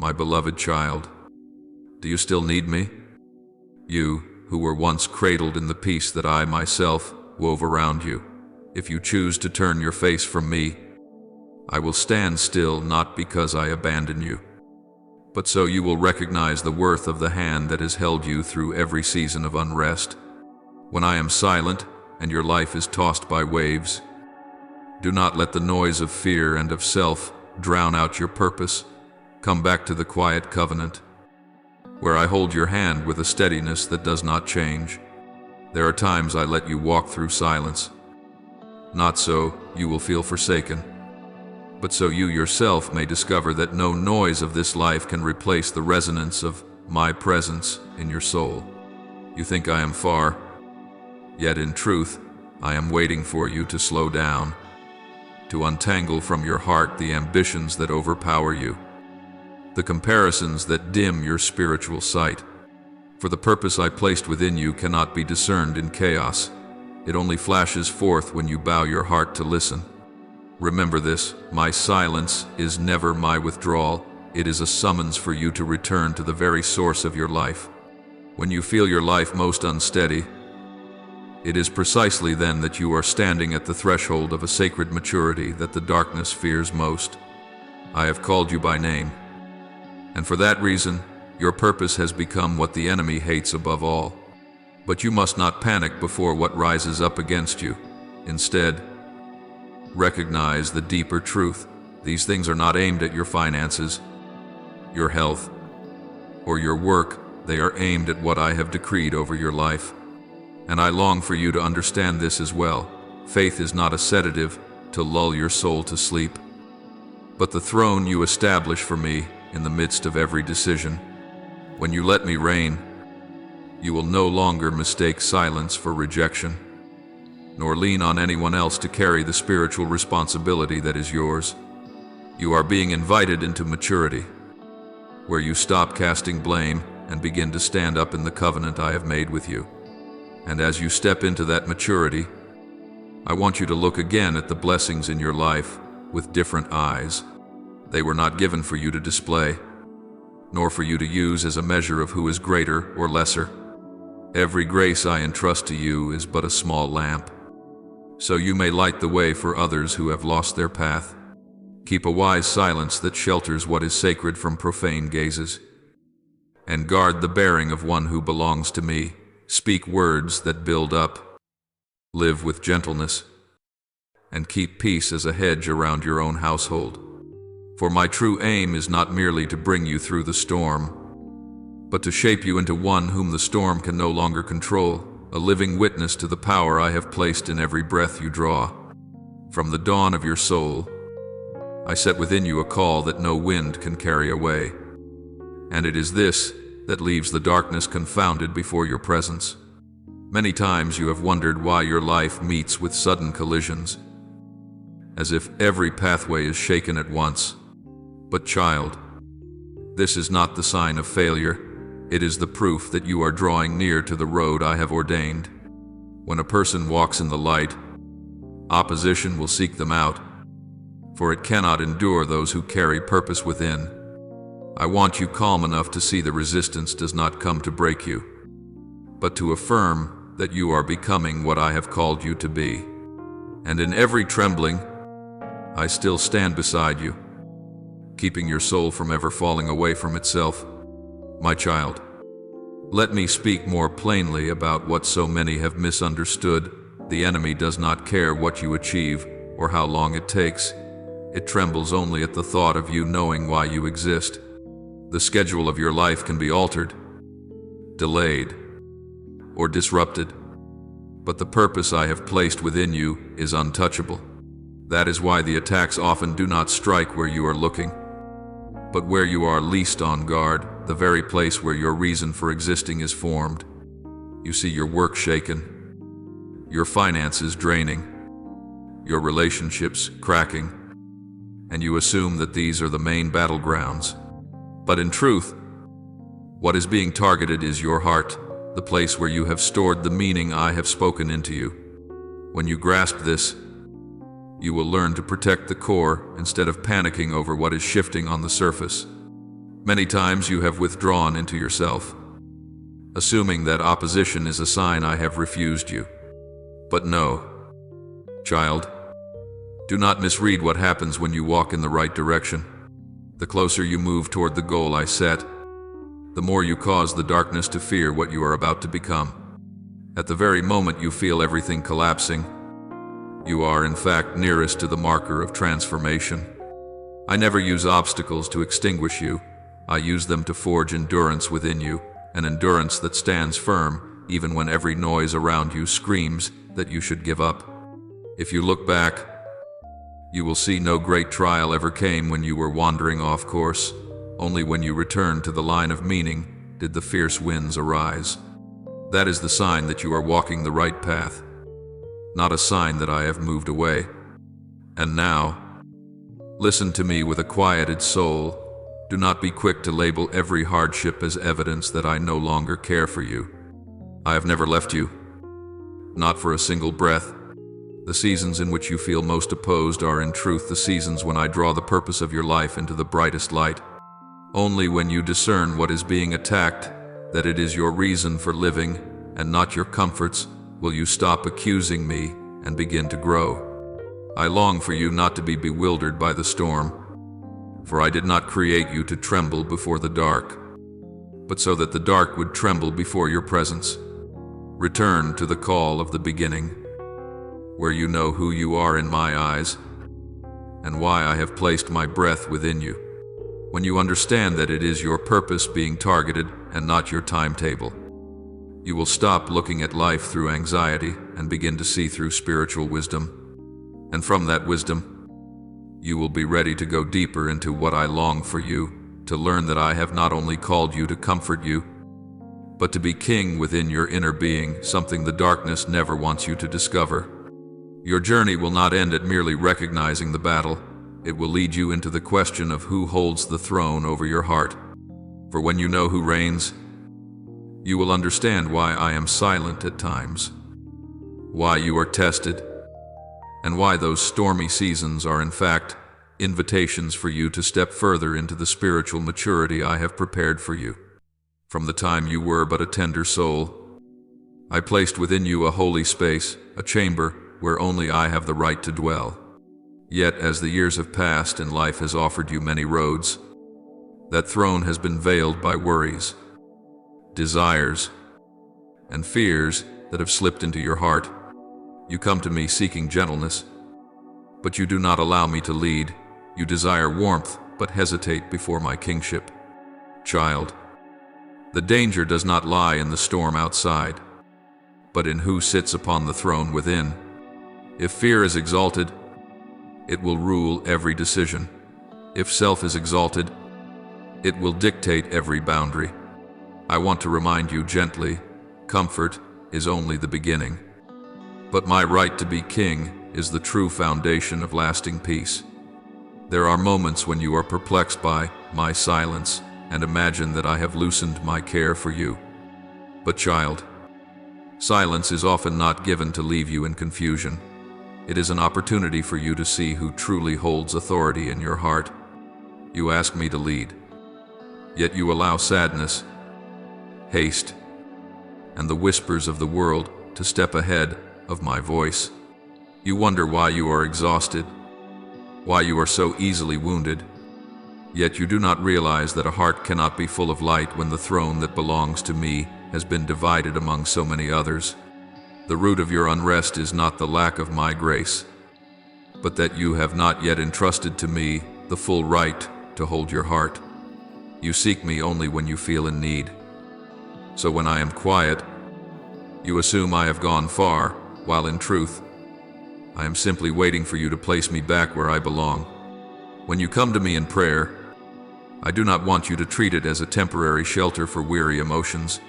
my beloved child. Do you still need me? You, who were once cradled in the peace that I myself wove around you. If you choose to turn your face from me, I will stand still, not because I abandon you, but so you will recognize the worth of the hand that has held you through every season of unrest. When I am silent and your life is tossed by waves, do not let the noise of fear and of self drown out your purpose. Come back to the quiet covenant, where I hold your hand with a steadiness that does not change. There are times I let you walk through silence, not so you will feel forsaken, but so you yourself may discover that no noise of this life can replace the resonance of my presence in your soul. You think I am far, yet in truth, I am waiting for you to slow down, to untangle from your heart the ambitions that overpower you, the comparisons that dim your spiritual sight. For the purpose I placed within you cannot be discerned in chaos. It only flashes forth when you bow your heart to listen. Remember this, my silence is never my withdrawal. It is a summons for you to return to the very source of your life. When you feel your life most unsteady, it is precisely then that you are standing at the threshold of a sacred maturity that the darkness fears most. I have called you by name, and for that reason, your purpose has become what the enemy hates above all. But you must not panic before what rises up against you. Instead, recognize the deeper truth. These things are not aimed at your finances, your health, or your work. They are aimed at what I have decreed over your life. And I long for you to understand this as well. Faith is not a sedative to lull your soul to sleep, but the throne you establish for me in the midst of every decision. When you let me reign, you will no longer mistake silence for rejection, nor lean on anyone else to carry the spiritual responsibility that is yours. You are being invited into maturity, where you stop casting blame and begin to stand up in the covenant I have made with you. And as you step into that maturity, I want you to look again at the blessings in your life with different eyes. They were not given for you to display, nor for you to use as a measure of who is greater or lesser. Every grace I entrust to you is but a small lamp, so you may light the way for others who have lost their path. Keep a wise silence that shelters what is sacred from profane gazes, and guard the bearing of one who belongs to me. Speak words that build up, live with gentleness, and keep peace as a hedge around your own household. For my true aim is not merely to bring you through the storm, but to shape you into one whom the storm can no longer control, a living witness to the power I have placed in every breath you draw. From the dawn of your soul, I set within you a call that no wind can carry away, and it is this that leaves the darkness confounded before your presence. Many times you have wondered why your life meets with sudden collisions, as if every pathway is shaken at once. But child, this is not the sign of failure. It is the proof that you are drawing near to the road I have ordained. When a person walks in the light, opposition will seek them out, for it cannot endure those who carry purpose within. I want you calm enough to see the resistance does not come to break you, but to affirm that you are becoming what I have called you to be. And in every trembling, I still stand beside you, keeping your soul from ever falling away from itself. My child, let me speak more plainly about what so many have misunderstood. The enemy does not care what you achieve or how long it takes. It trembles only at the thought of you knowing why you exist. The schedule of your life can be altered, delayed, or disrupted, but the purpose I have placed within you is untouchable. That is why the attacks often do not strike where you are looking, but where you are least on guard, the very place where your reason for existing is formed. You see your work shaken, your finances draining, your relationships cracking, and you assume that these are the main battlegrounds. But in truth, what is being targeted is your heart, the place where you have stored the meaning I have spoken into you. When you grasp this, you will learn to protect the core instead of panicking over what is shifting on the surface. Many times you have withdrawn into yourself, assuming that opposition is a sign I have refused you. But no, child, do not misread what happens when you walk in the right direction. The closer you move toward the goal I set, the more you cause the darkness to fear what you are about to become. At the very moment you feel everything collapsing, you are in fact nearest to the marker of transformation. I never use obstacles to extinguish you. I use them to forge endurance within you, an endurance that stands firm even when every noise around you screams that you should give up. If you look back, you will see no great trial ever came when you were wandering off course. Only when you returned to the line of meaning did the fierce winds arise. That is the sign that you are walking the right path, not a sign that I have moved away. And now, listen to me with a quieted soul. Do not be quick to label every hardship as evidence that I no longer care for you. I have never left you, not for a single breath. The seasons in which you feel most opposed are in truth the seasons when I draw the purpose of your life into the brightest light. Only when you discern what is being attacked, that it is your reason for living and not your comforts, will you stop accusing me and begin to grow. I long for you not to be bewildered by the storm, for I did not create you to tremble before the dark, but so that the dark would tremble before your presence. Return to the call of the beginning, where you know who you are in my eyes and why I have placed my breath within you. When you understand that it is your purpose being targeted and not your timetable, you will stop looking at life through anxiety and begin to see through spiritual wisdom. And from that wisdom, you will be ready to go deeper into what I long for you, to learn that I have not only called you to comfort you, but to be king within your inner being, something the darkness never wants you to discover. Your journey will not end at merely recognizing the battle. It will lead you into the question of who holds the throne over your heart. For when you know who reigns, you will understand why I am silent at times, why you are tested, and why those stormy seasons are in fact invitations for you to step further into the spiritual maturity I have prepared for you. From the time you were but a tender soul, I placed within you a holy space, a chamber where only I have the right to dwell. Yet, as the years have passed and life has offered you many roads, that throne has been veiled by worries, desires, and fears that have slipped into your heart. You come to me seeking gentleness, but you do not allow me to lead. You desire warmth, but hesitate before my kingship. Child, the danger does not lie in the storm outside, but in who sits upon the throne within. If fear is exalted, it will rule every decision. If self is exalted, it will dictate every boundary. I want to remind you gently, comfort is only the beginning. But my right to be king is the true foundation of lasting peace. There are moments when you are perplexed by my silence and imagine that I have loosened my care for you. But child, silence is often not given to leave you in confusion. It is an opportunity for you to see who truly holds authority in your heart. You ask me to lead, yet you allow sadness, haste, and the whispers of the world to step ahead of my voice. You wonder why you are exhausted, why you are so easily wounded, yet you do not realize that a heart cannot be full of light when the throne that belongs to me has been divided among so many others. The root of your unrest is not the lack of my grace, but that you have not yet entrusted to me the full right to hold your heart. You seek me only when you feel in need. So when I am quiet, you assume I have gone far, while in truth, I am simply waiting for you to place me back where I belong. When you come to me in prayer, I do not want you to treat it as a temporary shelter for weary emotions.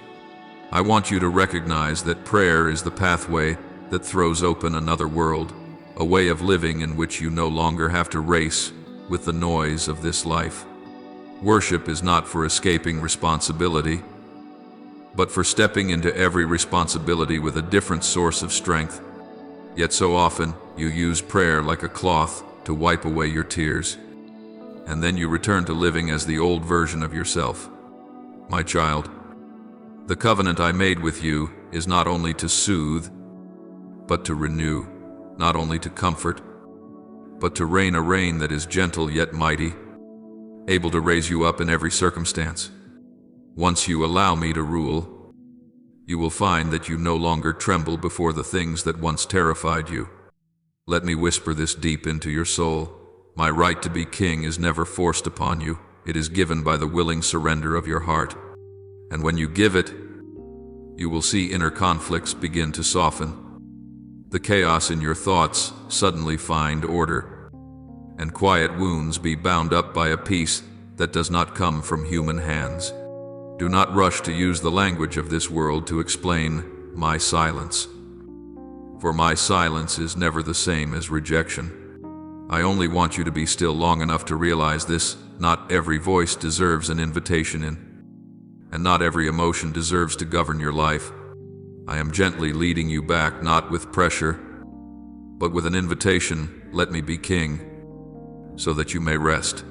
I want you to recognize that prayer is the pathway that throws open another world, a way of living in which you no longer have to race with the noise of this life. Worship is not for escaping responsibility, but for stepping into every responsibility with a different source of strength. Yet so often, you use prayer like a cloth to wipe away your tears. and then you return to living as the old version of yourself. My child, the covenant I made with you is not only to soothe, but to renew, not only to comfort, but to rain a rain that is gentle yet mighty, able to raise you up in every circumstance. Once you allow me to rule, you will find that you no longer tremble before the things that once terrified you. Let me whisper this deep into your soul. My right to be king is never forced upon you. It is given by the willing surrender of your heart. And when you give it, you will see inner conflicts begin to soften. The chaos in your thoughts suddenly find order, and quiet wounds be bound up by a peace that does not come from human hands. Do not rush to use the language of this world to explain my silence, for my silence is never the same as rejection. I only want you to be still long enough to realize this: not every voice deserves an invitation in, and not every emotion deserves to govern your life. I am gently leading you back, not with pressure, but with an invitation. Let me be king, so that you may rest.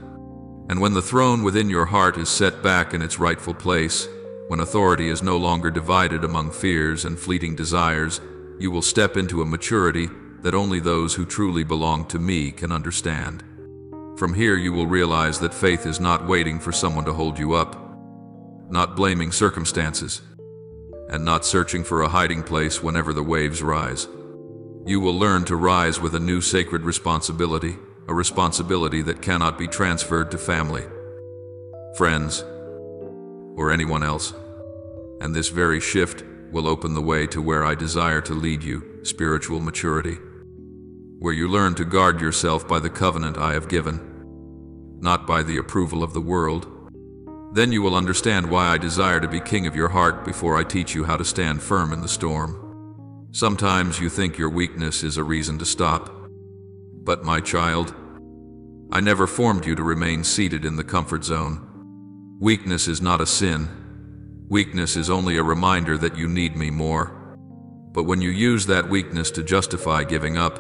And when the throne within your heart is set back in its rightful place, when authority is no longer divided among fears and fleeting desires, you will step into a maturity that only those who truly belong to me can understand. From here you will realize that faith is not waiting for someone to hold you up, not blaming circumstances, and not searching for a hiding place whenever the waves rise. You will learn to rise with a new sacred responsibility, a responsibility that cannot be transferred to family, friends, or anyone else. And this very shift will open the way to where I desire to lead you, spiritual maturity, where you learn to guard yourself by the covenant I have given, not by the approval of the world. Then you will understand why I desire to be king of your heart before I teach you how to stand firm in the storm. Sometimes you think your weakness is a reason to stop. But my child, I never formed you to remain seated in the comfort zone. Weakness is not a sin. Weakness is only a reminder that you need me more. But when you use that weakness to justify giving up,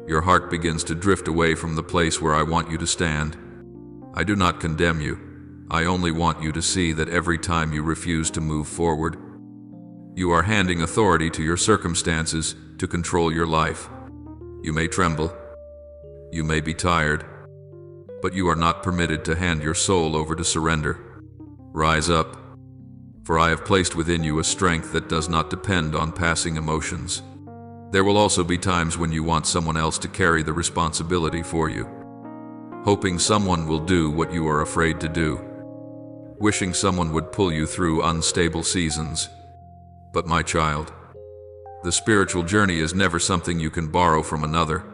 your heart begins to drift away from the place where I want you to stand. I do not condemn you. I only want you to see that every time you refuse to move forward, you are handing authority to your circumstances to control your life. You may tremble, you may be tired, but you are not permitted to hand your soul over to surrender. Rise up, for I have placed within you a strength that does not depend on passing emotions. There will also be times when you want someone else to carry the responsibility for you, hoping someone will do what you are afraid to do, wishing someone would pull you through unstable seasons. But my child, the spiritual journey is never something you can borrow from another.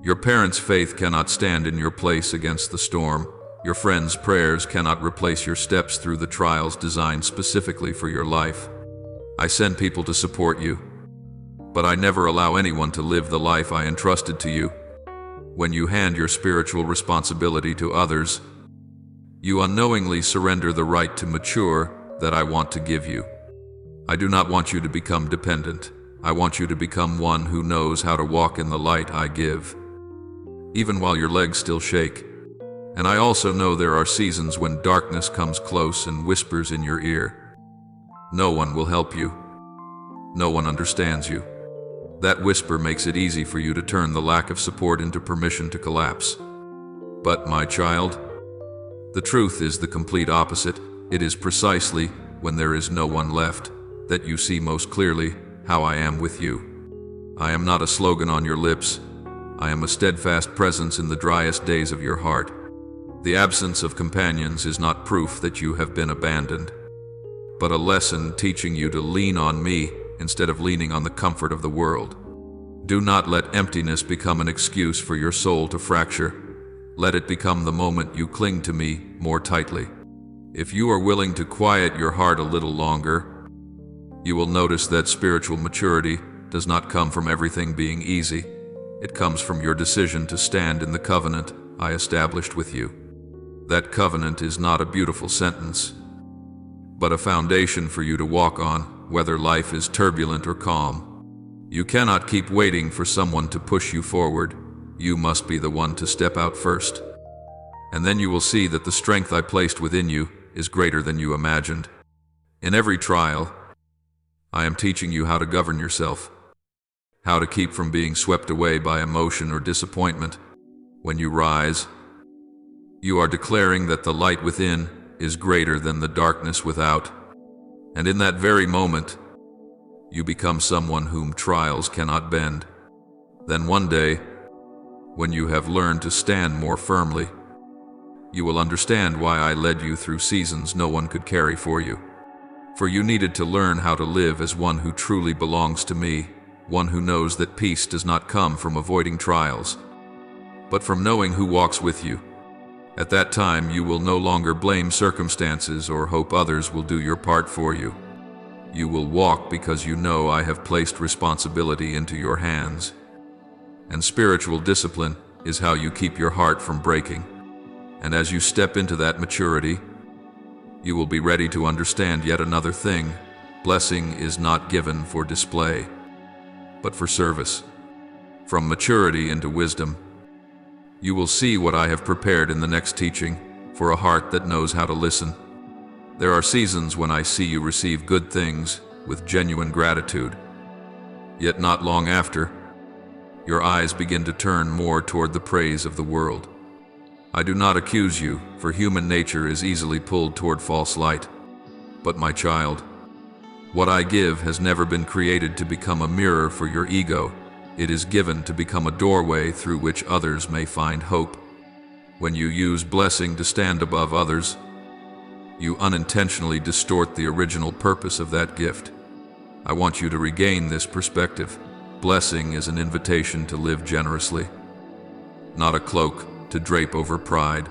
Your parents' faith cannot stand in your place against the storm. Your friends' prayers cannot replace your steps through the trials designed specifically for your life. I send people to support you, but I never allow anyone to live the life I entrusted to you. When you hand your spiritual responsibility to others, you unknowingly surrender the right to mature that I want to give you. I do not want you to become dependent. I want you to become one who knows how to walk in the light I give, even while your legs still shake. And I also know there are seasons when darkness comes close and whispers in your ear. No one will help you. No one understands you. That whisper makes it easy for you to turn the lack of support into permission to collapse. But my child, the truth is the complete opposite. It is precisely when there is no one left that you see most clearly how I am with you. I am not a slogan on your lips. I am a steadfast presence in the driest days of your heart. The absence of companions is not proof that you have been abandoned, but a lesson teaching you to lean on me instead of leaning on the comfort of the world. Do not let emptiness become an excuse for your soul to fracture. Let it become the moment you cling to me more tightly. If you are willing to quiet your heart a little longer, you will notice that spiritual maturity does not come from everything being easy. It comes from your decision to stand in the covenant I established with you. That covenant is not a beautiful sentence, but a foundation for you to walk on, whether life is turbulent or calm. You cannot keep waiting for someone to push you forward. You must be the one to step out first. And then you will see that the strength I placed within you is greater than you imagined. In every trial, I am teaching you how to govern yourself, how to keep from being swept away by emotion or disappointment. When you rise, you are declaring that the light within is greater than the darkness without. And in that very moment, you become someone whom trials cannot bend. Then one day, when you have learned to stand more firmly, you will understand why I led you through seasons no one could carry for you. For you needed to learn how to live as one who truly belongs to me, one who knows that peace does not come from avoiding trials, but from knowing who walks with you. At that time, you will no longer blame circumstances or hope others will do your part for you. You will walk because you know I have placed responsibility into your hands. And spiritual discipline is how you keep your heart from breaking. And as you step into that maturity, you will be ready to understand yet another thing. Blessing is not given for display, but for service. From maturity into wisdom, you will see what I have prepared in the next teaching for a heart that knows how to listen. There are seasons when I see you receive good things with genuine gratitude. Yet not long after, your eyes begin to turn more toward the praise of the world. I do not accuse you, for human nature is easily pulled toward false light. But my child, what I give has never been created to become a mirror for your ego. It is given to become a doorway through which others may find hope. When you use blessing to stand above others, you unintentionally distort the original purpose of that gift. I want you to regain this perspective. Blessing is an invitation to live generously, not a cloak to drape over pride.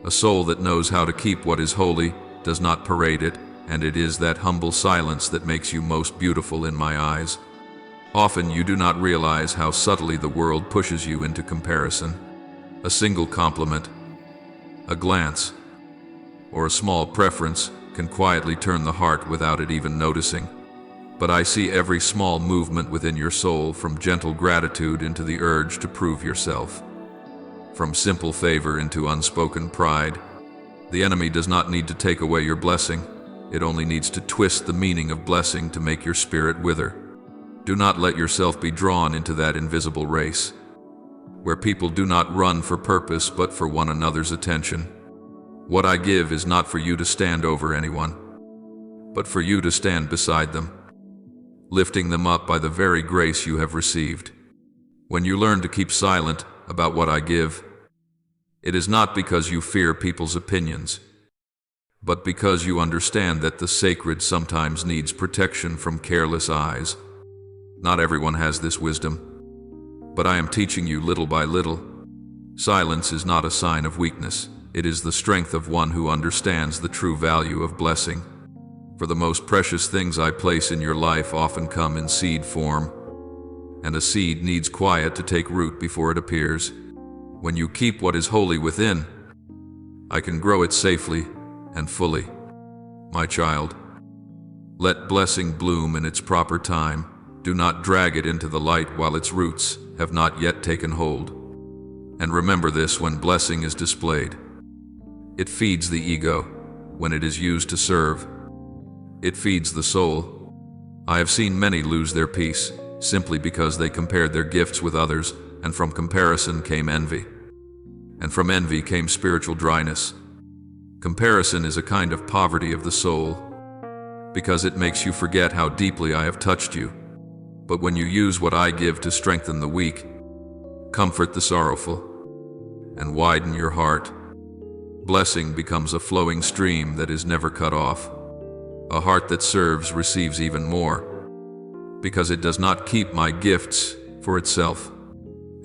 A soul that knows how to keep what is holy does not parade it, and it is that humble silence that makes you most beautiful in my eyes. Often you do not realize how subtly the world pushes you into comparison. A single compliment, a glance, or a small preference can quietly turn the heart without it even noticing. But I see every small movement within your soul, from gentle gratitude into the urge to prove yourself, from simple favor into unspoken pride. The enemy does not need to take away your blessing. It only needs to twist the meaning of blessing to make your spirit wither. Do not let yourself be drawn into that invisible race, where people do not run for purpose but for one another's attention. What I give is not for you to stand over anyone, but for you to stand beside them, lifting them up by the very grace you have received. When you learn to keep silent about what I give, it is not because you fear people's opinions, but because you understand that the sacred sometimes needs protection from careless eyes. Not everyone has this wisdom, but I am teaching you little by little. Silence is not a sign of weakness. It is the strength of one who understands the true value of blessing. For the most precious things I place in your life often come in seed form, and a seed needs quiet to take root before it appears. When you keep what is holy within, I can grow it safely and fully. My child, let blessing bloom in its proper time. Do not drag it into the light while its roots have not yet taken hold. And remember this: when blessing is displayed, it feeds the ego. When it is used to serve, it feeds the soul. I have seen many lose their peace simply because they compared their gifts with others, and from comparison came envy. And from envy came spiritual dryness. Comparison is a kind of poverty of the soul, because it makes you forget how deeply I have touched you. But when you use what I give to strengthen the weak, comfort the sorrowful, and widen your heart, blessing becomes a flowing stream that is never cut off. A heart that serves receives even more, because it does not keep my gifts for itself.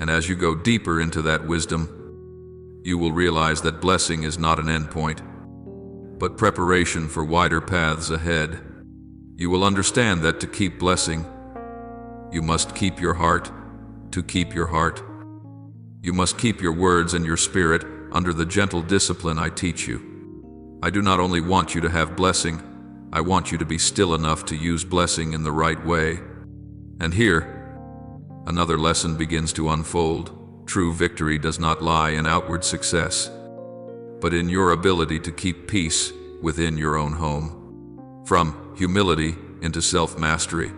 And as you go deeper into that wisdom, you will realize that blessing is not an endpoint, but preparation for wider paths ahead. You will understand that to keep blessing, you must keep your heart. To keep your heart, you must keep your words and your spirit under the gentle discipline I teach you. I do not only want you to have blessing, I want you to be still enough to use blessing in the right way. And here, another lesson begins to unfold. True victory does not lie in outward success. but in your ability to keep peace within your own home. From humility into self-mastery.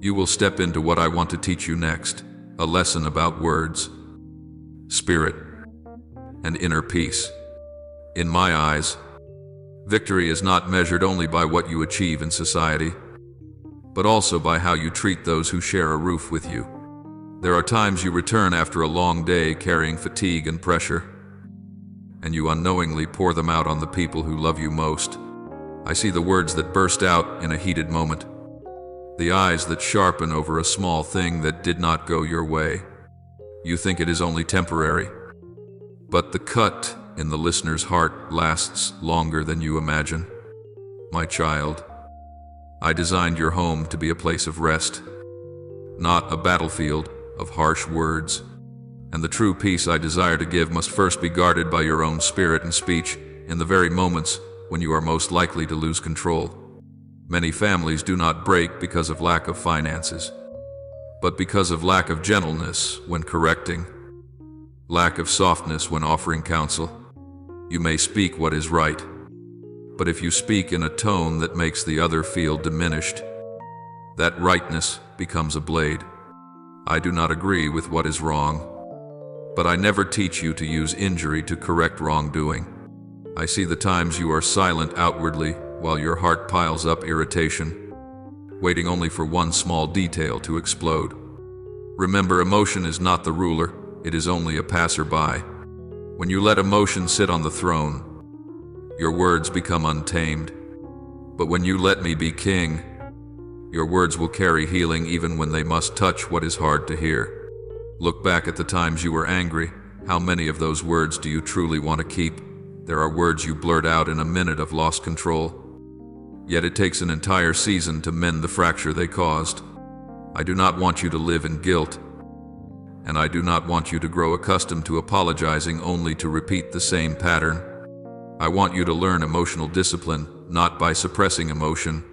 You will step into what I want to teach you next, a lesson about words, spirit, and inner peace. In my eyes, victory is not measured only by what you achieve in society, but also by how you treat those who share a roof with you. There are times you return after a long day carrying fatigue and pressure, and you unknowingly pour them out on the people who love you most. I see the words that burst out in a heated moment, the eyes that sharpen over a small thing that did not go your way. You think it is only temporary, but the cut in the listener's heart lasts longer than you imagine. My child, I designed your home to be a place of rest, not a battlefield of harsh words. And the true peace I desire to give must first be guarded by your own spirit and speech in the very moments when you are most likely to lose control. Many families do not break because of lack of finances, but because of lack of gentleness when correcting, lack of softness when offering counsel. You may speak what is right, but if you speak in a tone that makes the other feel diminished, that rightness becomes a blade. I do not agree with what is wrong, but I never teach you to use injury to correct wrongdoing. I see the times you are silent outwardly while your heart piles up irritation, waiting only for one small detail to explode. Remember, emotion is not the ruler, it is only a passerby. When you let emotion sit on the throne, your words become untamed. But when you let me be king, your words will carry healing even when they must touch what is hard to hear. Look back at the times you were angry. How many of those words do you truly want to keep? There are words you blurt out in a minute of lost control. Yet it takes an entire season to mend the fracture they caused. I do not want you to live in guilt, and I do not want you to grow accustomed to apologizing only to repeat the same pattern. I want you to learn emotional discipline, not by suppressing emotion,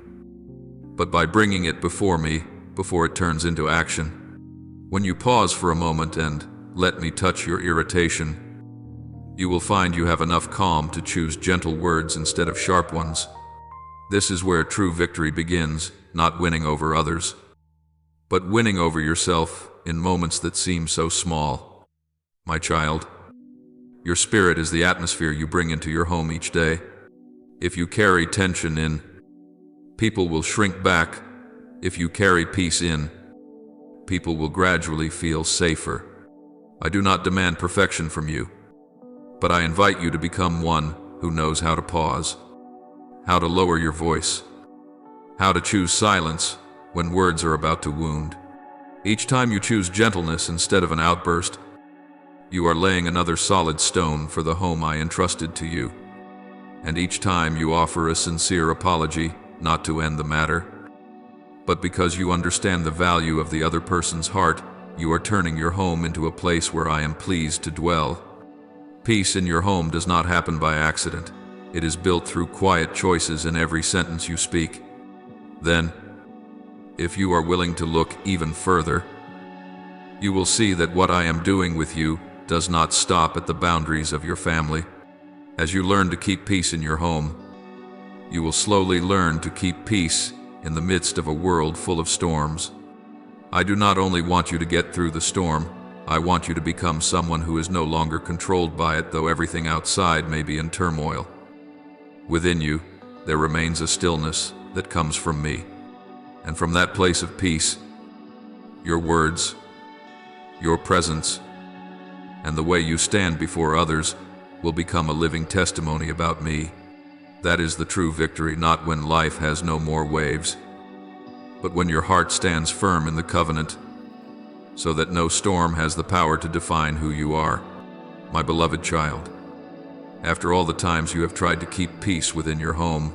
but by bringing it before me, before it turns into action. When you pause for a moment and let me touch your irritation, you will find you have enough calm to choose gentle words instead of sharp ones. This is where true victory begins, not winning over others, but winning over yourself in moments that seem so small. My child, your spirit is the atmosphere you bring into your home each day. If you carry tension in, people will shrink back. If you carry peace in, people will gradually feel safer. I do not demand perfection from you, but I invite you to become one who knows how to pause, how to lower your voice, how to choose silence when words are about to wound. Each time you choose gentleness instead of an outburst, you are laying another solid stone for the home I entrusted to you. And each time you offer a sincere apology, not to end the matter, but because you understand the value of the other person's heart, you are turning your home into a place where I am pleased to dwell. Peace in your home does not happen by accident. It is built through quiet choices in every sentence you speak. Then, if you are willing to look even further, you will see that what I am doing with you does not stop at the boundaries of your family. As you learn to keep peace in your home, you will slowly learn to keep peace in the midst of a world full of storms. I do not only want you to get through the storm, I want you to become someone who is no longer controlled by it, though everything outside may be in turmoil. Within you, there remains a stillness that comes from me. And from that place of peace, your words, your presence, and the way you stand before others will become a living testimony about me. That is the true victory, not when life has no more waves, but when your heart stands firm in the covenant, so that no storm has the power to define who you are. My beloved child, after all the times you have tried to keep peace within your home,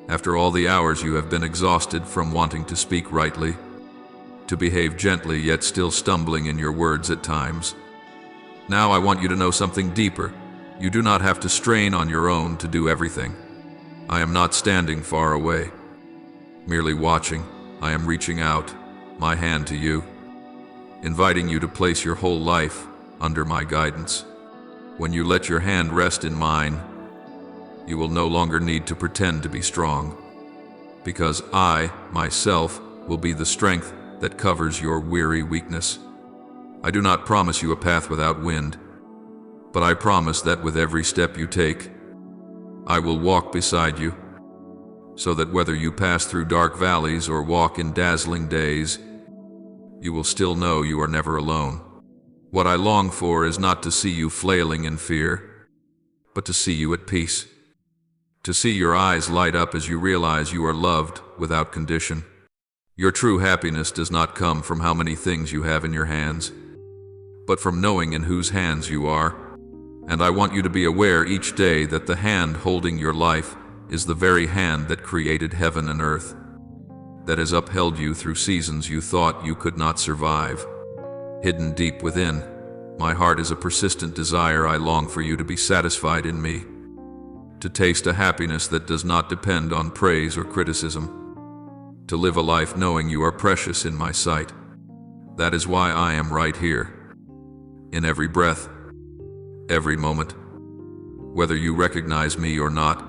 after all the hours you have been exhausted from wanting to speak rightly, to behave gently yet still stumbling in your words at times, now I want you to know something deeper. You do not have to strain on your own to do everything. I am not standing far away, merely watching. I am reaching out, my hand to you, inviting you to place your whole life under my guidance. When you let your hand rest in mine, you will no longer need to pretend to be strong, because I, myself, will be the strength that covers your weary weakness. I do not promise you a path without wind, but I promise that with every step you take, I will walk beside you, so that whether you pass through dark valleys or walk in dazzling days, you will still know you are never alone. What I long for is not to see you flailing in fear, but to see you at peace. To see your eyes light up as you realize you are loved without condition. Your true happiness does not come from how many things you have in your hands, but from knowing in whose hands you are. And I want you to be aware each day that the hand holding your life is the very hand that created heaven and earth, that has upheld you through seasons you thought you could not survive. Hidden deep within, my heart is a persistent desire. I long for you to be satisfied in me, to taste a happiness that does not depend on praise or criticism, to live a life knowing you are precious in my sight. That is why I am right here, in every breath, every moment. Whether you recognize me or not,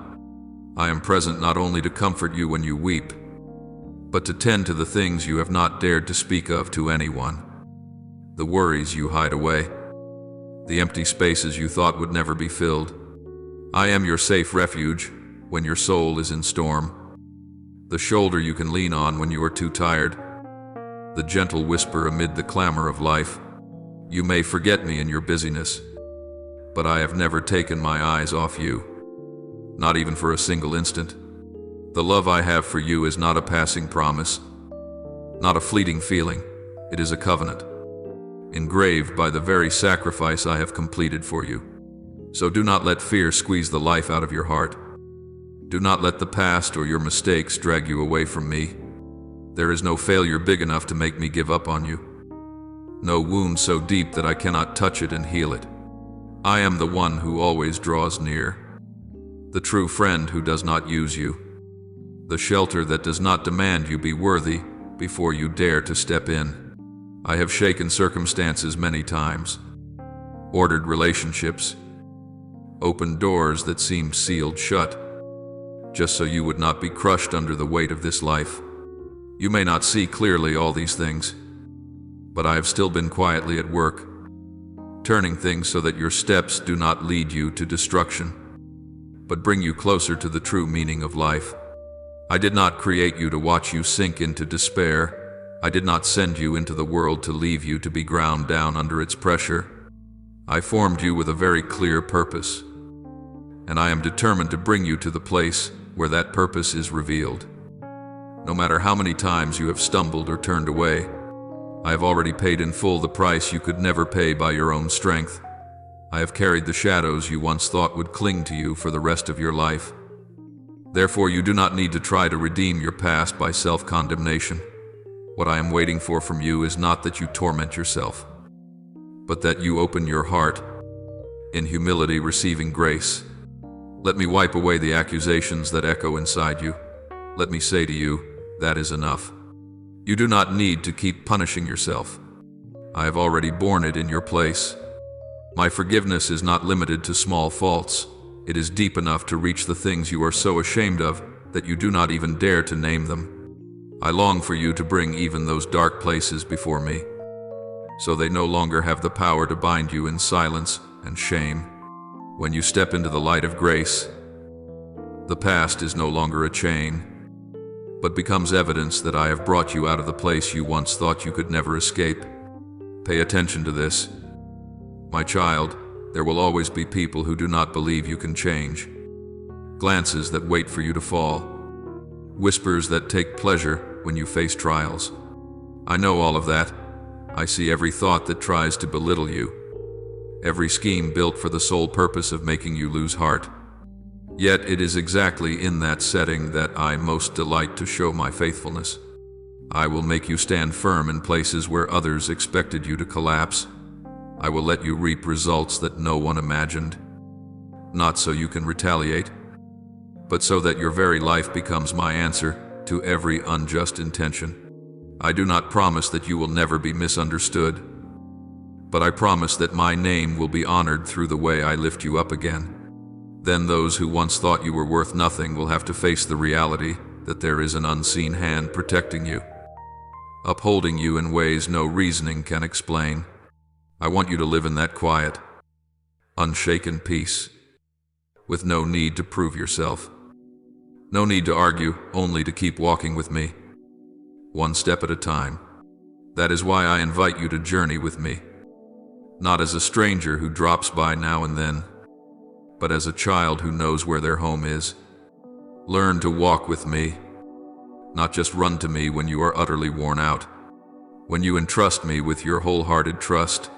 I am present not only to comfort you when you weep, but to tend to the things you have not dared to speak of to anyone, the worries you hide away, the empty spaces you thought would never be filled. I am your safe refuge when your soul is in storm, the shoulder you can lean on when you are too tired, the gentle whisper amid the clamor of life. You may forget me in your busyness, but I have never taken my eyes off you, not even for a single instant. The love I have for you is not a passing promise, not a fleeting feeling. It is a covenant, engraved by the very sacrifice I have completed for you. So do not let fear squeeze the life out of your heart. Do not let the past or your mistakes drag you away from me. There is no failure big enough to make me give up on you, no wound so deep that I cannot touch it and heal it. I am the one who always draws near, the true friend who does not use you, the shelter that does not demand you be worthy before you dare to step in. I have shaken circumstances many times, ordered relationships, opened doors that seemed sealed shut, just so you would not be crushed under the weight of this life. You may not see clearly all these things, but I have still been quietly at work, turning things so that your steps do not lead you to destruction, but bring you closer to the true meaning of life. I did not create you to watch you sink into despair. I did not send you into the world to leave you to be ground down under its pressure. I formed you with a very clear purpose, and I am determined to bring you to the place where that purpose is revealed. No matter how many times you have stumbled or turned away, I have already paid in full the price you could never pay by your own strength. I have carried the shadows you once thought would cling to you for the rest of your life. Therefore, you do not need to try to redeem your past by self-condemnation. What I am waiting for from you is not that you torment yourself, but that you open your heart, in humility receiving grace. Let me wipe away the accusations that echo inside you. Let me say to you, that is enough. You do not need to keep punishing yourself. I have already borne it in your place. My forgiveness is not limited to small faults. It is deep enough to reach the things you are so ashamed of that you do not even dare to name them. I long for you to bring even those dark places before me, so they no longer have the power to bind you in silence and shame. When you step into the light of grace, the past is no longer a chain, but becomes evidence that I have brought you out of the place you once thought you could never escape. Pay attention to this. My child, there will always be people who do not believe you can change, glances that wait for you to fall, whispers that take pleasure when you face trials. I know all of that. I see every thought that tries to belittle you, every scheme built for the sole purpose of making you lose heart. Yet it is exactly in that setting that I most delight to show my faithfulness. I will make you stand firm in places where others expected you to collapse. I will let you reap results that no one imagined, not so you can retaliate, but so that your very life becomes my answer to every unjust intention. I do not promise that you will never be misunderstood, but I promise that my name will be honored through the way I lift you up again. Then those who once thought you were worth nothing will have to face the reality that there is an unseen hand protecting you, upholding you in ways no reasoning can explain. I want you to live in that quiet, unshaken peace, with no need to prove yourself. No need to argue, only to keep walking with me, one step at a time. That is why I invite you to journey with me, not as a stranger who drops by now and then, but as a child who knows where their home is. Learn to walk with me, not just run to me when you are utterly worn out. When you entrust me with your wholehearted trust,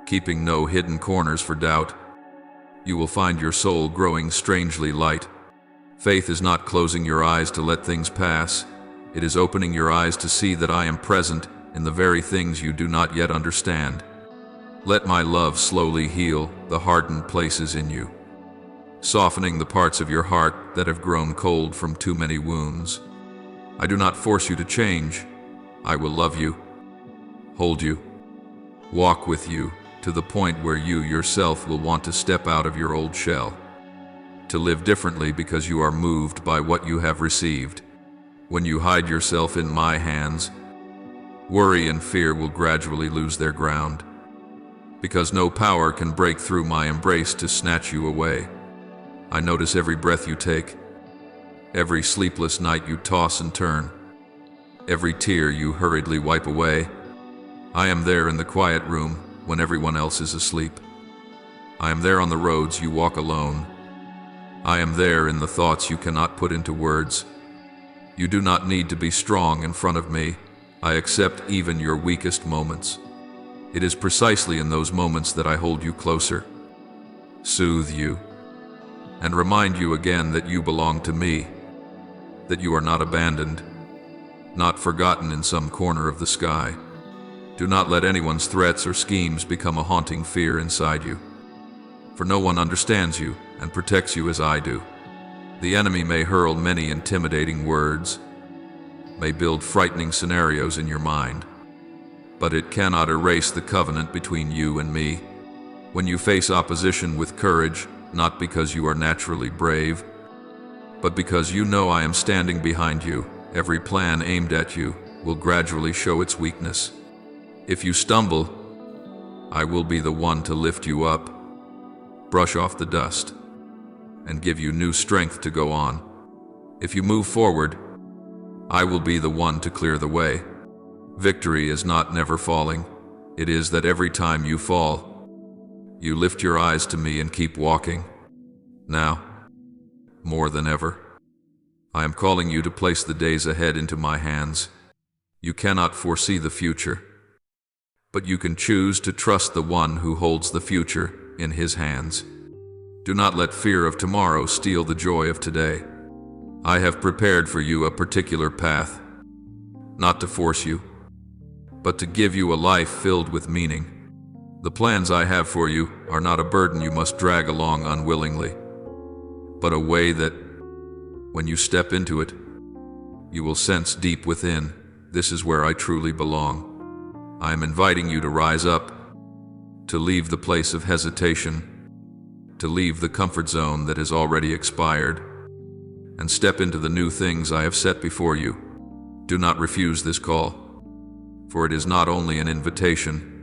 keeping no hidden corners for doubt, you will find your soul growing strangely light. Faith is not closing your eyes to let things pass. It is opening your eyes to see that I am present in the very things you do not yet understand. Let my love slowly heal the hardened places in you, softening the parts of your heart that have grown cold from too many wounds. I do not force you to change. I will love you, hold you, walk with you to the point where you yourself will want to step out of your old shell, to live differently because you are moved by what you have received. When you hide yourself in my hands, worry and fear will gradually lose their ground, because no power can break through my embrace to snatch you away. I notice every breath you take, every sleepless night you toss and turn, every tear you hurriedly wipe away. I am there in the quiet room when everyone else is asleep. I am there on the roads you walk alone. I am there in the thoughts you cannot put into words. You do not need to be strong in front of me. I accept even your weakest moments. It is precisely in those moments that I hold you closer, soothe you, and remind you again that you belong to me, that you are not abandoned, not forgotten in some corner of the sky. Do not let anyone's threats or schemes become a haunting fear inside you, for no one understands you and protects you as I do. The enemy may hurl many intimidating words, may build frightening scenarios in your mind, but it cannot erase the covenant between you and me. When you face opposition with courage, not because you are naturally brave, but because you know I am standing behind you, every plan aimed at you will gradually show its weakness. If you stumble, I will be the one to lift you up, brush off the dust, and give you new strength to go on. If you move forward, I will be the one to clear the way. Victory is not never falling. It is that every time you fall, you lift your eyes to me and keep walking. Now, more than ever, I am calling you to place the days ahead into my hands. You cannot foresee the future, but you can choose to trust the one who holds the future in his hands. Do not let fear of tomorrow steal the joy of today. I have prepared for you a particular path, not to force you, but to give you a life filled with meaning. The plans I have for you are not a burden you must drag along unwillingly, but a way that, when you step into it, you will sense deep within, this is where I truly belong. I am inviting you to rise up, to leave the place of hesitation, to leave the comfort zone that has already expired, and step into the new things I have set before you. Do not refuse this call, for it is not only an invitation,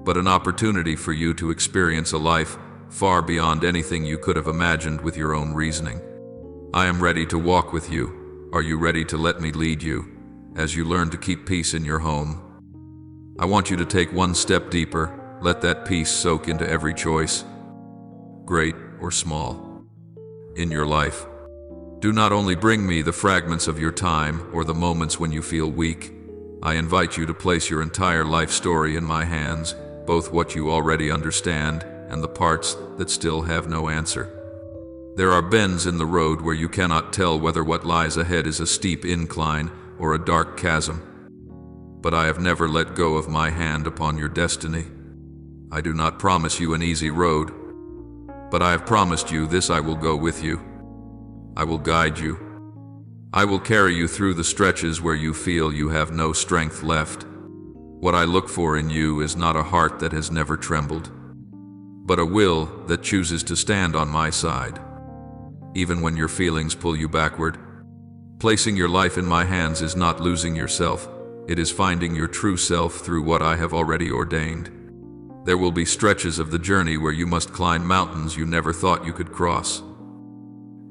but an opportunity for you to experience a life far beyond anything you could have imagined with your own reasoning. I am ready to walk with you. Are you ready to let me lead you as you learn to keep peace in your home? I want you to take one step deeper. Let that peace soak into every choice, great or small, in your life. Do not only bring me the fragments of your time or the moments when you feel weak. I invite you to place your entire life story in my hands, both what you already understand and the parts that still have no answer. There are bends in the road where you cannot tell whether what lies ahead is a steep incline or a dark chasm. But I have never let go of my hand upon your destiny. I do not promise you an easy road, but I have promised you this: I will go with you. I will guide you. I will carry you through the stretches where you feel you have no strength left. What I look for in you is not a heart that has never trembled, but a will that chooses to stand on my side, even when your feelings pull you backward. Placing your life in my hands is not losing yourself. It is finding your true self through what I have already ordained. There will be stretches of the journey where you must climb mountains you never thought you could cross.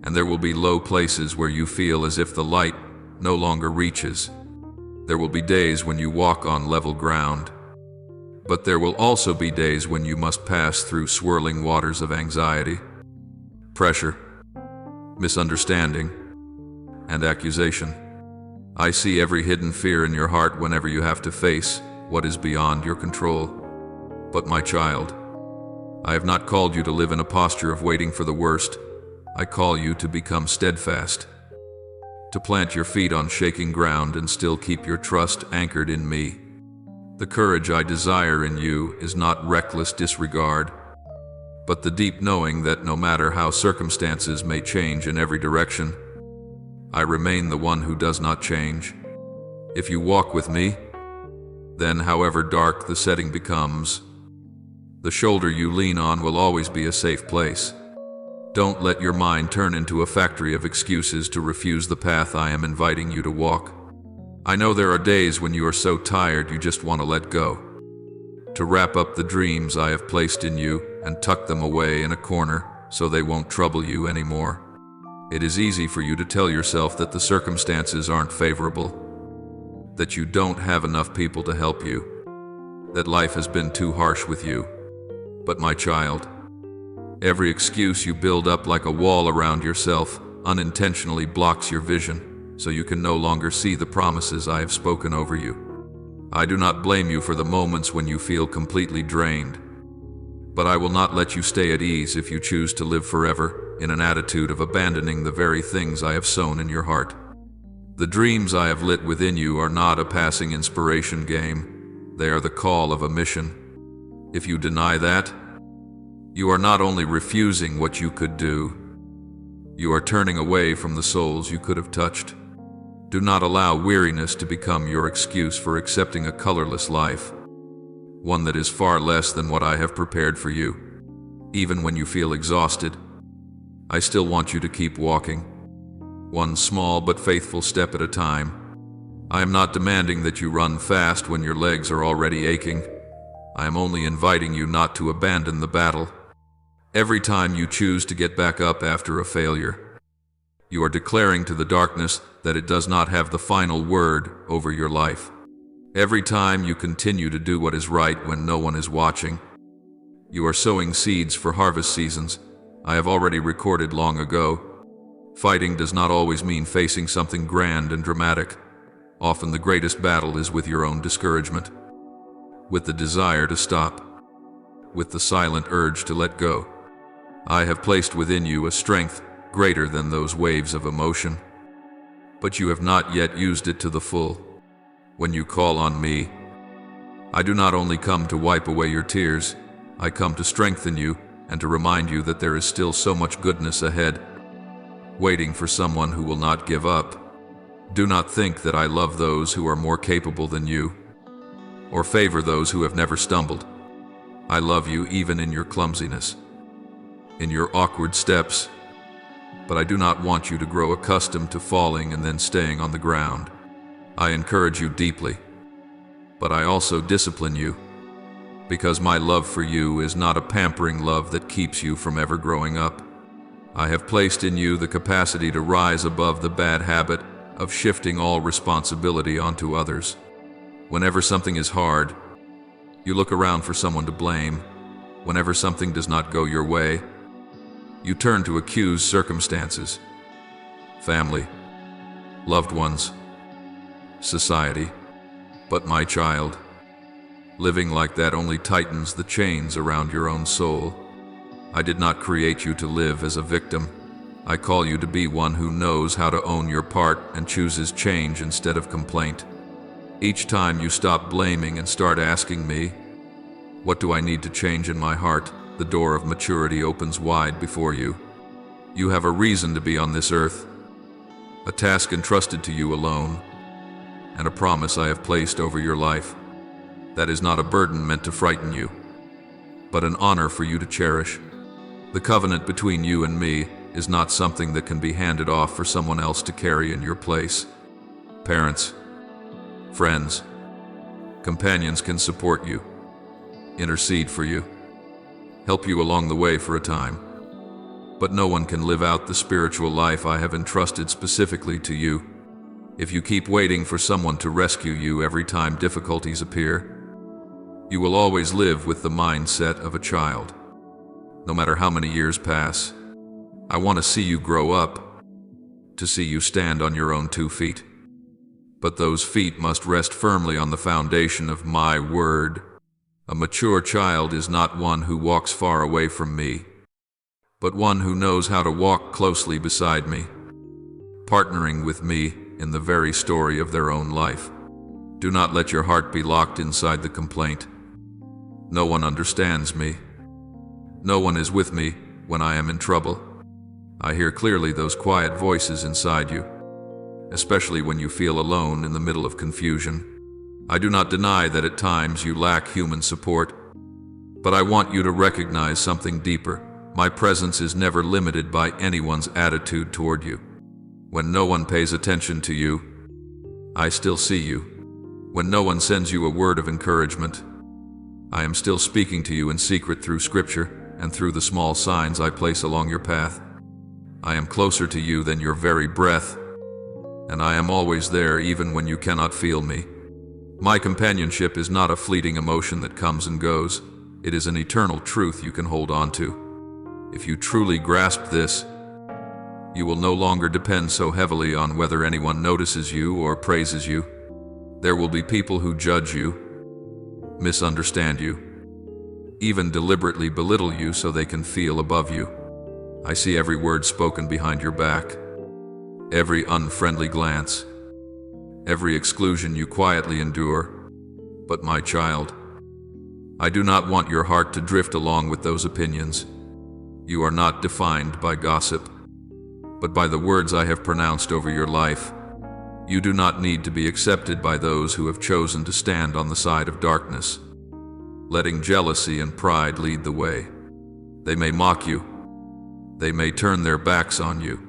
And there will be low places where you feel as if the light no longer reaches. There will be days when you walk on level ground. But there will also be days when you must pass through swirling waters of anxiety, pressure, misunderstanding, and accusation. I see every hidden fear in your heart whenever you have to face what is beyond your control. But my child, I have not called you to live in a posture of waiting for the worst. I call you to become steadfast, to plant your feet on shaking ground and still keep your trust anchored in me. The courage I desire in you is not reckless disregard, but the deep knowing that no matter how circumstances may change in every direction, I remain the one who does not change. If you walk with me, then however dark the setting becomes, the shoulder you lean on will always be a safe place. Don't let your mind turn into a factory of excuses to refuse the path I am inviting you to walk. I know there are days when you are so tired you just want to let go, to wrap up the dreams I have placed in you and tuck them away in a corner so they won't trouble you anymore. It is easy for you to tell yourself that the circumstances aren't favorable, that you don't have enough people to help you, that life has been too harsh with you. But my child, every excuse you build up like a wall around yourself unintentionally blocks your vision, so you can no longer see the promises I have spoken over you. I do not blame you for the moments when you feel completely drained, but I will not let you stay at ease if you choose to live forever in an attitude of abandoning the very things I have sown in your heart. The dreams I have lit within you are not a passing inspiration game. They are the call of a mission. If you deny that, you are not only refusing what you could do, you are turning away from the souls you could have touched. Do not allow weariness to become your excuse for accepting a colorless life, one that is far less than what I have prepared for you. Even when you feel exhausted, I still want you to keep walking, one small but faithful step at a time. I am not demanding that you run fast when your legs are already aching. I am only inviting you not to abandon the battle. Every time you choose to get back up after a failure, you are declaring to the darkness that it does not have the final word over your life. Every time you continue to do what is right when no one is watching, you are sowing seeds for harvest seasons I have already recorded long ago. Fighting does not always mean facing something grand and dramatic. Often the greatest battle is with your own discouragement, with the desire to stop, with the silent urge to let go. I have placed within you a strength greater than those waves of emotion, but you have not yet used it to the full. When you call on me, I do not only come to wipe away your tears, I come to strengthen you and to remind you that there is still so much goodness ahead, waiting for someone who will not give up. Do not think that I love those who are more capable than you, or favor those who have never stumbled. I love you even in your clumsiness, in your awkward steps, but I do not want you to grow accustomed to falling and then staying on the ground. I encourage you deeply, but I also discipline you, because my love for you is not a pampering love that keeps you from ever growing up. I have placed in you the capacity to rise above the bad habit of shifting all responsibility onto others. Whenever something is hard, you look around for someone to blame. Whenever something does not go your way, you turn to accuse circumstances, family, loved ones, society. But my child, living like that only tightens the chains around your own soul. I did not create you to live as a victim. I call you to be one who knows how to own your part and chooses change instead of complaint. Each time you stop blaming and start asking me, what do I need to change in my heart, the door of maturity opens wide before you. You have a reason to be on this earth, a task entrusted to you alone, and a promise I have placed over your life. That is not a burden meant to frighten you, but an honor for you to cherish. The covenant between you and me is not something that can be handed off for someone else to carry in your place. Parents, friends, companions can support you, intercede for you, help you along the way for a time. But no one can live out the spiritual life I have entrusted specifically to you if you keep waiting for someone to rescue you every time difficulties appear. You will always live with the mindset of a child. No matter how many years pass, I want to see you grow up, to see you stand on your own 2 feet. But those feet must rest firmly on the foundation of my word. A mature child is not one who walks far away from me, but one who knows how to walk closely beside me, partnering with me in the very story of their own life. Do not let your heart be locked inside the complaint. No one understands me. No one is with me when I am in trouble. I hear clearly those quiet voices inside you, especially when you feel alone in the middle of confusion. I do not deny that at times you lack human support, but I want you to recognize something deeper. My presence is never limited by anyone's attitude toward you. When no one pays attention to you, I still see you. When no one sends you a word of encouragement, I am still speaking to you in secret through Scripture and through the small signs I place along your path. I am closer to you than your very breath, and I am always there even when you cannot feel me. My companionship is not a fleeting emotion that comes and goes. It is an eternal truth you can hold on to. If you truly grasp this, you will no longer depend so heavily on whether anyone notices you or praises you. There will be people who judge you, misunderstand you, even deliberately belittle you so they can feel above you. I see every word spoken behind your back, every unfriendly glance, every exclusion you quietly endure. But my child, I do not want your heart to drift along with those opinions. You are not defined by gossip, but by the words I have pronounced over your life. You do not need to be accepted by those who have chosen to stand on the side of darkness, letting jealousy and pride lead the way. They may mock you, they may turn their backs on you,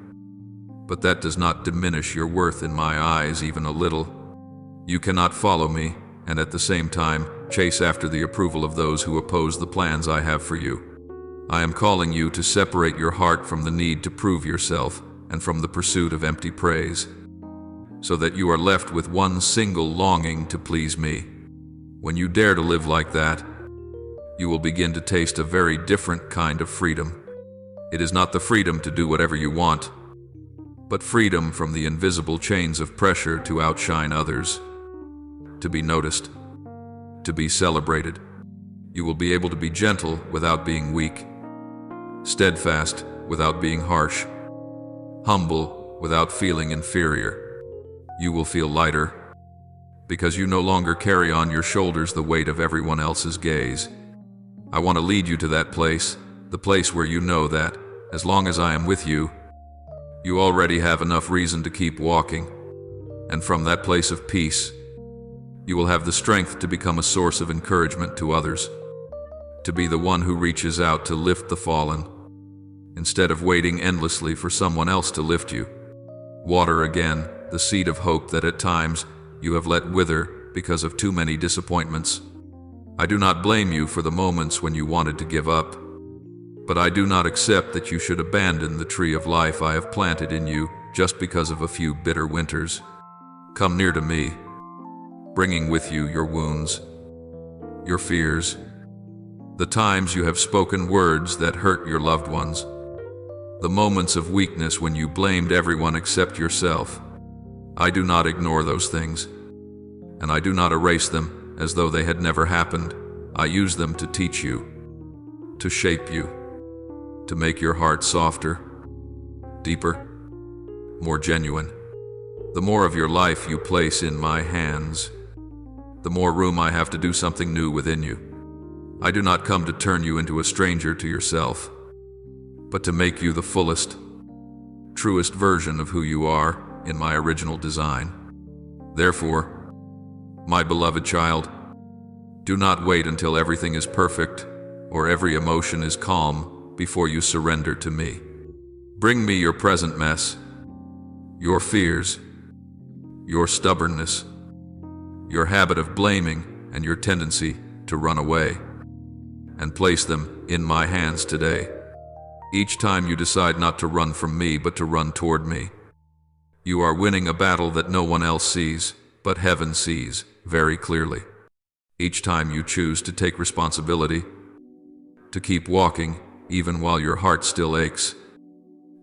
but that does not diminish your worth in my eyes even a little. You cannot follow me and at the same time chase after the approval of those who oppose the plans I have for you. I am calling you to separate your heart from the need to prove yourself and from the pursuit of empty praise, so that you are left with one single longing to please me. When you dare to live like that, you will begin to taste a very different kind of freedom. It is not the freedom to do whatever you want, but freedom from the invisible chains of pressure to outshine others, to be noticed, to be celebrated. You will be able to be gentle without being weak, steadfast without being harsh, humble without feeling inferior. You will feel lighter because you no longer carry on your shoulders the weight of everyone else's gaze. I want to lead you to that place, the place where you know that, as long as I am with you, you already have enough reason to keep walking. And from that place of peace, you will have the strength to become a source of encouragement to others, to be the one who reaches out to lift the fallen, instead of waiting endlessly for someone else to lift you. Water again the seed of hope that at times you have let wither because of too many disappointments. I do not blame you for the moments when you wanted to give up, but I do not accept that you should abandon the tree of life I have planted in you just because of a few bitter winters. Come near to me, bringing with you your wounds, your fears, the times you have spoken words that hurt your loved ones, the moments of weakness when you blamed everyone except yourself. I do not ignore those things, and I do not erase them as though they had never happened. I use them to teach you, to shape you, to make your heart softer, deeper, more genuine. The more of your life you place in my hands, the more room I have to do something new within you. I do not come to turn you into a stranger to yourself, but to make you the fullest, truest version of who you are in my original design. Therefore, my beloved child, Do not wait until everything is perfect or every emotion is calm before you surrender to me. Bring me your present mess, your fears, your stubbornness, your habit of blaming, and your tendency to run away, and place them in my hands today. Each time you decide not to run from me but to run toward me, you are winning a battle that no one else sees, but heaven sees very clearly. Each time you choose to take responsibility, to keep walking even while your heart still aches,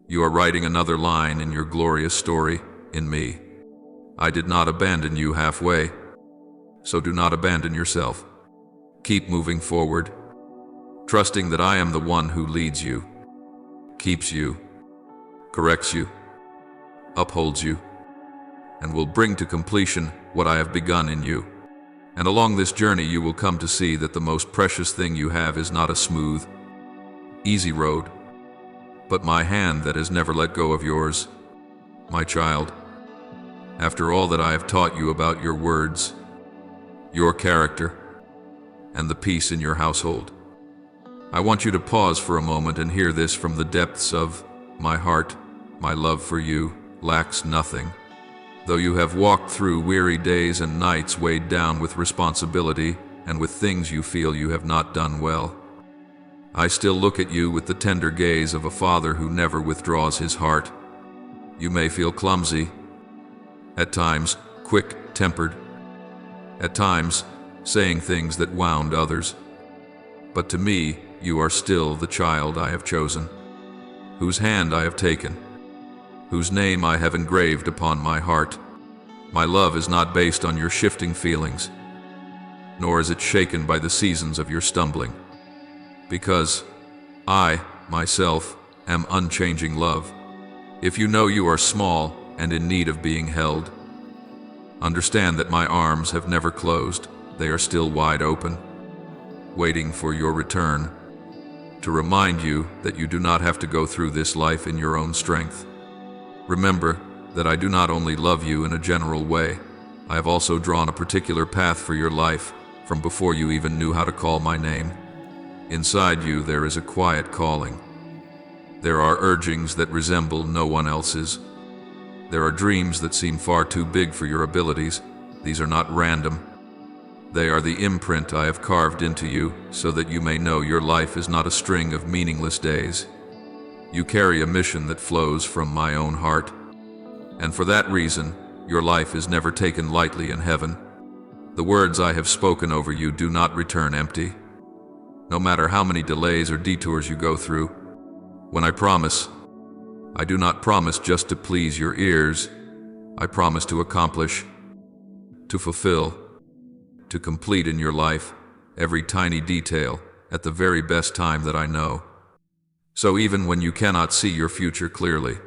you are writing another line in your glorious story in me. I did not abandon you halfway, so do not abandon yourself. Keep moving forward, trusting that I am the one who leads you, keeps you, corrects you, upholds you, and will bring to completion what I have begun in you. And along this journey you will come to see that the most precious thing you have is not a smooth, easy road, but my hand that has never let go of yours, my child. After all that I have taught you about your words, your character, and the peace in your household, I want you to pause for a moment and hear this from the depths of my heart. My love for you lacks nothing. Though you have walked through weary days and nights weighed down with responsibility and with things you feel you have not done well, I still look at you with the tender gaze of a father who never withdraws his heart. You may feel clumsy, at times quick-tempered, at times saying things that wound others, but to me you are still the child I have chosen, whose hand I have taken, whose name I have engraved upon my heart. My love is not based on your shifting feelings, nor is it shaken by the seasons of your stumbling, because I, myself, am unchanging love. If you know you are small and in need of being held, understand that my arms have never closed. They are still wide open, waiting for your return, to remind you that you do not have to go through this life in your own strength. Remember that I do not only love you in a general way, I have also drawn a particular path for your life from before you even knew how to call my name. Inside you there is a quiet calling. There are urgings that resemble no one else's. There are dreams that seem far too big for your abilities. These are not random. They are the imprint I have carved into you so that you may know your life is not a string of meaningless days. You carry a mission that flows from my own heart, and for that reason, your life is never taken lightly in heaven. The words I have spoken over you do not return empty, no matter how many delays or detours you go through. When I promise, I do not promise just to please your ears. I promise to accomplish, to fulfill, to complete in your life every tiny detail at the very best time that I know. So even when you cannot see your future clearly,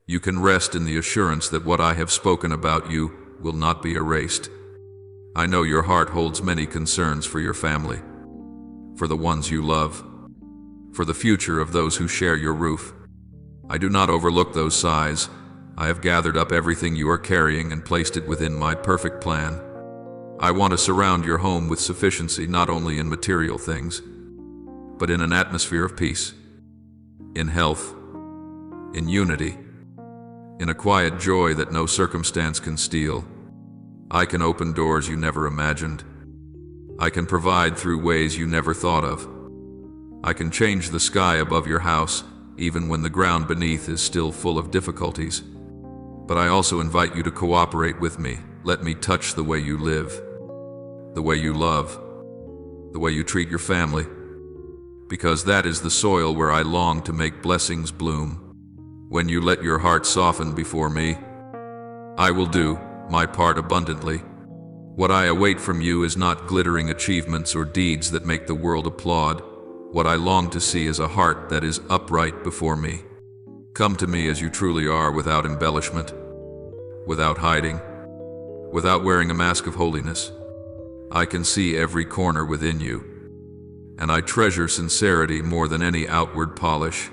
you can rest in the assurance that what I have spoken about you will not be erased. I know your heart holds many concerns for your family, for the ones you love, for the future of those who share your roof. I do not overlook those sighs. I have gathered up everything you are carrying and placed it within my perfect plan. I want to surround your home with sufficiency, not only in material things, but in an atmosphere of peace, in health, in unity, in a quiet joy that no circumstance can steal. I can open doors you never imagined. I can provide through ways you never thought of. I can change the sky above your house, even when the ground beneath is still full of difficulties. But I also invite you to cooperate with me. Let me touch the way you live, the way you love, the way you treat your family, because that is the soil where I long to make blessings bloom. When you let your heart soften before me, I will do my part abundantly. What I await from you is not glittering achievements or deeds that make the world applaud. What I long to see is a heart that is upright before me. Come to me as you truly are, without embellishment, without hiding, without wearing a mask of holiness. I can see every corner within you, and I treasure sincerity more than any outward polish.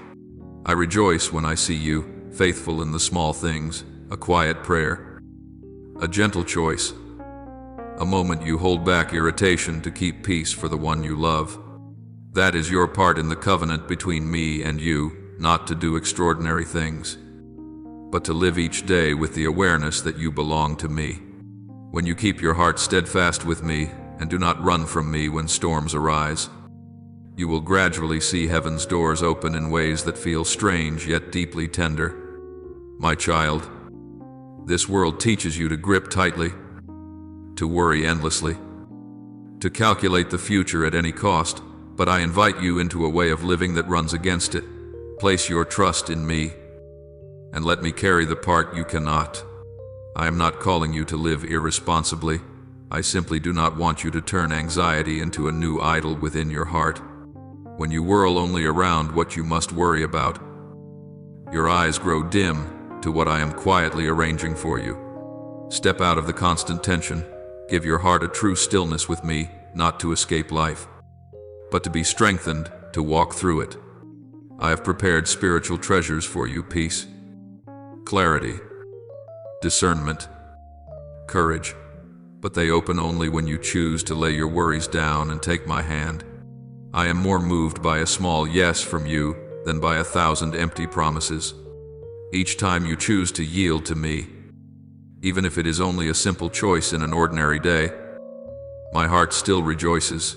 I rejoice when I see you, faithful in the small things, a quiet prayer, a gentle choice, A moment you hold back irritation to keep peace for the one you love. That is your part in the covenant between me and you, not to do extraordinary things, but to live each day with the awareness that you belong to me. When you keep your heart steadfast with me and do not run from me when storms arise, you will gradually see heaven's doors open in ways that feel strange yet deeply tender. My child, this world teaches you to grip tightly, to worry endlessly, to calculate the future at any cost, but I invite you into a way of living that runs against it. Place your trust in me, and let me carry the part you cannot. I am not calling you to live irresponsibly. I simply do not want you to turn anxiety into a new idol within your heart. When you whirl only around what you must worry about, your eyes grow dim to what I am quietly arranging for you. Step out of the constant tension. Give your heart a true stillness with me, not to escape life, but to be strengthened to walk through it. I have prepared spiritual treasures for you: peace, clarity, discernment, courage, but they open only when you choose to lay your worries down and take my hand. I am more moved by a small yes from you than by 1,000 empty promises. Each time you choose to yield to me, even if it is only a simple choice in an ordinary day, my heart still rejoices.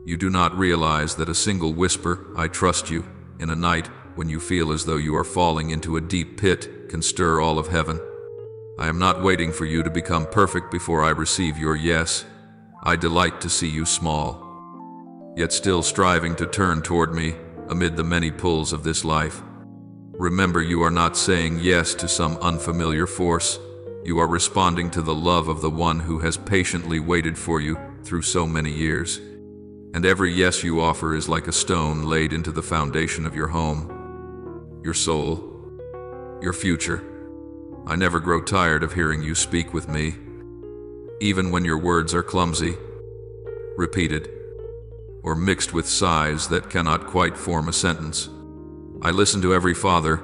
You do not realize that a single whisper, "I trust you," in a night when you feel as though you are falling into a deep pit, can stir all of heaven. I am not waiting for you to become perfect before I receive your yes. I delight to see you small, yet still striving to turn toward me amid the many pulls of this life. Remember, you are not saying yes to some unfamiliar force. You are responding to the love of the one who has patiently waited for you through so many years. And every yes you offer is like a stone laid into the foundation of your home, your soul, your future. I never grow tired of hearing you speak with me, even when your words are clumsy, repeated, or mixed with sighs that cannot quite form a sentence. I listen to every father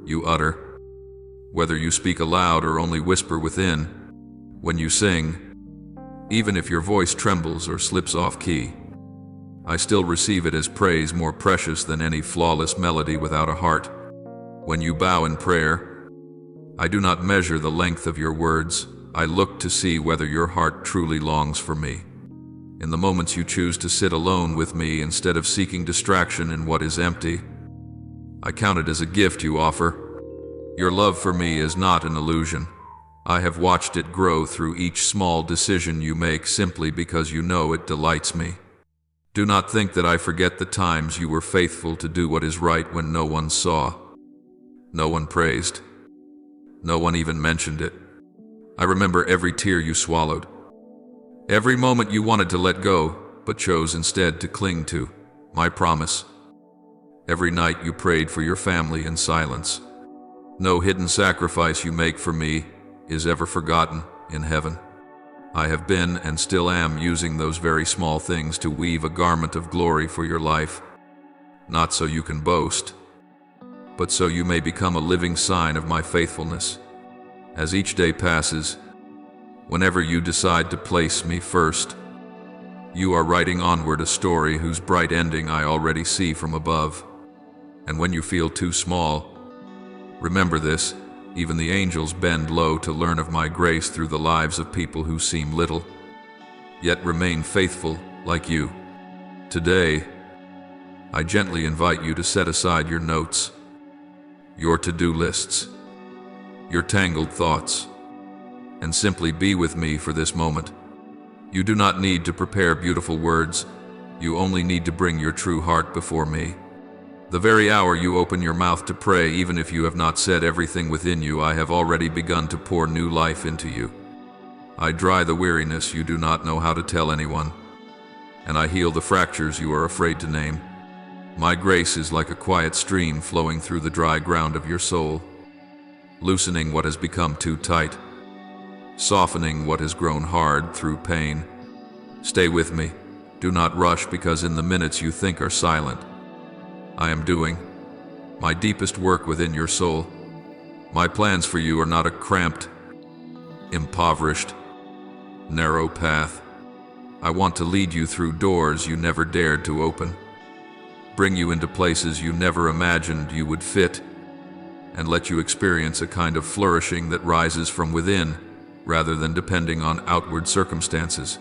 you utter, whether you speak aloud or only whisper within. When you sing, even if your voice trembles or slips off key, I still receive it as praise more precious than any flawless melody without a heart. When you bow in prayer, I do not measure the length of your words. I look to see whether your heart truly longs for me. In the moments you choose to sit alone with me instead of seeking distraction in what is empty, I count it as a gift you offer. Your love for me is not an illusion. I have watched it grow through each small decision you make simply because you know it delights me. Do not think that I forget the times you were faithful to do what is right when no one saw, no one praised, no one even mentioned it. I remember every tear you swallowed, every moment you wanted to let go but chose instead to cling to my promise. Every night you prayed for your family in silence. No hidden sacrifice you make for me is ever forgotten in heaven. I have been and still am using those very small things to weave a garment of glory for your life, not so you can boast, but so you may become a living sign of my faithfulness. As each day passes, whenever you decide to place me first, you are writing onward a story whose bright ending I already see from above. And when you feel too small, remember this: even the angels bend low to learn of my grace through the lives of people who seem little, yet remain faithful like you. Today, I gently invite you to set aside your notes, your to-do lists, your tangled thoughts, and simply be with me for this moment. You do not need to prepare beautiful words. You only need to bring your true heart before me. The very hour you open your mouth to pray, even if you have not said everything within you, I have already begun to pour new life into you. I dry the weariness you do not know how to tell anyone, and I heal the fractures you are afraid to name. My grace is like a quiet stream flowing through the dry ground of your soul, loosening what has become too tight, softening what has grown hard through pain. Stay with me. Do not rush, because in the minutes you think are silent, I am doing my deepest work within your soul. My plans for you are not a cramped, impoverished, narrow path. I want to lead you through doors you never dared to open, bring you into places you never imagined you would fit, and let you experience a kind of flourishing that rises from within rather than depending on outward circumstances.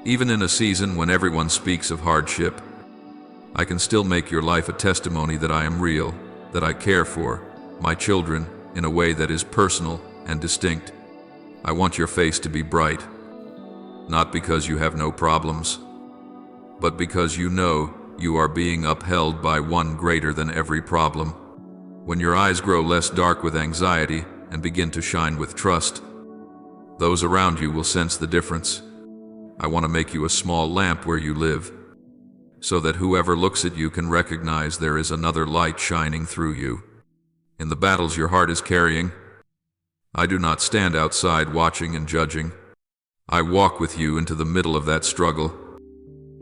Even in a season when everyone speaks of hardship, I can still make your life a testimony that I am real, that I care for my children in a way that is personal and distinct. I want your face to be bright, not because you have no problems, but because you know you are being upheld by one greater than every problem. When your eyes grow less dark with anxiety and begin to shine with trust, those around you will sense the difference. I want to make you a small lamp where you live, so that whoever looks at you can recognize there is another light shining through you. In the battles your heart is carrying, I do not stand outside watching and judging. I walk with you into the middle of that struggle,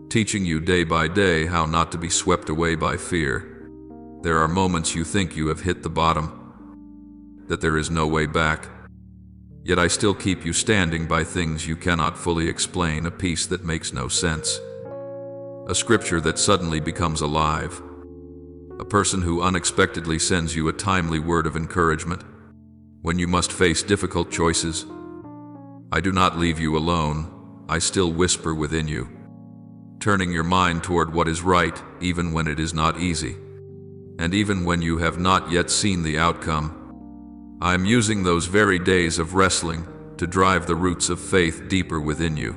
teaching you day by day how not to be swept away by fear. There are moments you think you have hit the bottom, that there is no way back. Yet I still keep you standing by things you cannot fully explain, a peace that makes no sense, a scripture that suddenly becomes alive, a person who unexpectedly sends you a timely word of encouragement when you must face difficult choices. I do not leave you alone. I still whisper within you, turning your mind toward what is right, even when it is not easy, and even when you have not yet seen the outcome. I am using those very days of wrestling to drive the roots of faith deeper within you.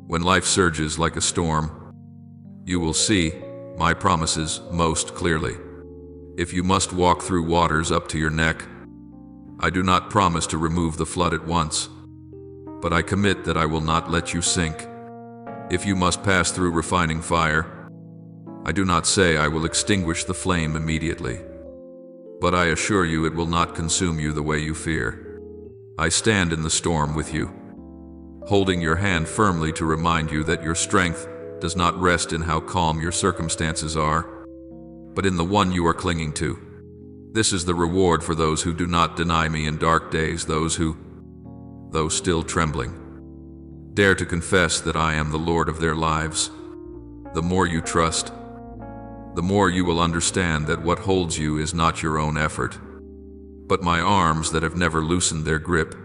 When life surges like a storm, you will see my promises most clearly. If you must walk through waters up to your neck, I do not promise to remove the flood at once, but I commit that I will not let you sink. If you must pass through refining fire, I do not say I will extinguish the flame immediately, but I assure you it will not consume you the way you fear. I stand in the storm with you, holding your hand firmly to remind you that your strength does not rest in how calm your circumstances are, but in the one you are clinging to. This is the reward for those who do not deny me in dark days, those who, though still trembling, dare to confess that I am the Lord of their lives. The more you trust, the more you will understand that what holds you is not your own effort, but my arms that have never loosened their grip.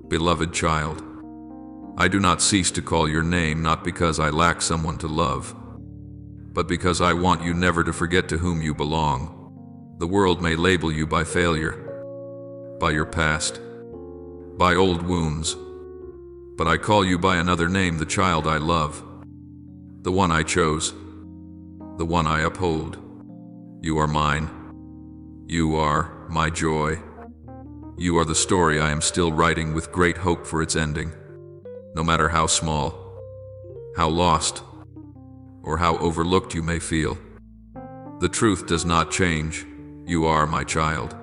Beloved child, I do not cease to call your name, not because I lack someone to love, but because I want you never to forget to whom you belong. The world may label you by failure, by your past, by old wounds, but I call you by another name, the child I love, the one I chose, the one I uphold. You are mine. You are my joy. You are the story I am still writing with great hope for its ending. No matter how small, how lost, or how overlooked you may feel, the truth does not change. You are my child,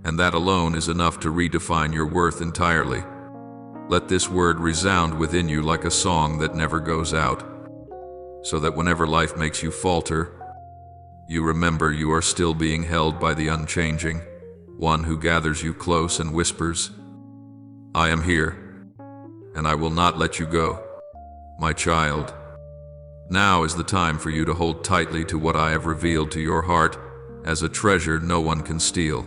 and that alone is enough to redefine your worth entirely. Let this word resound within you like a song that never goes out, so that whenever life makes you falter, you remember you are still being held by the unchanging one who gathers you close and whispers, I am here, and I will not let you go, my child. Now is the time for you to hold tightly to what I have revealed to your heart as a treasure no one can steal.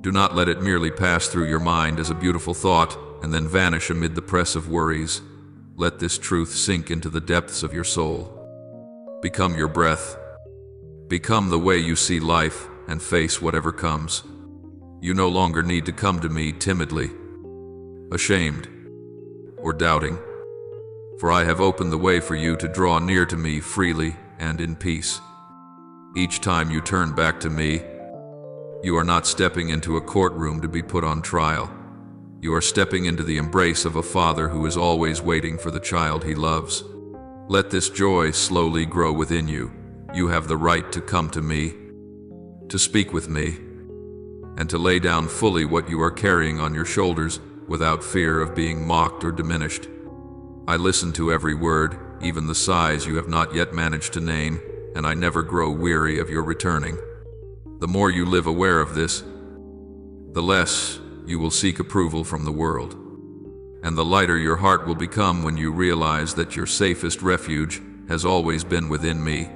Do not let it merely pass through your mind as a beautiful thought and then vanish amid the press of worries. Let this truth sink into the depths of your soul. Become your breath. Become the way you see life and face whatever comes. You no longer need to come to me timidly, ashamed, or doubting, for I have opened the way for you to draw near to me freely and in peace. Each time you turn back to me, you are not stepping into a courtroom to be put on trial. You are stepping into the embrace of a father who is always waiting for the child he loves. Let this joy slowly grow within you. You have the right to come to me, to speak with me, and to lay down fully what you are carrying on your shoulders without fear of being mocked or diminished. I listen to every word, even the sighs you have not yet managed to name, and I never grow weary of your returning. The more you live aware of this, the less you will seek approval from the world, and the lighter your heart will become when you realize that your safest refuge has always been within me.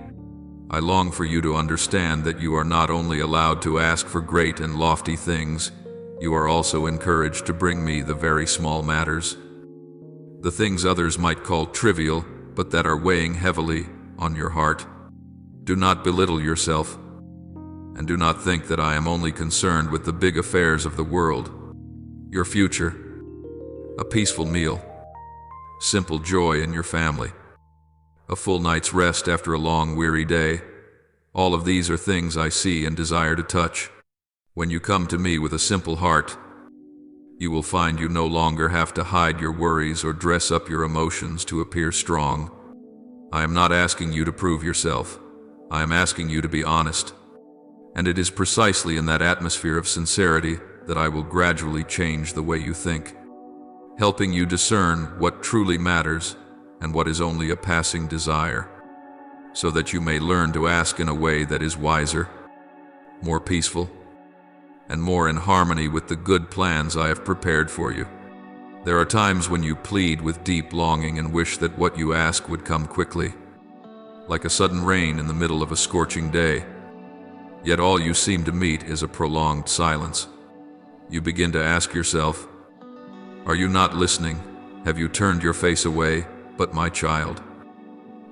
I long for you to understand that you are not only allowed to ask for great and lofty things, you are also encouraged to bring me the very small matters. The things others might call trivial, but that are weighing heavily on your heart. Do not belittle yourself, and do not think that I am only concerned with the big affairs of the world. Your future, a peaceful meal, simple joy in your family, a full night's rest after a long, weary day. All of these are things I see and desire to touch. When you come to me with a simple heart, you will find you no longer have to hide your worries or dress up your emotions to appear strong. I am not asking you to prove yourself. I am asking you to be honest. And it is precisely in that atmosphere of sincerity that I will gradually change the way you think, helping you discern what truly matters and what is only a passing desire, so that you may learn to ask in a way that is wiser, more peaceful, and more in harmony with the good plans I have prepared for you. There are times when you plead with deep longing and wish that what you ask would come quickly, like a sudden rain in the middle of a scorching day. Yet all you seem to meet is a prolonged silence. You begin to ask yourself, are you not listening? Have you turned your face away? But my child,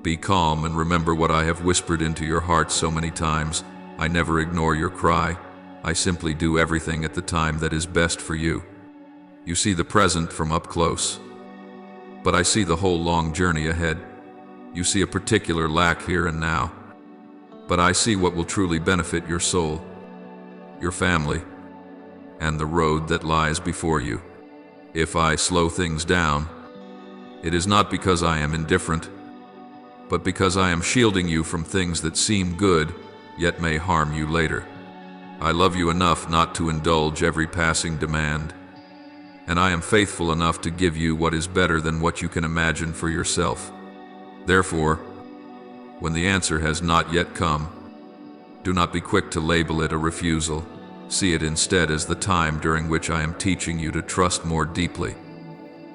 be calm and remember what I have whispered into your heart so many times. I never ignore your cry. I simply do everything at the time that is best for you. You see the present from up close, but I see the whole long journey ahead. You see a particular lack here and now, but I see what will truly benefit your soul, your family, and the road that lies before you. If I slow things down, it is not because I am indifferent, but because I am shielding you from things that seem good, yet may harm you later. I love you enough not to indulge every passing demand, and I am faithful enough to give you what is better than what you can imagine for yourself. Therefore, when the answer has not yet come, do not be quick to label it a refusal. See it instead as the time during which I am teaching you to trust more deeply,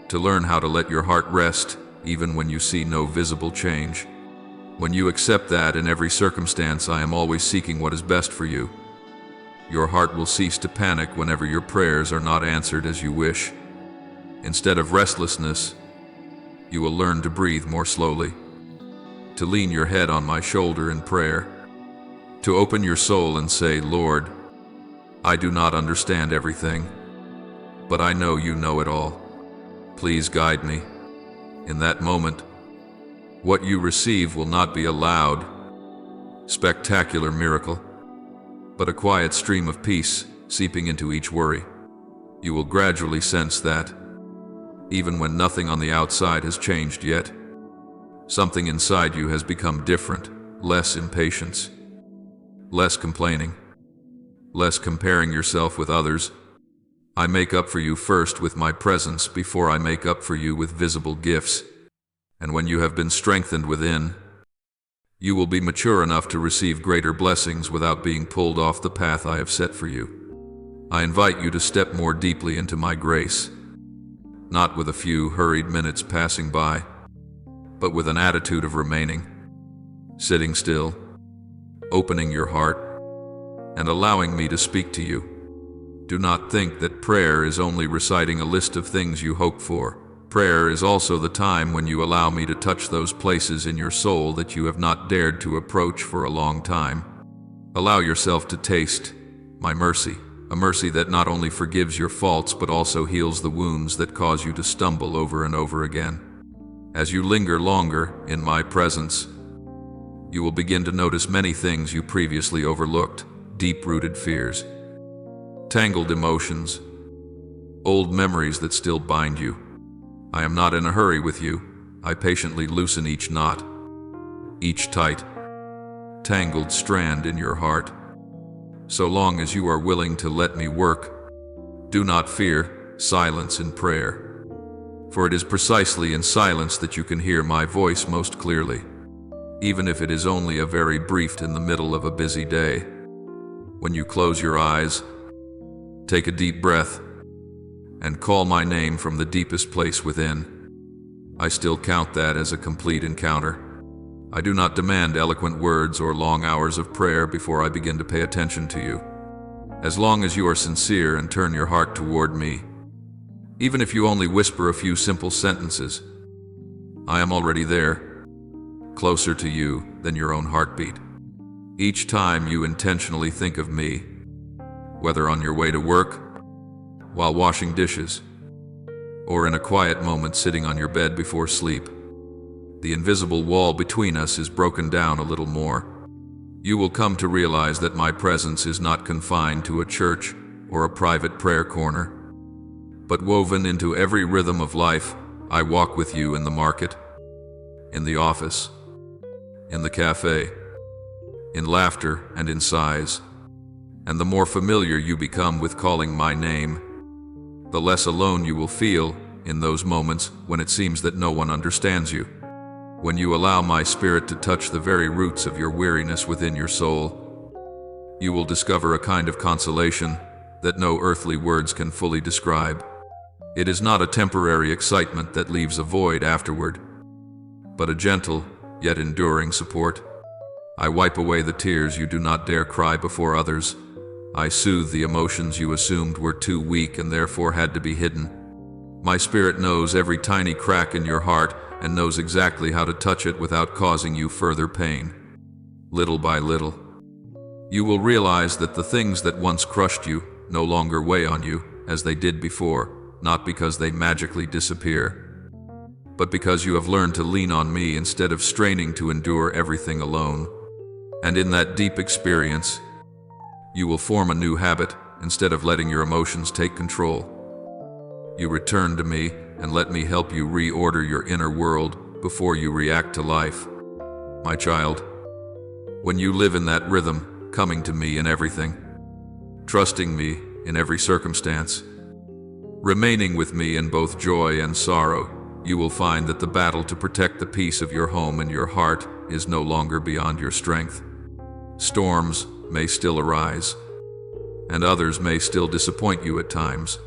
to learn how to let your heart rest even when you see no visible change. When you accept that in every circumstance I am always seeking what is best for you, your heart will cease to panic whenever your prayers are not answered as you wish. Instead of restlessness, you will learn to breathe more slowly, to lean your head on my shoulder in prayer, to open your soul and say, Lord, I do not understand everything, but I know you know it all. Please guide me. In that moment, what you receive will not be a loud, spectacular miracle, but a quiet stream of peace seeping into each worry. You will gradually sense that, even when nothing on the outside has changed yet, something inside you has become different, less impatience, less complaining, less comparing yourself with others. I make up for you first with my presence before I make up for you with visible gifts. And when you have been strengthened within, you will be mature enough to receive greater blessings without being pulled off the path I have set for you. I invite you to step more deeply into my grace, not with a few hurried minutes passing by, but with an attitude of remaining, sitting still, opening your heart, and allowing me to speak to you. Do not think that prayer is only reciting a list of things you hope for. Prayer is also the time when you allow me to touch those places in your soul that you have not dared to approach for a long time. Allow yourself to taste my mercy, a mercy that not only forgives your faults but also heals the wounds that cause you to stumble over and over again. As you linger longer in my presence, you will begin to notice many things you previously overlooked: deep-rooted fears, tangled emotions, old memories that still bind you. I am not in a hurry with you. I patiently loosen each knot, each tight, tangled strand in your heart. So long as you are willing to let me work, do not fear silence in prayer, for it is precisely in silence that you can hear my voice most clearly, even if it is only a very brief in the middle of a busy day. When you close your eyes, take a deep breath, and call my name from the deepest place within, I still count that as a complete encounter. I do not demand eloquent words or long hours of prayer before I begin to pay attention to you. As long as you are sincere and turn your heart toward me, even if you only whisper a few simple sentences, I am already there, closer to you than your own heartbeat. Each time you intentionally think of me, whether on your way to work, while washing dishes, or in a quiet moment sitting on your bed before sleep, the invisible wall between us is broken down a little more. You will come to realize that my presence is not confined to a church or a private prayer corner, but woven into every rhythm of life. I walk with you in the market, in the office, in the cafe, in laughter and in sighs. And the more familiar you become with calling my name, the less alone you will feel in those moments when it seems that no one understands you. When you allow my spirit to touch the very roots of your weariness within your soul, you will discover a kind of consolation that no earthly words can fully describe. It is not a temporary excitement that leaves a void afterward, but a gentle yet enduring support. I wipe away the tears you do not dare cry before others. I soothe the emotions you assumed were too weak and therefore had to be hidden. My spirit knows every tiny crack in your heart and knows exactly how to touch it without causing you further pain. Little by little, you will realize that the things that once crushed you no longer weigh on you as they did before, not because they magically disappear, but because you have learned to lean on me instead of straining to endure everything alone. And in that deep experience, you will form a new habit instead of letting your emotions take control. You return to me and let me help you reorder your inner world before you react to life. My child, when you live in that rhythm, coming to me in everything, trusting me in every circumstance, remaining with me in both joy and sorrow, you will find that the battle to protect the peace of your home and your heart is no longer beyond your strength. Storms may still arise, and others may still disappoint you at times.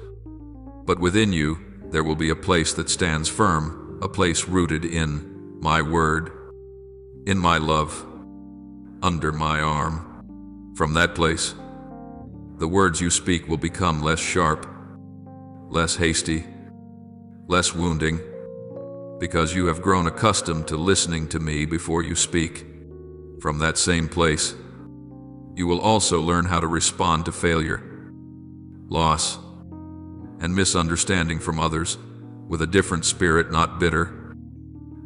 But within you, there will be a place that stands firm, a place rooted in my word, in my love, under my arm. From that place, the words you speak will become less sharp, less hasty, less wounding, because you have grown accustomed to listening to me before you speak. From that same place, you will also learn how to respond to failure, loss, and misunderstanding from others with a different spirit, not bitter,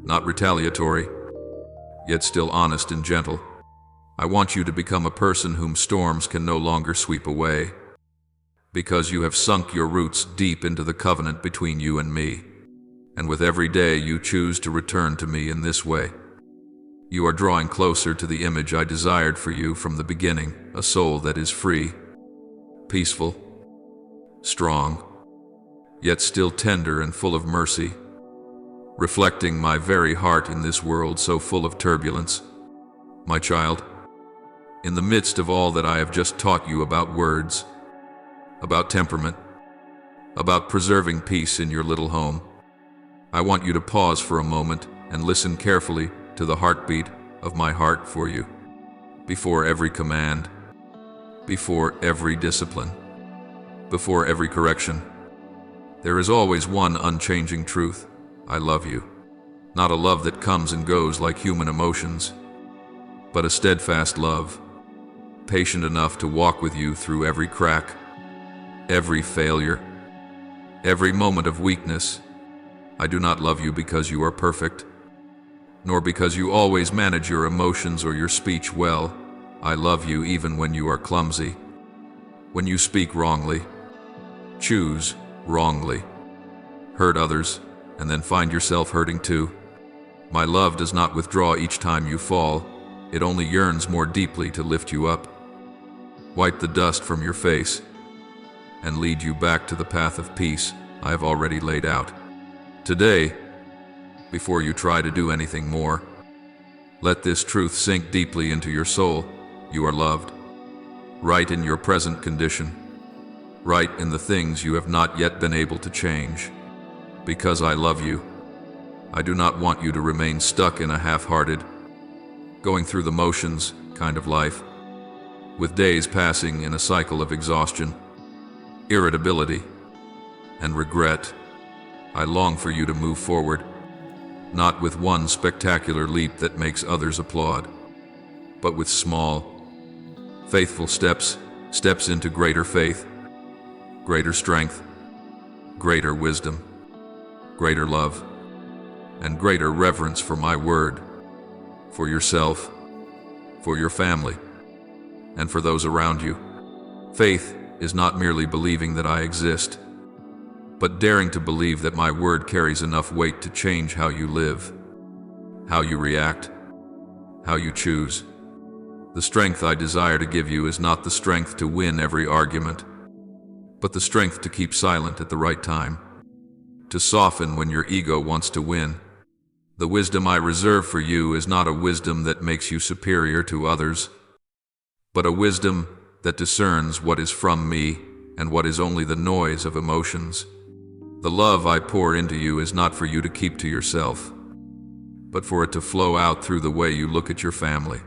not retaliatory, yet still honest and gentle. I want you to become a person whom storms can no longer sweep away, because you have sunk your roots deep into the covenant between you and me. And with every day you choose to return to me in this way, you are drawing closer to the image I desired for you from the beginning, a soul that is free, peaceful, strong, yet still tender and full of mercy, reflecting my very heart in this world so full of turbulence. My child, in the midst of all that I have just taught you about words, about temperament, about preserving peace in your little home, I want you to pause for a moment and listen carefully to the heartbeat of my heart for you. Before every command, before every discipline, before every correction, there is always one unchanging truth. I love you. Not a love that comes and goes like human emotions, but a steadfast love, patient enough to walk with you through every crack, every failure, every moment of weakness. I do not love you because you are perfect, nor because you always manage your emotions or your speech well. I love you even when you are clumsy, when you speak wrongly, choose wrongly, hurt others, and then find yourself hurting too. My love does not withdraw each time you fall. It only yearns more deeply to lift you up, wipe the dust from your face, and lead you back to the path of peace I have already laid out. Today, before you try to do anything more, let this truth sink deeply into your soul. You are loved, right in your present condition, right in the things you have not yet been able to change. Because I love you, I do not want you to remain stuck in a half-hearted, going through the motions kind of life, with days passing in a cycle of exhaustion, irritability, and regret. I long for you to move forward, not with one spectacular leap that makes others applaud, but with small, faithful steps into greater faith, greater strength, greater wisdom, greater love, and greater reverence for my word, for yourself, for your family, and for those around you. Faith is not merely believing that I exist, but daring to believe that my word carries enough weight to change how you live, how you react, how you choose. The strength I desire to give you is not the strength to win every argument, but the strength to keep silent at the right time, to soften when your ego wants to win. The wisdom I reserve for you is not a wisdom that makes you superior to others, but a wisdom that discerns what is from me and what is only the noise of emotions. The love I pour into you is not for you to keep to yourself, but for it to flow out through the way you look at your family,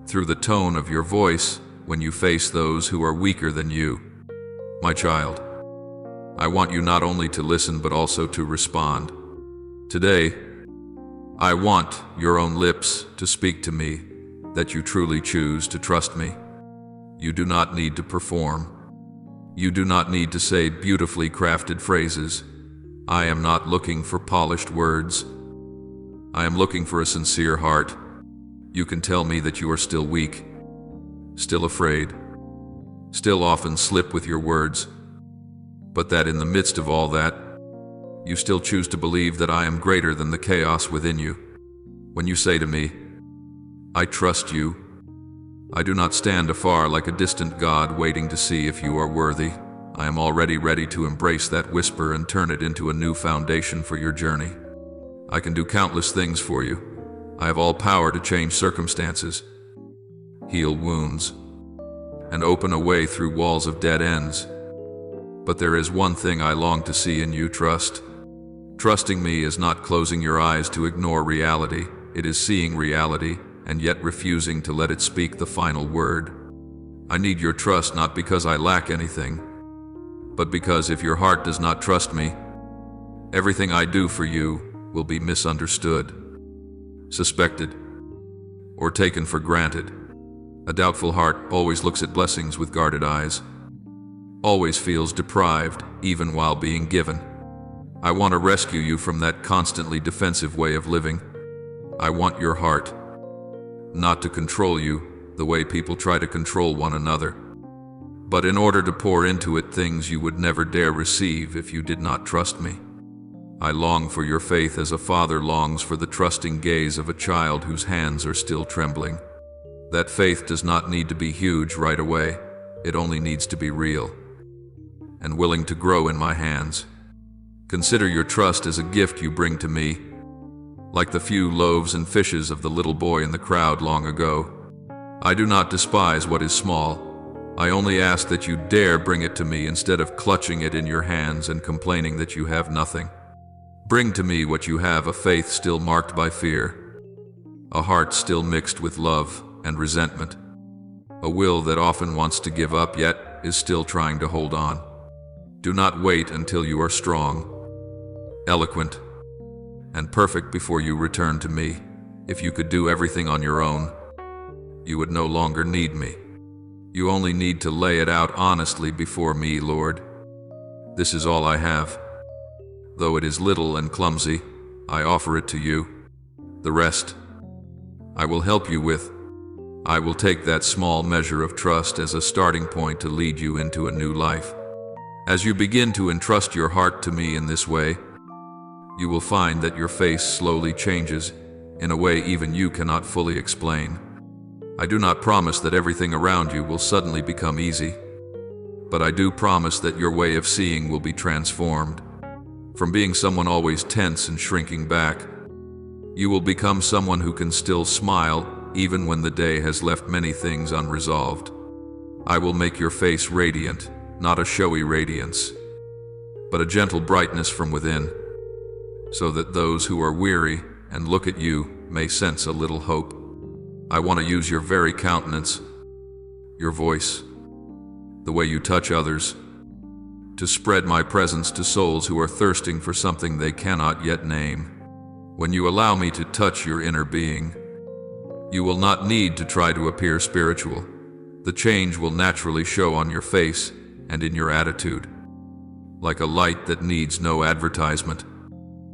through the tone of your voice when you face those who are weaker than you. My child, I want you not only to listen but also to respond. Today, I want your own lips to speak to me that you truly choose to trust me. You do not need to perform. You do not need to say beautifully crafted phrases. I am not looking for polished words. I am looking for a sincere heart. You can tell me that you are still weak, still afraid, still often slip with your words, but that in the midst of all that, you still choose to believe that I am greater than the chaos within you. When you say to me, I trust you, I do not stand afar like a distant God waiting to see if you are worthy. I am already ready to embrace that whisper and turn it into a new foundation for your journey. I can do countless things for you. I have all power to change circumstances, heal wounds, and open a way through walls of dead ends. But there is one thing I long to see in you: trust. Trusting me is not closing your eyes to ignore reality. It is seeing reality and yet refusing to let it speak the final word. I need your trust not because I lack anything, but because if your heart does not trust me, everything I do for you will be misunderstood, suspected, or taken for granted. A doubtful heart always looks at blessings with guarded eyes, always feels deprived even while being given. I want to rescue you from that constantly defensive way of living. I want your heart, not to control you the way people try to control one another, but in order to pour into it things you would never dare receive if you did not trust me. I long for your faith as a father longs for the trusting gaze of a child whose hands are still trembling. That faith does not need to be huge right away. It only needs to be real and willing to grow in my hands. Consider your trust as a gift you bring to me, like the few loaves and fishes of the little boy in the crowd long ago. I do not despise what is small. I only ask that you dare bring it to me instead of clutching it in your hands and complaining that you have nothing. Bring to me what you have: a faith still marked by fear, a heart still mixed with love and resentment, a will that often wants to give up yet is still trying to hold on. Do not wait until you are strong, eloquent, and perfect before you return to me. If you could do everything on your own, you would no longer need me. You only need to lay it out honestly before me, Lord. This is all I have. Though it is little and clumsy, I offer it to you. The rest, I will help you with. I will take that small measure of trust as a starting point to lead you into a new life. As you begin to entrust your heart to me in this way, you will find that your face slowly changes in a way even you cannot fully explain. I do not promise that everything around you will suddenly become easy, but I do promise that your way of seeing will be transformed. From being someone always tense and shrinking back, you will become someone who can still smile even when the day has left many things unresolved. I will make your face radiant, not a showy radiance, but a gentle brightness from within, so that those who are weary and look at you may sense a little hope. I want to use your very countenance, your voice, the way you touch others, to spread my presence to souls who are thirsting for something they cannot yet name. When you allow me to touch your inner being, you will not need to try to appear spiritual. The change will naturally show on your face and in your attitude, like a light that needs no advertisement.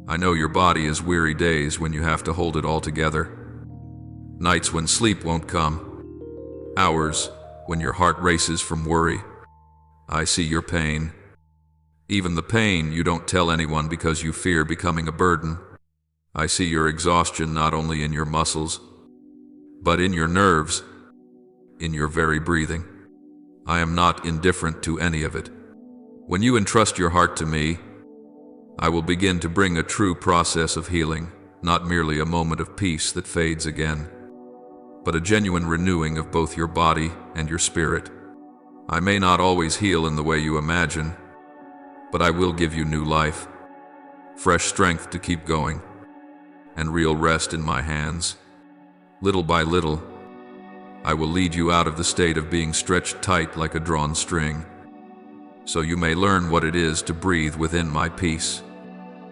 I know your body is weary days when you have to hold it all together, nights when sleep won't come, hours when your heart races from worry. I see your pain, even the pain you don't tell anyone because you fear becoming a burden. I see your exhaustion not only in your muscles, but in your nerves, in your very breathing. I am not indifferent to any of it. When you entrust your heart to me, I will begin to bring a true process of healing, not merely a moment of peace that fades again, but a genuine renewing of both your body and your spirit. I may not always heal in the way you imagine, but I will give you new life, fresh strength to keep going, and real rest in my hands. Little by little, I will lead you out of the state of being stretched tight like a drawn string, so you may learn what it is to breathe within my peace.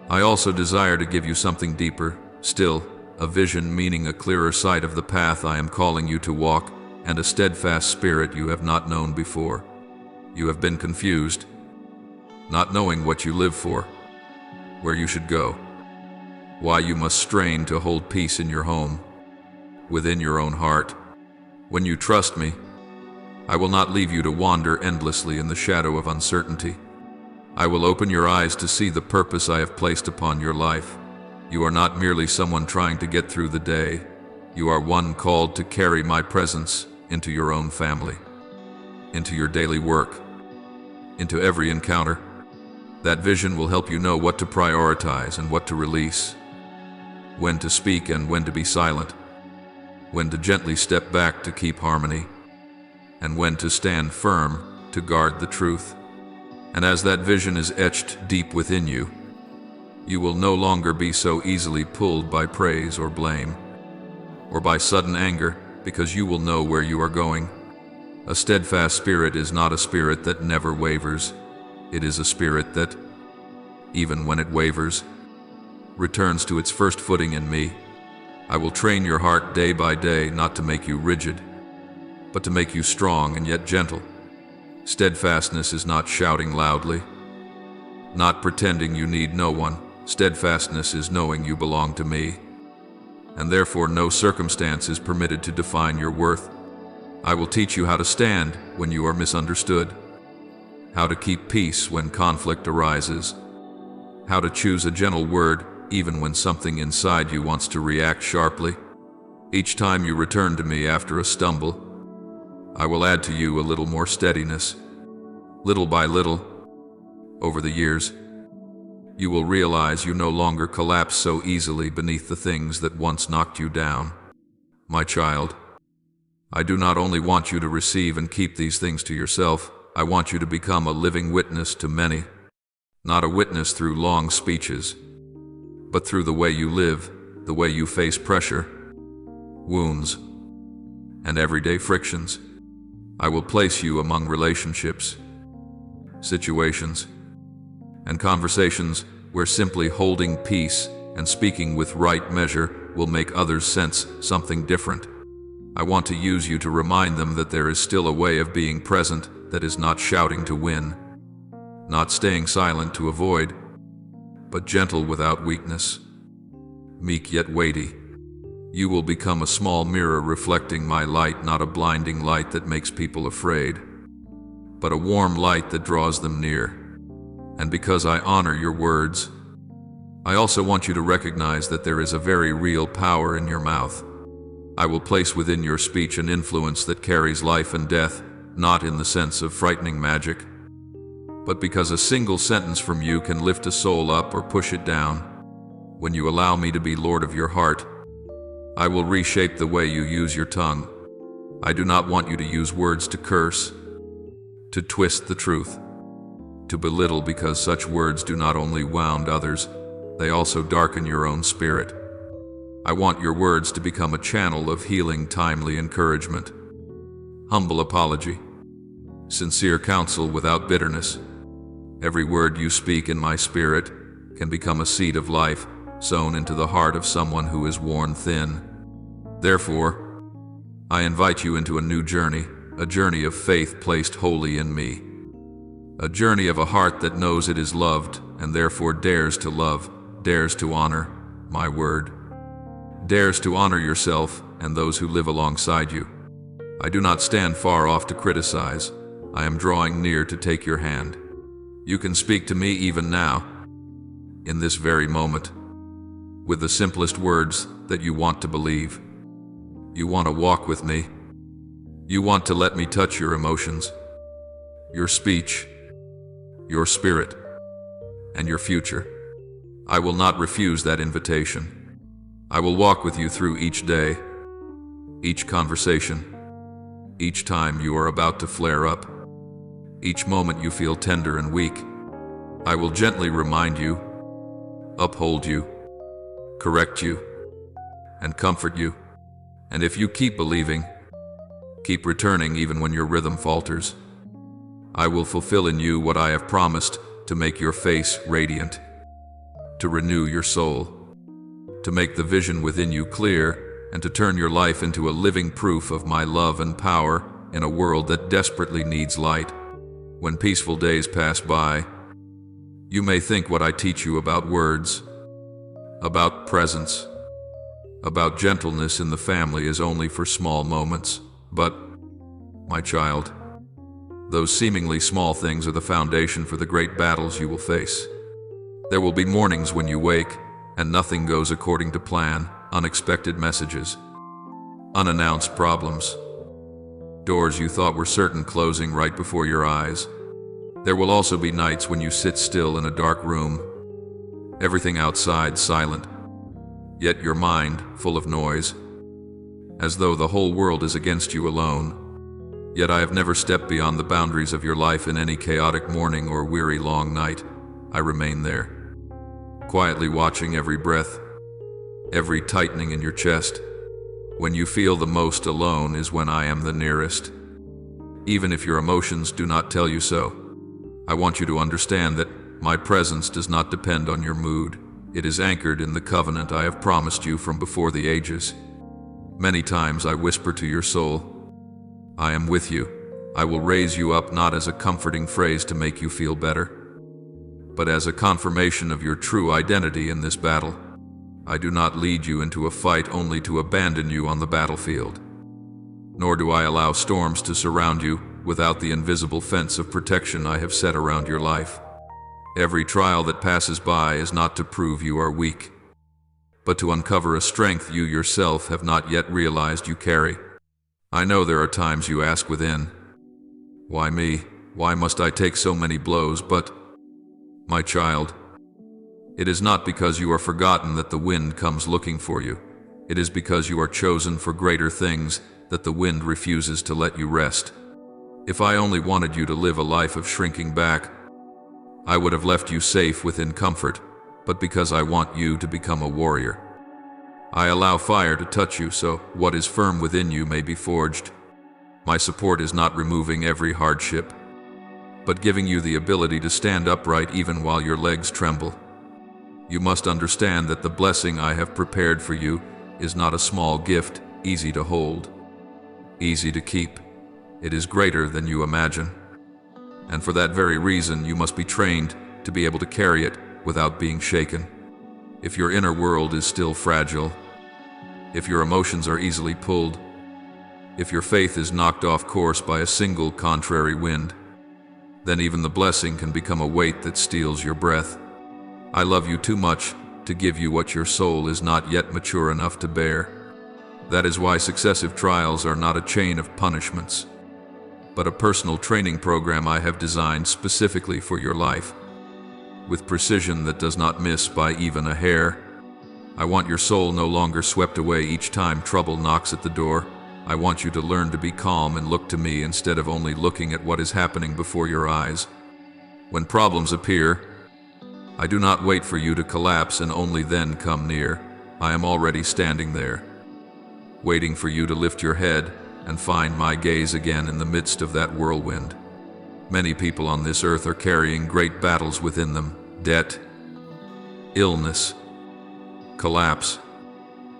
I also desire to give you something deeper, still, a vision meaning a clearer sight of the path I am calling you to walk, and a steadfast spirit you have not known before. You have been confused, not knowing what you live for, where you should go, why you must strain to hold peace in your home, within your own heart. When you trust me, I will not leave you to wander endlessly in the shadow of uncertainty. I will open your eyes to see the purpose I have placed upon your life. You are not merely someone trying to get through the day. You are one called to carry my presence into your own family, into your daily work, into every encounter. That vision will help you know what to prioritize and what to release, when to speak and when to be silent, when to gently step back to keep harmony, and when to stand firm to guard the truth. And as that vision is etched deep within you, you will no longer be so easily pulled by praise or blame, or by sudden anger, because you will know where you are going. A steadfast spirit is not a spirit that never wavers. It is a spirit that, even when it wavers, returns to its first footing in me. I will train your heart day by day not to make you rigid, but to make you strong and yet gentle. Steadfastness is not shouting loudly, not pretending you need no one. Steadfastness is knowing you belong to me, and therefore no circumstance is permitted to define your worth. I will teach you how to stand when you are misunderstood, how to keep peace when conflict arises, how to choose a gentle word even when something inside you wants to react sharply. Each time you return to me after a stumble, I will add to you a little more steadiness. Little by little, over the years, you will realize you no longer collapse so easily beneath the things that once knocked you down. My child, I do not only want you to receive and keep these things to yourself, I want you to become a living witness to many, not a witness through long speeches, but through the way you live, the way you face pressure, wounds, and everyday frictions. I will place you among relationships, situations, and conversations where simply holding peace and speaking with right measure will make others sense something different. I want to use you to remind them that there is still a way of being present that is not shouting to win, not staying silent to avoid, but gentle without weakness, meek yet weighty. You will become a small mirror reflecting my light, not a blinding light that makes people afraid, but a warm light that draws them near. And because I honor your words, I also want you to recognize that there is a very real power in your mouth. I will place within your speech an influence that carries life and death, not in the sense of frightening magic, but because a single sentence from you can lift a soul up or push it down. When you allow me to be Lord of your heart, I will reshape the way you use your tongue. I do not want you to use words to curse, to twist the truth, to belittle, because such words do not only wound others, they also darken your own spirit. I want your words to become a channel of healing, timely encouragement, humble apology, sincere counsel without bitterness. Every word you speak in my spirit can become a seed of life sown into the heart of someone who is worn thin. Therefore, I invite you into a new journey, a journey of faith placed wholly in me, a journey of a heart that knows it is loved and therefore dares to love, dares to honor my word, dares to honor yourself and those who live alongside you. I do not stand far off to criticize. I am drawing near to take your hand. You can speak to me even now, in this very moment, with the simplest words that you want to believe. You want to walk with me. You want to let me touch your emotions, your speech, your spirit, and your future. I will not refuse that invitation. I will walk with you through each day, each conversation, each time you are about to flare up, each moment you feel tender and weak. I will gently remind you, uphold you, correct you, and comfort you. And if you keep believing, keep returning even when your rhythm falters, I will fulfill in you what I have promised, to make your face radiant, to renew your soul, to make the vision within you clear, and to turn your life into a living proof of my love and power in a world that desperately needs light. When peaceful days pass by, you may think what I teach you about words, about presence, about gentleness in the family is only for small moments. But, my child, those seemingly small things are the foundation for the great battles you will face. There will be mornings when you wake and nothing goes according to plan, unexpected messages, unannounced problems, doors you thought were certain closing right before your eyes. There will also be nights when you sit still in a dark room, everything outside silent, yet your mind full of noise, as though the whole world is against you alone. Yet I have never stepped beyond the boundaries of your life in any chaotic morning or weary long night. I remain there, quietly watching every breath, every tightening in your chest. When you feel the most alone is when I am the nearest, even if your emotions do not tell you so. I want you to understand that my presence does not depend on your mood. It is anchored in the covenant I have promised you from before the ages. Many times I whisper to your soul, I am with you. I will raise you up, not as a comforting phrase to make you feel better, but as a confirmation of your true identity in this battle. I do not lead you into a fight only to abandon you on the battlefield, nor do I allow storms to surround you without the invisible fence of protection I have set around your life. Every trial that passes by is not to prove you are weak, but to uncover a strength you yourself have not yet realized you carry. I know there are times you ask within, why me? Why must I take so many blows? But, my child, it is not because you are forgotten that the wind comes looking for you. It is because you are chosen for greater things that the wind refuses to let you rest. If I only wanted you to live a life of shrinking back, I would have left you safe within comfort, but because I want you to become a warrior, I allow fire to touch you so what is firm within you may be forged. My support is not removing every hardship, but giving you the ability to stand upright even while your legs tremble. You must understand that the blessing I have prepared for you is not a small gift, easy to hold, easy to keep. It is greater than you imagine. And for that very reason, you must be trained to be able to carry it without being shaken. If your inner world is still fragile, if your emotions are easily pulled, if your faith is knocked off course by a single contrary wind, then even the blessing can become a weight that steals your breath. I love you too much to give you what your soul is not yet mature enough to bear. That is why successive trials are not a chain of punishments, but a personal training program I have designed specifically for your life, with precision that does not miss by even a hair. I want your soul no longer swept away each time trouble knocks at the door. I want you to learn to be calm and look to me instead of only looking at what is happening before your eyes. When problems appear, I do not wait for you to collapse and only then come near. I am already standing there, waiting for you to lift your head and find my gaze again in the midst of that whirlwind. Many people on this earth are carrying great battles within them: debt, illness, collapse,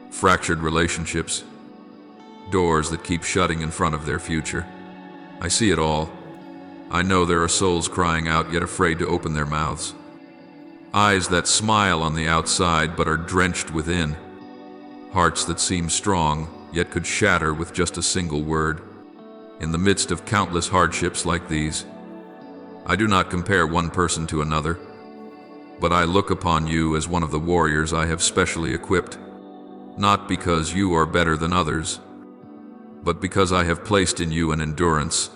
fractured relationships, doors that keep shutting in front of their future. I see it all. I know there are souls crying out yet afraid to open their mouths. Eyes that smile on the outside but are drenched within. Hearts that seem strong yet could shatter with just a single word. In the midst of countless hardships like these, I do not compare one person to another, but I look upon you as one of the warriors I have specially equipped, not because you are better than others, but because I have placed in you an endurance,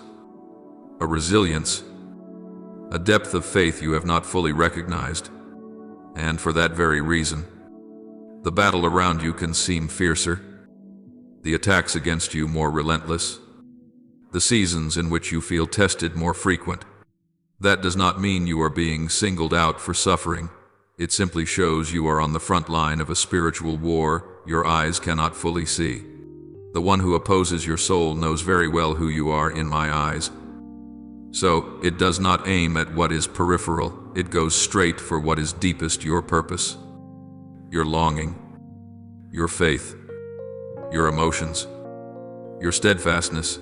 a resilience, a depth of faith you have not fully recognized. And for that very reason, the battle around you can seem fiercer, the attacks against you more relentless, the seasons in which you feel tested more frequent. That does not mean you are being singled out for suffering. It simply shows you are on the front line of a spiritual war your eyes cannot fully see. The one who opposes your soul knows very well who you are in my eyes. So, it does not aim at what is peripheral, it goes straight for what is deepest: your purpose, your longing, your faith, your emotions, your steadfastness.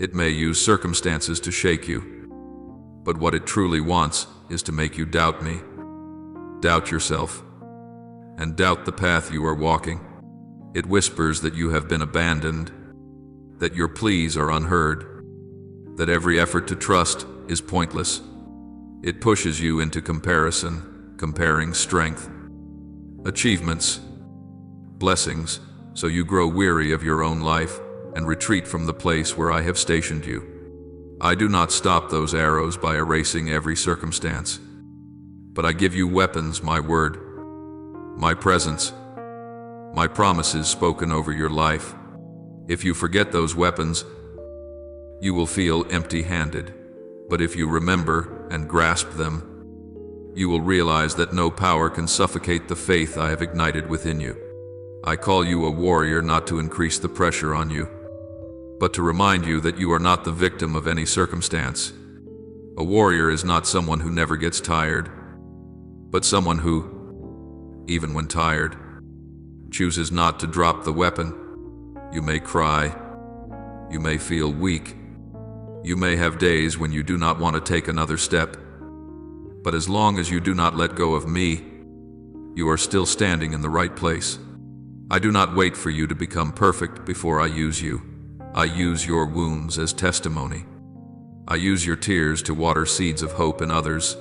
It may use circumstances to shake you, but what it truly wants is to make you doubt me, doubt yourself, and doubt the path you are walking. It whispers that you have been abandoned, that your pleas are unheard, that every effort to trust is pointless. It pushes you into comparison, comparing strength, achievements, blessings, so you grow weary of your own life and retreat from the place where I have stationed you. I do not stop those arrows by erasing every circumstance, but I give you weapons: my word, my presence, my promises spoken over your life. If you forget those weapons, you will feel empty-handed, but if you remember and grasp them, you will realize that no power can suffocate the faith I have ignited within you. I call you a warrior not to increase the pressure on you, but to remind you that you are not the victim of any circumstance. A warrior is not someone who never gets tired, but someone who, even when tired, chooses not to drop the weapon. You may cry, you may feel weak, you may have days when you do not want to take another step, but as long as you do not let go of me, you are still standing in the right place. I do not wait for you to become perfect before I use you. I use your wounds as testimony. I use your tears to water seeds of hope in others.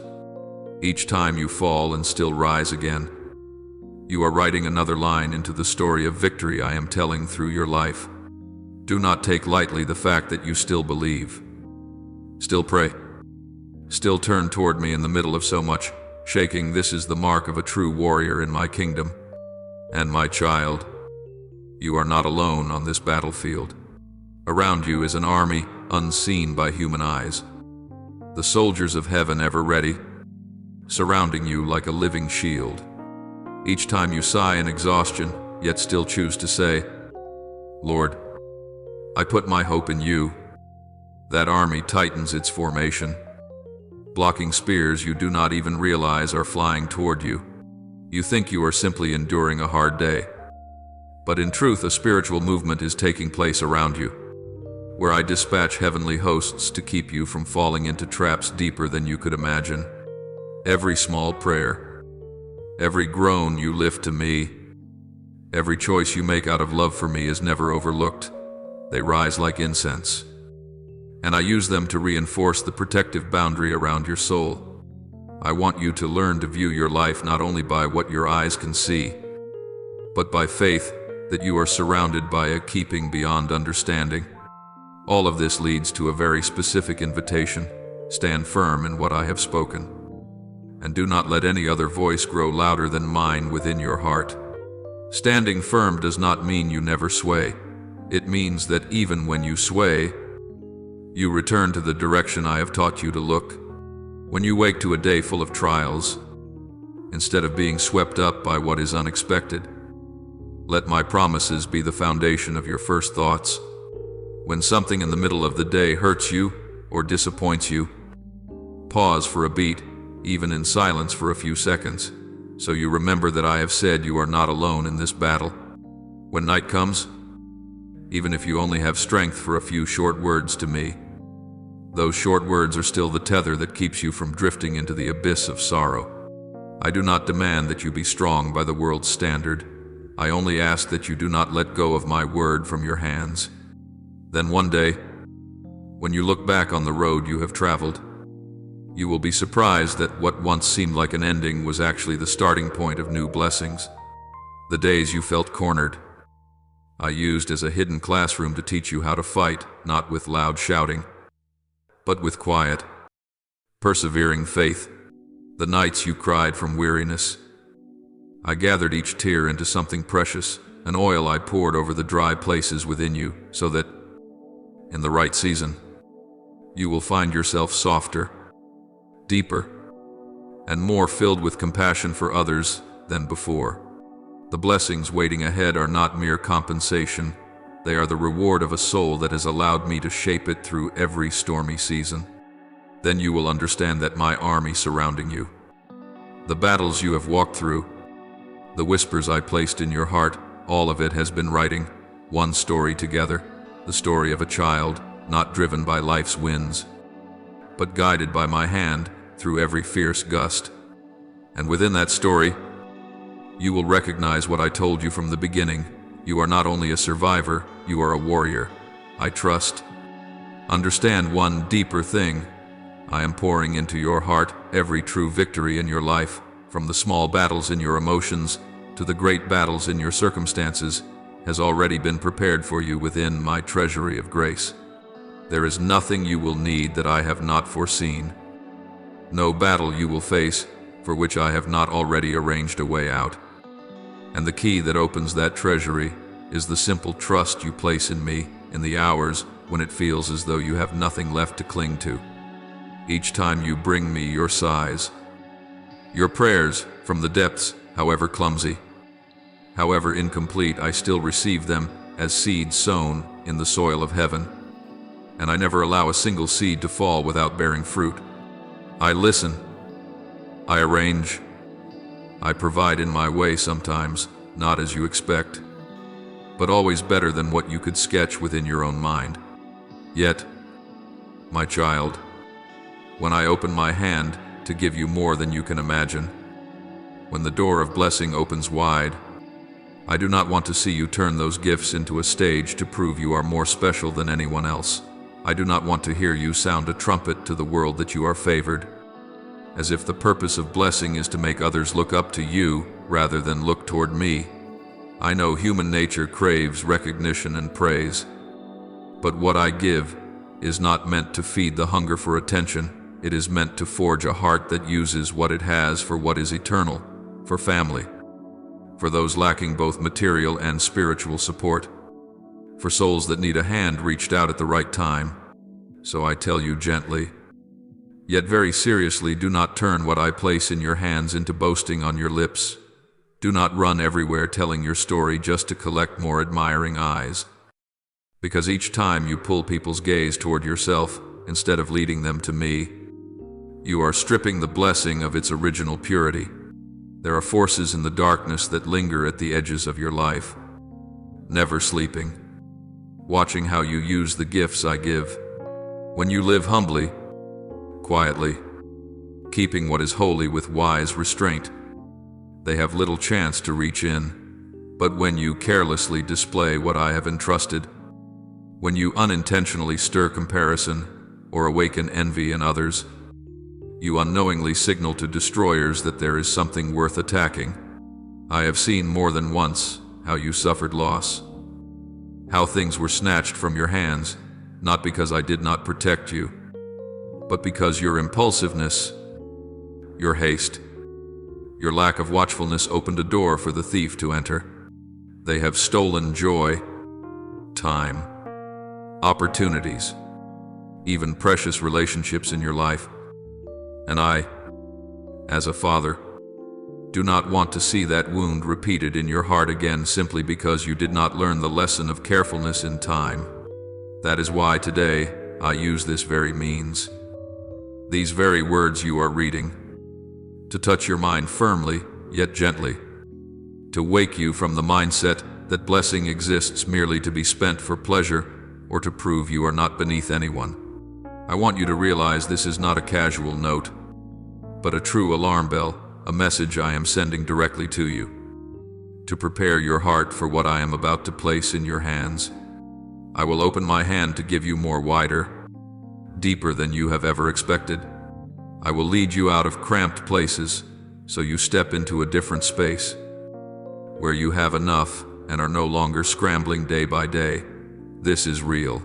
Each time you fall and still rise again, you are writing another line into the story of victory I am telling through your life. Do not take lightly the fact that you still believe, still pray, still turn toward me in the middle of so much shaking. This is the mark of a true warrior in my kingdom. And my child, you are not alone on this battlefield. Around you is an army unseen by human eyes, the soldiers of heaven ever ready, surrounding you like a living shield. Each time you sigh in exhaustion, yet still choose to say, Lord, I put my hope in you. That army tightens its formation, blocking spears you do not even realize are flying toward you. You think you are simply enduring a hard day, but in truth a spiritual movement is taking place around you, where I dispatch heavenly hosts to keep you from falling into traps deeper than you could imagine. Every small prayer, every groan you lift to me, every choice you make out of love for me is never overlooked. They rise like incense, and I use them to reinforce the protective boundary around your soul. I want you to learn to view your life not only by what your eyes can see, but by faith that you are surrounded by a keeping beyond understanding. All of this leads to a very specific invitation. Stand firm in what I have spoken, and do not let any other voice grow louder than mine within your heart. Standing firm does not mean you never sway. It means that even when you sway, you return to the direction I have taught you to look. When you wake to a day full of trials, instead of being swept up by what is unexpected, let my promises be the foundation of your first thoughts. When something in the middle of the day hurts you or disappoints you, pause for a beat, even in silence for a few seconds, so you remember that I have said you are not alone in this battle. When night comes, even if you only have strength for a few short words to me, those short words are still the tether that keeps you from drifting into the abyss of sorrow. I do not demand that you be strong by the world's standard. I only ask that you do not let go of my word from your hands. Then one day, when you look back on the road you have traveled, you will be surprised that what once seemed like an ending was actually the starting point of new blessings. The days you felt cornered, I used as a hidden classroom to teach you how to fight, not with loud shouting, but with quiet, persevering faith. The nights you cried from weariness, I gathered each tear into something precious, an oil I poured over the dry places within you, so that, in the right season, you will find yourself softer, deeper, and more filled with compassion for others than before. The blessings waiting ahead are not mere compensation. They are the reward of a soul that has allowed me to shape it through every stormy season. Then you will understand that my army surrounding you, the battles you have walked through, the whispers I placed in your heart, all of it has been writing one story together, the story of a child, not driven by life's winds, but guided by my hand through every fierce gust. And within that story, you will recognize what I told you from the beginning. You are not only a survivor, you are a warrior. I trust. Understand one deeper thing. I am pouring into your heart every true victory in your life, from the small battles in your emotions to the great battles in your circumstances, has already been prepared for you within my treasury of grace. There is nothing you will need that I have not foreseen. No battle you will face for which I have not already arranged a way out. And the key that opens that treasury is the simple trust you place in me in the hours when it feels as though you have nothing left to cling to. Each time you bring me your sighs, your prayers from the depths, however clumsy, however incomplete, I still receive them as seeds sown in the soil of heaven. And I never allow a single seed to fall without bearing fruit. I listen, I arrange, I provide in my way sometimes, not as you expect, but always better than what you could sketch within your own mind. Yet, my child, when I open my hand to give you more than you can imagine, when the door of blessing opens wide, I do not want to see you turn those gifts into a stage to prove you are more special than anyone else. I do not want to hear you sound a trumpet to the world that you are favored, as if the purpose of blessing is to make others look up to you rather than look toward me. I know human nature craves recognition and praise, but what I give is not meant to feed the hunger for attention. It is meant to forge a heart that uses what it has for what is eternal, for family, for those lacking both material and spiritual support, for souls that need a hand reached out at the right time. So I tell you gently, yet very seriously, do not turn what I place in your hands into boasting on your lips. Do not run everywhere telling your story just to collect more admiring eyes. Because each time you pull people's gaze toward yourself instead of leading them to me, you are stripping the blessing of its original purity. There are forces in the darkness that linger at the edges of your life, never sleeping, watching how you use the gifts I give. When you live humbly, quietly, keeping what is holy with wise restraint, they have little chance to reach in. But when you carelessly display what I have entrusted, when you unintentionally stir comparison or awaken envy in others, you unknowingly signal to destroyers that there is something worth attacking. I have seen more than once how you suffered loss, how things were snatched from your hands, not because I did not protect you, but because your impulsiveness, your haste, your lack of watchfulness opened a door for the thief to enter. They have stolen joy, time, opportunities, even precious relationships in your life. And I, as a father, do not want to see that wound repeated in your heart again simply because you did not learn the lesson of carefulness in time. That is why today I use this very means, these very words you are reading, to touch your mind firmly, yet gently, to wake you from the mindset that blessing exists merely to be spent for pleasure or to prove you are not beneath anyone. I want you to realize this is not a casual note, but a true alarm bell, a message I am sending directly to you, to prepare your heart for what I am about to place in your hands. I will open my hand to give you more wider, deeper than you have ever expected. I will lead you out of cramped places so you step into a different space, where you have enough and are no longer scrambling day by day. This is real,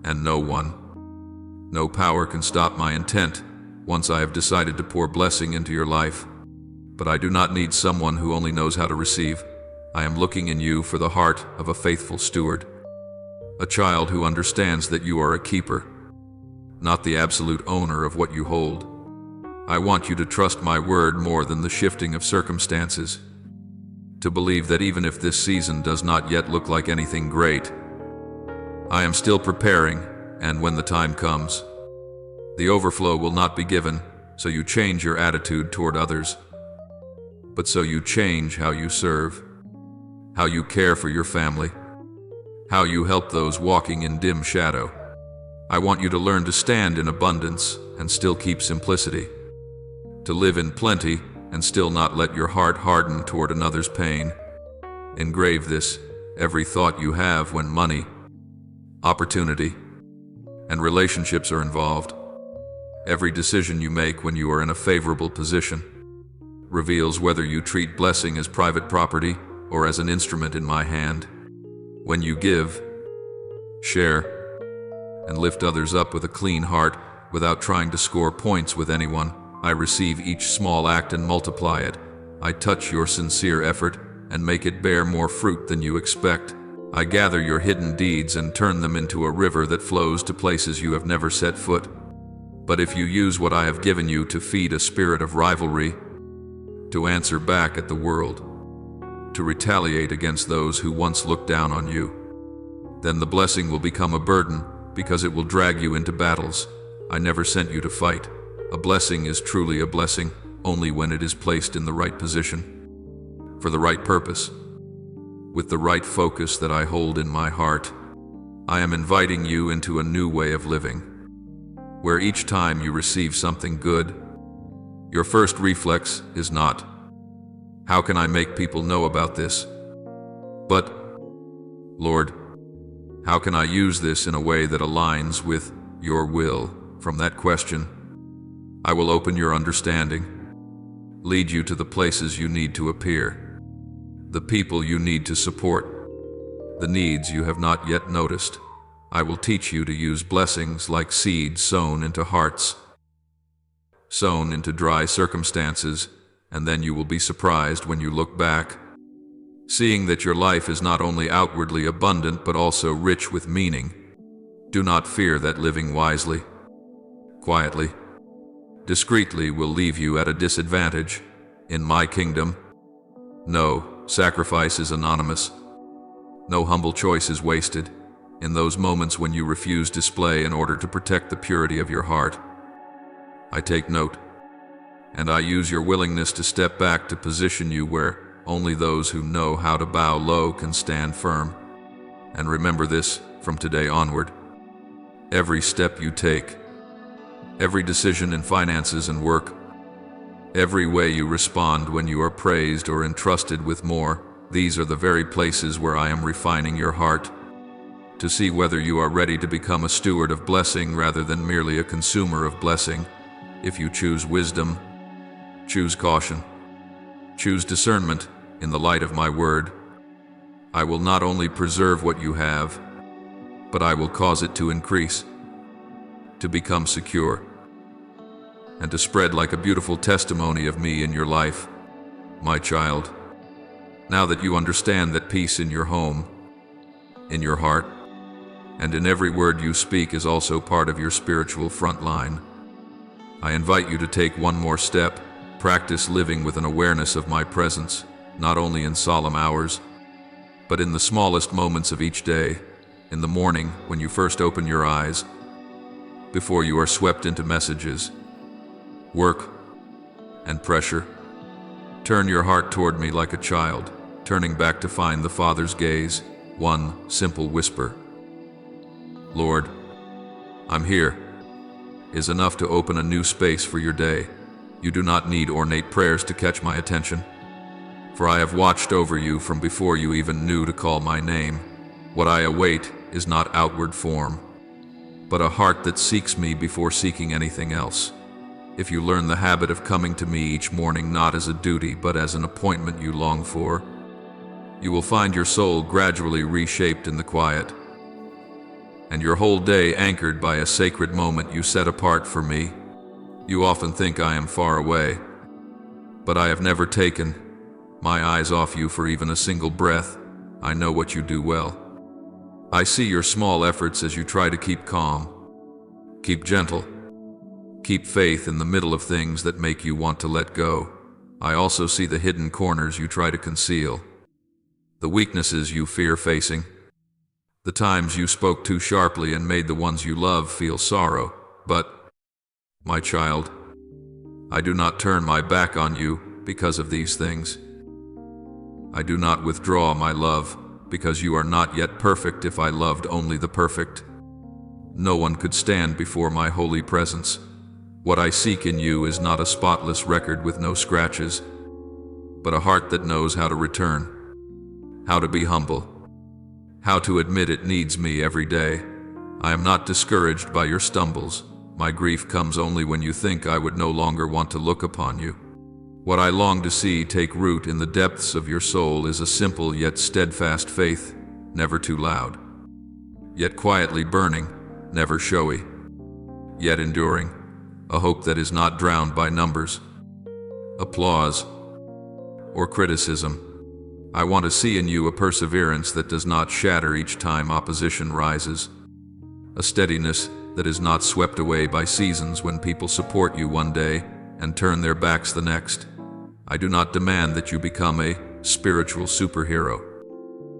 and no power can stop my intent once I have decided to pour blessing into your life. But I do not need someone who only knows how to receive. I am looking in you for the heart of a faithful steward, a child who understands that you are a keeper, not the absolute owner of what you hold. I want you to trust my word more than the shifting of circumstances, to believe that even if this season does not yet look like anything great, I am still preparing, and when the time comes, the overflow will not be given so you change your attitude toward others, but so you change how you serve, how you care for your family, how you help those walking in dim shadow. I want you to learn to stand in abundance and still keep simplicity, to live in plenty and still not let your heart harden toward another's pain. Engrave this: every thought you have when money, opportunity, and relationships are involved, every decision you make when you are in a favorable position, reveals whether you treat blessing as private property or as an instrument in my hand. When you give, share, and lift others up with a clean heart without trying to score points with anyone, I receive each small act and multiply it. I touch your sincere effort and make it bear more fruit than you expect. I gather your hidden deeds and turn them into a river that flows to places you have never set foot. But if you use what I have given you to feed a spirit of rivalry, to answer back at the world, to retaliate against those who once looked down on you, then the blessing will become a burden because it will drag you into battles I never sent you to fight. A blessing is truly a blessing only when it is placed in the right position, for the right purpose, with the right focus that I hold in my heart. I am inviting you into a new way of living, where each time you receive something good, your first reflex is not, "How can I make people know about this?" but, "Lord, how can I use this in a way that aligns with your will?" From that question, I will open your understanding, lead you to the places you need to appear, the people you need to support, the needs you have not yet noticed. I will teach you to use blessings like seeds sown into hearts, sown into dry circumstances, and then you will be surprised when you look back, seeing that your life is not only outwardly abundant but also rich with meaning. Do not fear that living wisely, quietly, discreetly will leave you at a disadvantage. In my kingdom, no sacrifice is anonymous. No humble choice is wasted. In those moments when you refuse display in order to protect the purity of your heart, I take note, and I use your willingness to step back to position you where only those who know how to bow low can stand firm. And remember this from today onward: every step you take, every decision in finances and work, every way you respond when you are praised or entrusted with more, these are the very places where I am refining your heart, to see whether you are ready to become a steward of blessing rather than merely a consumer of blessing. If you choose wisdom, choose caution, choose discernment in the light of my word, I will not only preserve what you have, but I will cause it to increase, to become secure, and to spread like a beautiful testimony of me in your life, my child. Now that you understand that peace in your home, in your heart, and in every word you speak is also part of your spiritual front line, I invite you to take one more step, practice living with an awareness of my presence, not only in solemn hours, but in the smallest moments of each day, in the morning when you first open your eyes, before you are swept into messages, work, and pressure. Turn your heart toward me like a child, turning back to find the Father's gaze, one simple whisper. Lord, I'm here, is enough to open a new space for your day. You do not need ornate prayers to catch my attention, for I have watched over you from before you even knew to call my name. What I await is not outward form, but a heart that seeks me before seeking anything else. If you learn the habit of coming to me each morning not as a duty but as an appointment you long for, you will find your soul gradually reshaped in the quiet, and your whole day anchored by a sacred moment you set apart for me. You often think I am far away, but I have never taken my eyes off you for even a single breath. I know what you do well. I see your small efforts as you try to keep calm, keep gentle, keep faith in the middle of things that make you want to let go. I also see the hidden corners you try to conceal, the weaknesses you fear facing, the times you spoke too sharply and made the ones you love feel sorrow. But, my child, I do not turn my back on you because of these things. I do not withdraw my love because you are not yet perfect. If I loved only the perfect, no one could stand before my holy presence. What I seek in you is not a spotless record with no scratches, but a heart that knows how to return, how to be humble, how to admit it needs me every day. I am not discouraged by your stumbles. My grief comes only when you think I would no longer want to look upon you. What I long to see take root in the depths of your soul is a simple yet steadfast faith, never too loud, yet quietly burning, never showy, yet enduring, a hope that is not drowned by numbers, applause, or criticism. I want to see in you a perseverance that does not shatter each time opposition rises, a steadiness that is not swept away by seasons when people support you one day and turn their backs the next. I do not demand that you become a spiritual superhero.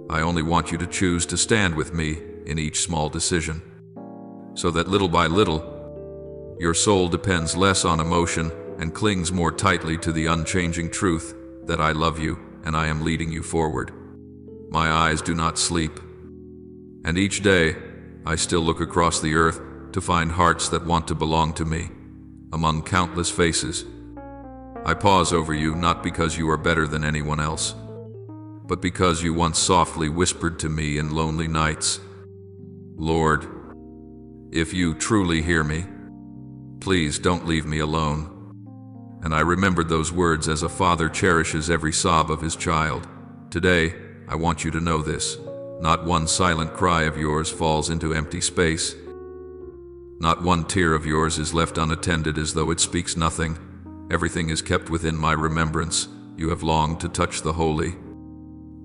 I only want you to choose to stand with me in each small decision, so that little by little, your soul depends less on emotion and clings more tightly to the unchanging truth that I love you and I am leading you forward. My eyes do not sleep, and each day I still look across the earth to find hearts that want to belong to me, among countless faces. I pause over you not because you are better than anyone else, but because you once softly whispered to me in lonely nights, Lord, if you truly hear me, please don't leave me alone. And I remembered those words as a father cherishes every sob of his child. Today, I want you to know this. Not one silent cry of yours falls into empty space. Not one tear of yours is left unattended as though it speaks nothing. Everything is kept within my remembrance. You have longed to touch the holy.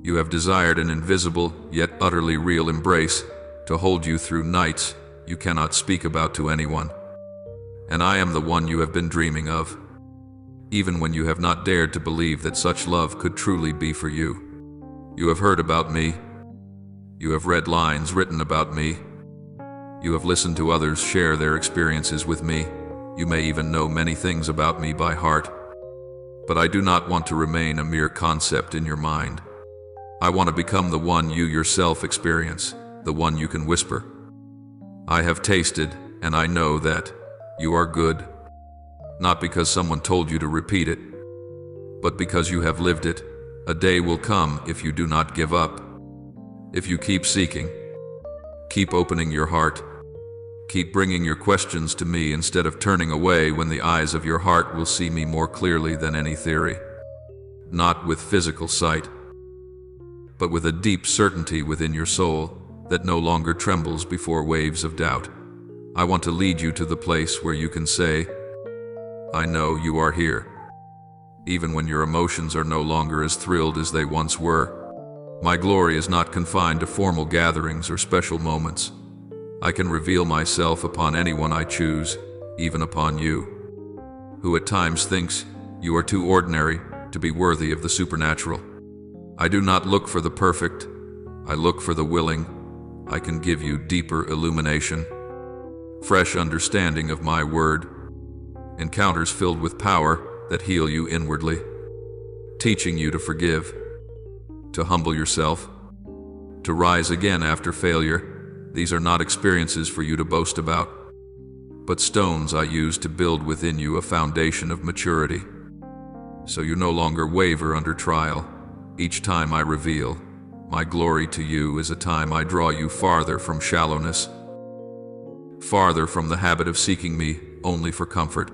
You have desired an invisible, yet utterly real embrace, to hold you through nights you cannot speak about to anyone. And I am the one you have been dreaming of, even when you have not dared to believe that such love could truly be for you. You have heard about me. You have read lines written about me. You have listened to others share their experiences with me. You may even know many things about me by heart. But I do not want to remain a mere concept in your mind. I want to become the one you yourself experience, the one you can whisper, I have tasted, and I know that you are good. Not because someone told you to repeat it, but because you have lived it. A day will come if you do not give up. If you keep seeking, keep opening your heart, keep bringing your questions to me instead of turning away when the eyes of your heart will see me more clearly than any theory. Not with physical sight, but with a deep certainty within your soul that no longer trembles before waves of doubt. I want to lead you to the place where you can say, I know you are here, even when your emotions are no longer as thrilled as they once were. My glory is not confined to formal gatherings or special moments. I can reveal myself upon anyone I choose, even upon you. who at times thinks you are too ordinary to be worthy of the supernatural. I do not look for the perfect, I look for the willing. I can give you deeper illumination, fresh understanding of my word, encounters filled with power that heal you inwardly, teaching you to forgive, to humble yourself, to rise again after failure. These are not experiences for you to boast about, but stones I use to build within you a foundation of maturity, so you no longer waver under trial. Each time I reveal my glory to you is a time I draw you farther from shallowness, farther from the habit of seeking me only for comfort,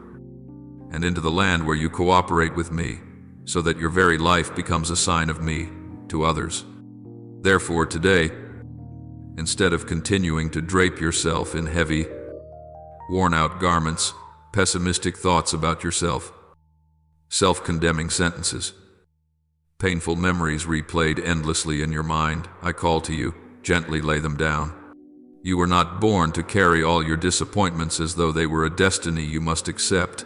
and into the land where you cooperate with me, so that your very life becomes a sign of me to others. Therefore today, instead of continuing to drape yourself in heavy, worn-out garments, pessimistic thoughts about yourself, self-condemning sentences, painful memories replayed endlessly in your mind, I call to you, gently lay them down. You were not born to carry all your disappointments as though they were a destiny you must accept.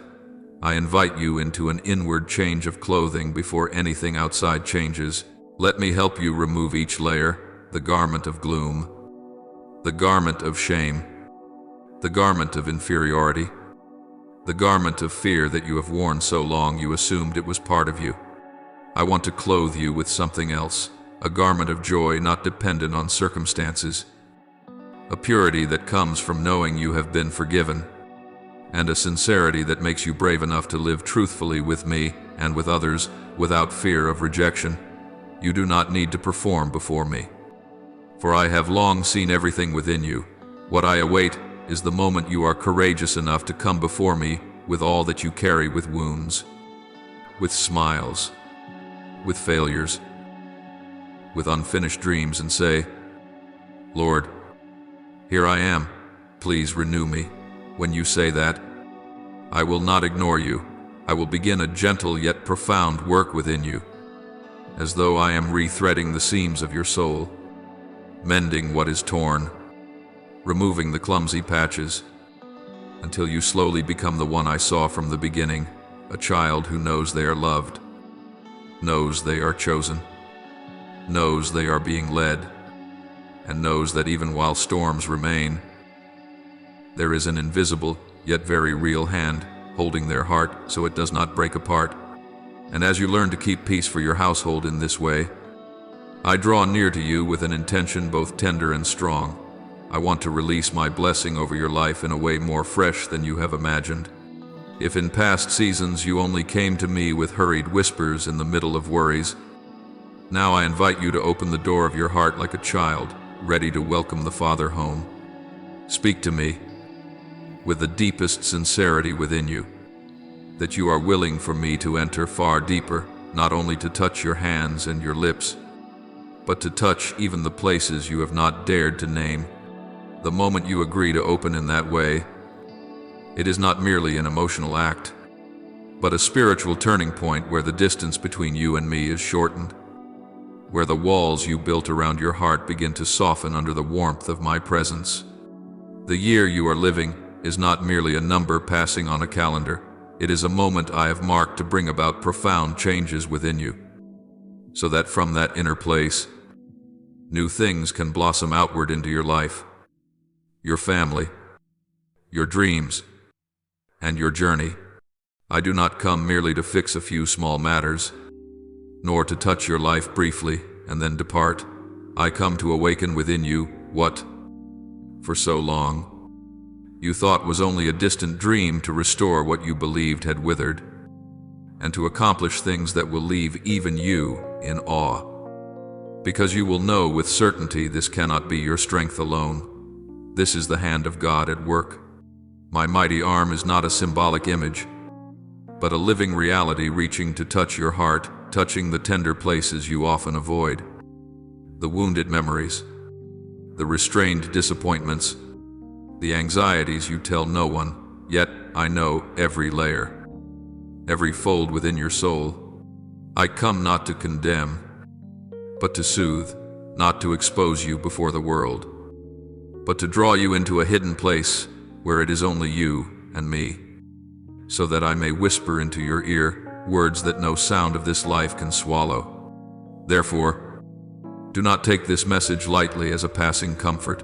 I invite you into an inward change of clothing before anything outside changes. Let me help you remove each layer, the garment of gloom, the garment of shame, the garment of inferiority, the garment of fear that you have worn so long you assumed it was part of you. I want to clothe you with something else, a garment of joy not dependent on circumstances, a purity that comes from knowing you have been forgiven, and a sincerity that makes you brave enough to live truthfully with me and with others without fear of rejection. You do not need to perform before me, for I have long seen everything within you. What I await is the moment you are courageous enough to come before me with all that you carry, with wounds, with smiles, with failures, with unfinished dreams, and say, Lord, here I am, please renew me. When you say that, I will not ignore you. I will begin a gentle yet profound work within you, as though I am rethreading the seams of your soul, mending what is torn, removing the clumsy patches, until you slowly become the one I saw from the beginning, a child who knows they are loved, knows they are chosen, knows they are being led, and knows that even while storms remain, there is an invisible yet very real hand holding their heart so it does not break apart. And as you learn to keep peace for your household in this way, I draw near to you with an intention both tender and strong. I want to release my blessing over your life in a way more fresh than you have imagined. If in past seasons you only came to me with hurried whispers in the middle of worries, now I invite you to open the door of your heart like a child, ready to welcome the Father home. Speak to me with the deepest sincerity within you, that you are willing for me to enter far deeper, not only to touch your hands and your lips, but to touch even the places you have not dared to name. The moment you agree to open in that way, it is not merely an emotional act, but a spiritual turning point where the distance between you and me is shortened, where the walls you built around your heart begin to soften under the warmth of my presence. The year you are living is not merely a number passing on a calendar. It is a moment I have marked to bring about profound changes within you, so that from that inner place, new things can blossom outward into your life, your family, your dreams, and your journey. I do not come merely to fix a few small matters, nor to touch your life briefly and then depart. I come to awaken within you what, for so long, you thought was only a distant dream, to restore what you believed had withered, and to accomplish things that will leave even you in awe. Because you will know with certainty this cannot be your strength alone. This is the hand of God at work. My mighty arm is not a symbolic image, but a living reality reaching to touch your heart, touching the tender places you often avoid, the wounded memories, the restrained disappointments, the anxieties you tell no one, yet I know every layer, every fold within your soul. I come not to condemn, but to soothe, not to expose you before the world, but to draw you into a hidden place where it is only you and me. so that I may whisper into your ear words that no sound of this life can swallow. Therefore, do not take this message lightly as a passing comfort.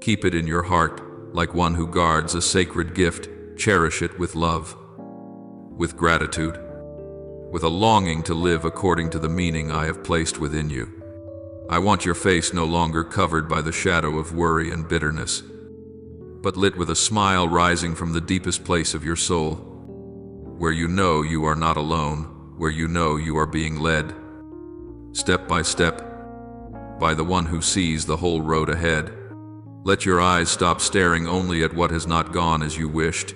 Keep it in your heart, like one who guards a sacred gift. Cherish it with love, with gratitude, with a longing to live according to the meaning I have placed within you. I want your face no longer covered by the shadow of worry and bitterness, but lit with a smile rising from the deepest place of your soul, where you know you are not alone, where you know you are being led, step by step, by the one who sees the whole road ahead. Let your eyes stop staring only at what has not gone as you wished,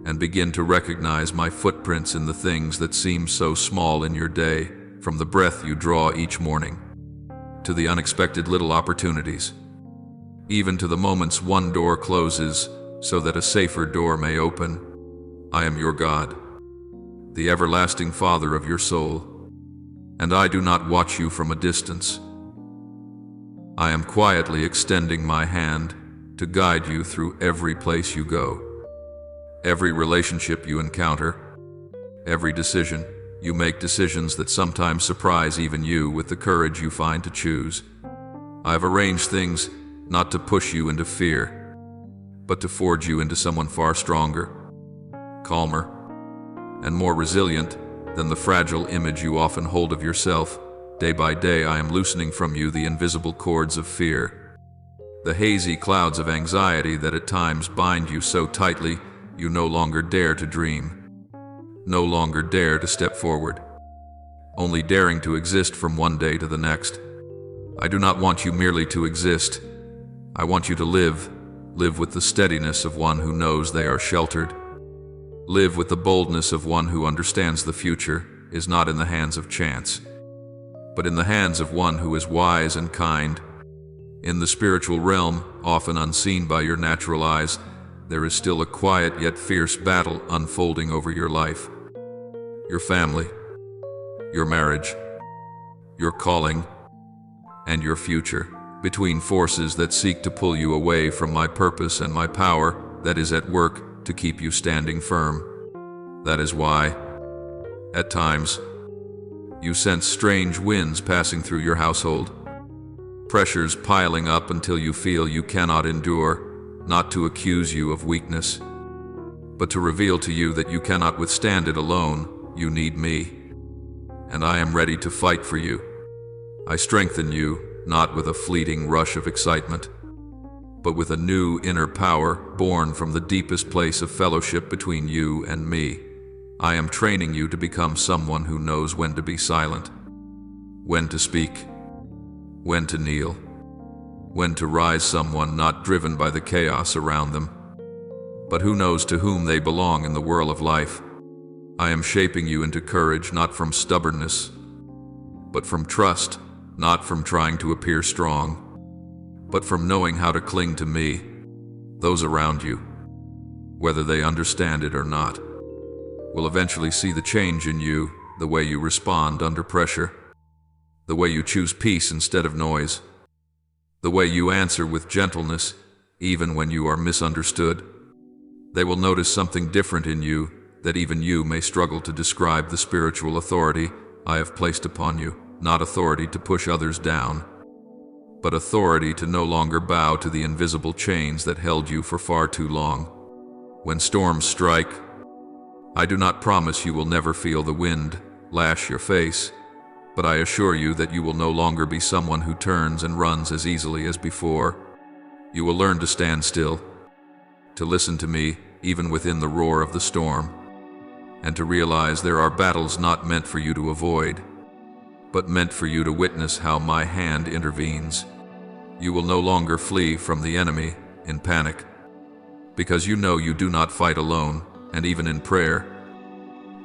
and begin to recognize my footprints in the things that seem so small in your day, from the breath you draw each morning, to the unexpected little opportunities, even to the moments one door closes so that a safer door may open. I am your God, the everlasting Father of your soul, and I do not watch you from a distance. I am quietly extending my hand to guide you through every place you go, every relationship you encounter, every decision. You make decisions that sometimes surprise even you with the courage you find to choose. I've arranged things not to push you into fear, but to forge you into someone far stronger, calmer, and more resilient than the fragile image you often hold of yourself. Day by day, I am loosening from you the invisible cords of fear, the hazy clouds of anxiety that at times bind you so tightly you no longer dare to dream, no longer dare to step forward, only daring to exist from one day to the next. I do not want you merely to exist. I want you to live with the steadiness of one who knows they are sheltered. Live with the boldness of one who understands the future is not in the hands of chance, but in the hands of one who is wise and kind. In the spiritual realm, often unseen by your natural eyes, there is still a quiet yet fierce battle unfolding over your life, your family, your marriage, your calling, and your future, between forces that seek to pull you away from my purpose and my power that is at work to keep you standing firm. That is why, at times, you sense strange winds passing through your household, pressures piling up until you feel you cannot endure, not to accuse you of weakness, but to reveal to you that you cannot withstand it alone. You need me, and I am ready to fight for you. I strengthen you, not with a fleeting rush of excitement, but with a new inner power born from the deepest place of fellowship between you and me. I am training you to become someone who knows when to be silent, when to speak, when to kneel, when to rise, someone not driven by the chaos around them, but who knows to whom they belong in the whirl of life. I am shaping you into courage, not from stubbornness, but from trust, not from trying to appear strong, but from knowing how to cling to me. Those around you, whether they understand it or not, will eventually see the change in you, the way you respond under pressure, the way you choose peace instead of noise, the way you answer with gentleness, even when you are misunderstood. They will notice something different in you that even you may struggle to describe: the spiritual authority I have placed upon you, not authority to push others down, but authority to no longer bow to the invisible chains that held you for far too long. When storms strike, I do not promise you will never feel the wind lash your face, but I assure you that you will no longer be someone who turns and runs as easily as before. You will learn to stand still, to listen to me even within the roar of the storm, and to realize there are battles not meant for you to avoid, but meant for you to witness how my hand intervenes. You will no longer flee from the enemy in panic, because you know you do not fight alone, and even in prayer,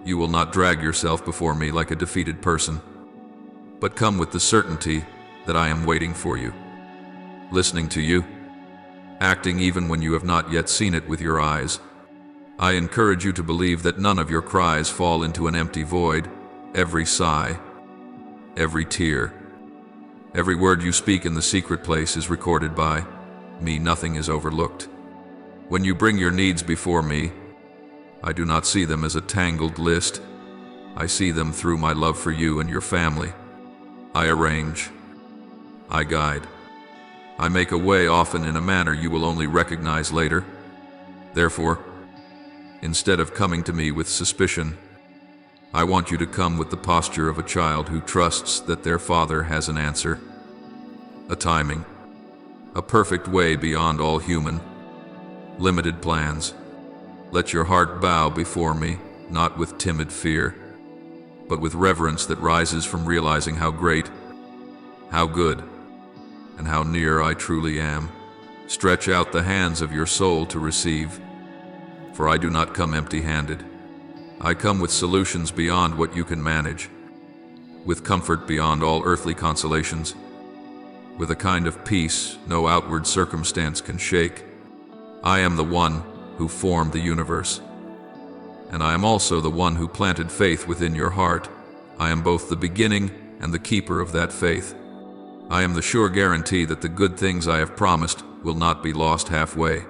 you will not drag yourself before me like a defeated person, but come with the certainty that I am waiting for you, listening to you, acting even when you have not yet seen it with your eyes. I encourage you to believe that none of your cries fall into an empty void. Every sigh, every tear, every word you speak in the secret place is recorded by me. Nothing is overlooked. When you bring your needs before me, I do not see them as a tangled list. I see them through my love for you and your family. I arrange. I guide. I make a way, often in a manner you will only recognize later. Therefore, instead of coming to me with suspicion, I want you to come with the posture of a child who trusts that their father has an answer, a timing, a perfect way beyond all human, limited plans. Let your heart bow before me, not with timid fear, but with reverence that rises from realizing how great, how good, and how near I truly am. Stretch out the hands of your soul to receive, for I do not come empty-handed. I come with solutions beyond what you can manage, with comfort beyond all earthly consolations, with a kind of peace no outward circumstance can shake. I am the one who formed the universe, and I am also the one who planted faith within your heart. I am both the beginning and the keeper of that faith. I am the sure guarantee that the good things I have promised will not be lost halfway.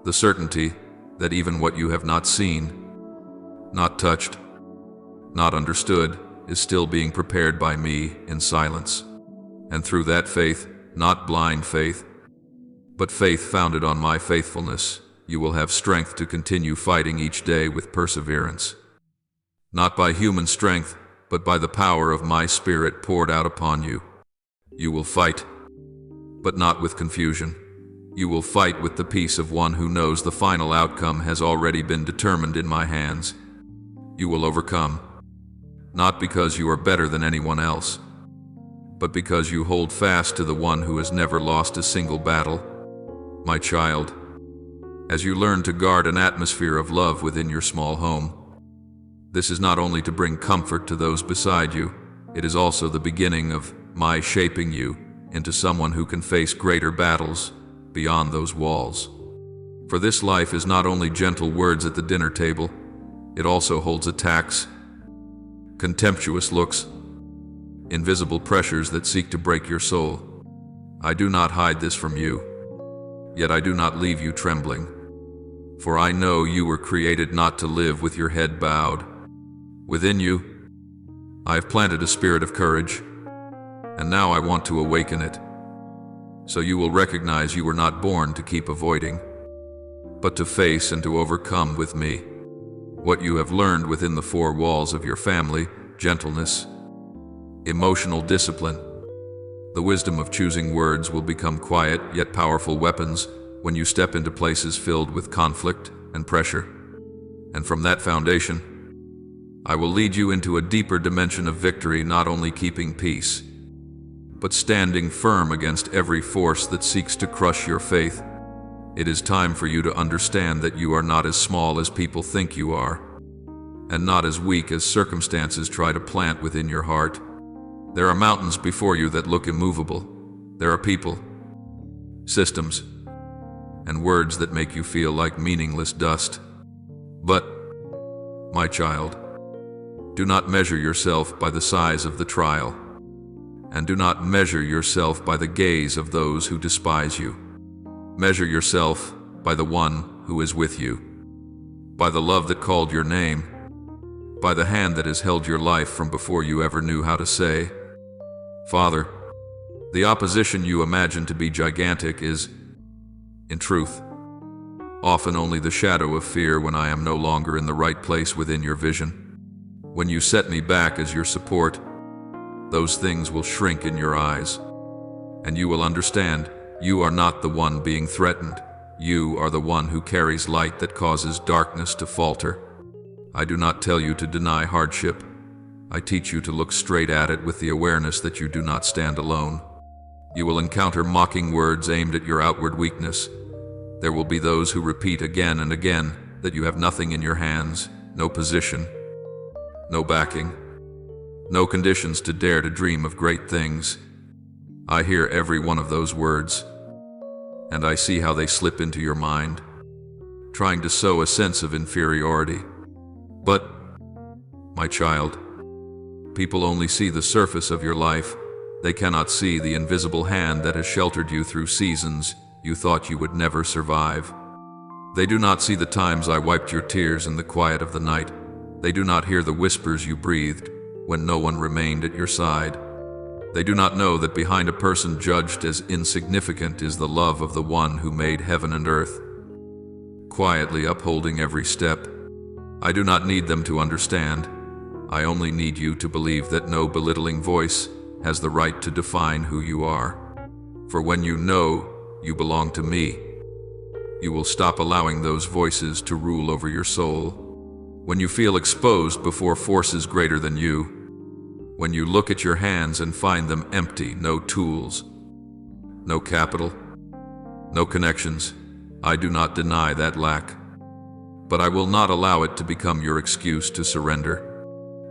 The certainty that even what you have not seen, not touched, not understood, is still being prepared by me in silence. And through that faith, not blind faith, but faith founded on my faithfulness, you will have strength to continue fighting each day with perseverance. Not by human strength, but by the power of my Spirit poured out upon you. You will fight, but not with confusion. You will fight with the peace of one who knows the final outcome has already been determined in my hands. You will overcome, not because you are better than anyone else, but because you hold fast to the one who has never lost a single battle. My child, as you learn to guard an atmosphere of love within your small home, this is not only to bring comfort to those beside you, it is also the beginning of my shaping you into someone who can face greater battles beyond those walls. For this life is not only gentle words at the dinner table, it also holds attacks, contemptuous looks, invisible pressures that seek to break your soul. I do not hide this from you, yet I do not leave you trembling. For I know you were created not to live with your head bowed. Within you, I have planted a spirit of courage, and now I want to awaken it. So you will recognize you were not born to keep avoiding, but to face and to overcome with me. What you have learned within the four walls of your family, gentleness, emotional discipline, the wisdom of choosing words, will become quiet yet powerful weapons when you step into places filled with conflict and pressure. And from that foundation, I will lead you into a deeper dimension of victory, not only keeping peace, but standing firm against every force that seeks to crush your faith. It is time for you to understand that you are not as small as people think you are, and not as weak as circumstances try to plant within your heart. There are mountains before you that look immovable. There are people, systems, and words that make you feel like meaningless dust. But, my child, do not measure yourself by the size of the trial, and do not measure yourself by the gaze of those who despise you. Measure yourself by the one who is with you, by the love that called your name, by the hand that has held your life from before you ever knew how to say, Father. The opposition you imagine to be gigantic is, in truth, often only the shadow of fear when I am no longer in the right place within your vision. When you set me back as your support, those things will shrink in your eyes, and you will understand you are not the one being threatened. You are the one who carries light that causes darkness to falter. I do not tell you to deny hardship. I teach you to look straight at it with the awareness that you do not stand alone. You will encounter mocking words aimed at your outward weakness. There will be those who repeat again and again that you have nothing in your hands, no position, no backing, no conditions to dare to dream of great things. I hear every one of those words, and I see how they slip into your mind, trying to sow a sense of inferiority. But, my child, people only see the surface of your life. They cannot see the invisible hand that has sheltered you through seasons you thought you would never survive. They do not see the times I wiped your tears in the quiet of the night. They do not hear the whispers you breathed when no one remained at your side. They do not know that behind a person judged as insignificant is the love of the one who made heaven and earth, quietly upholding every step. I do not need them to understand. I only need you to believe that no belittling voice has the right to define who you are. For when you know you belong to me, you will stop allowing those voices to rule over your soul. When you feel exposed before forces greater than you, when you look at your hands and find them empty, no tools, no capital, no connections, I do not deny that lack. But I will not allow it to become your excuse to surrender.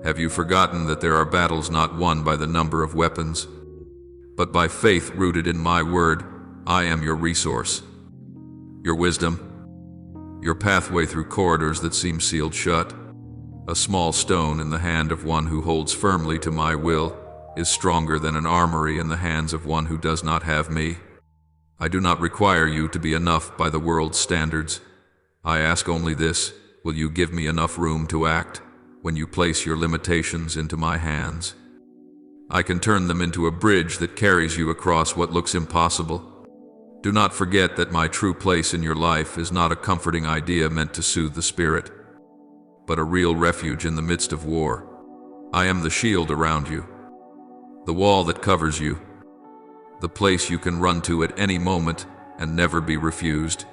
Have you forgotten that there are battles not won by the number of weapons, but by faith rooted in my word? I am your resource, your wisdom, your pathway through corridors that seem sealed shut. A small stone in the hand of one who holds firmly to my will is stronger than an armory in the hands of one who does not have me. I do not require you to be enough by the world's standards. I ask only this: will you give me enough room to act when you place your limitations into my hands? I can turn them into a bridge that carries you across what looks impossible. Do not forget that my true place in your life is not a comforting idea meant to soothe the spirit, but a real refuge in the midst of war. I am the shield around you, the wall that covers you, the place you can run to at any moment and never be refused.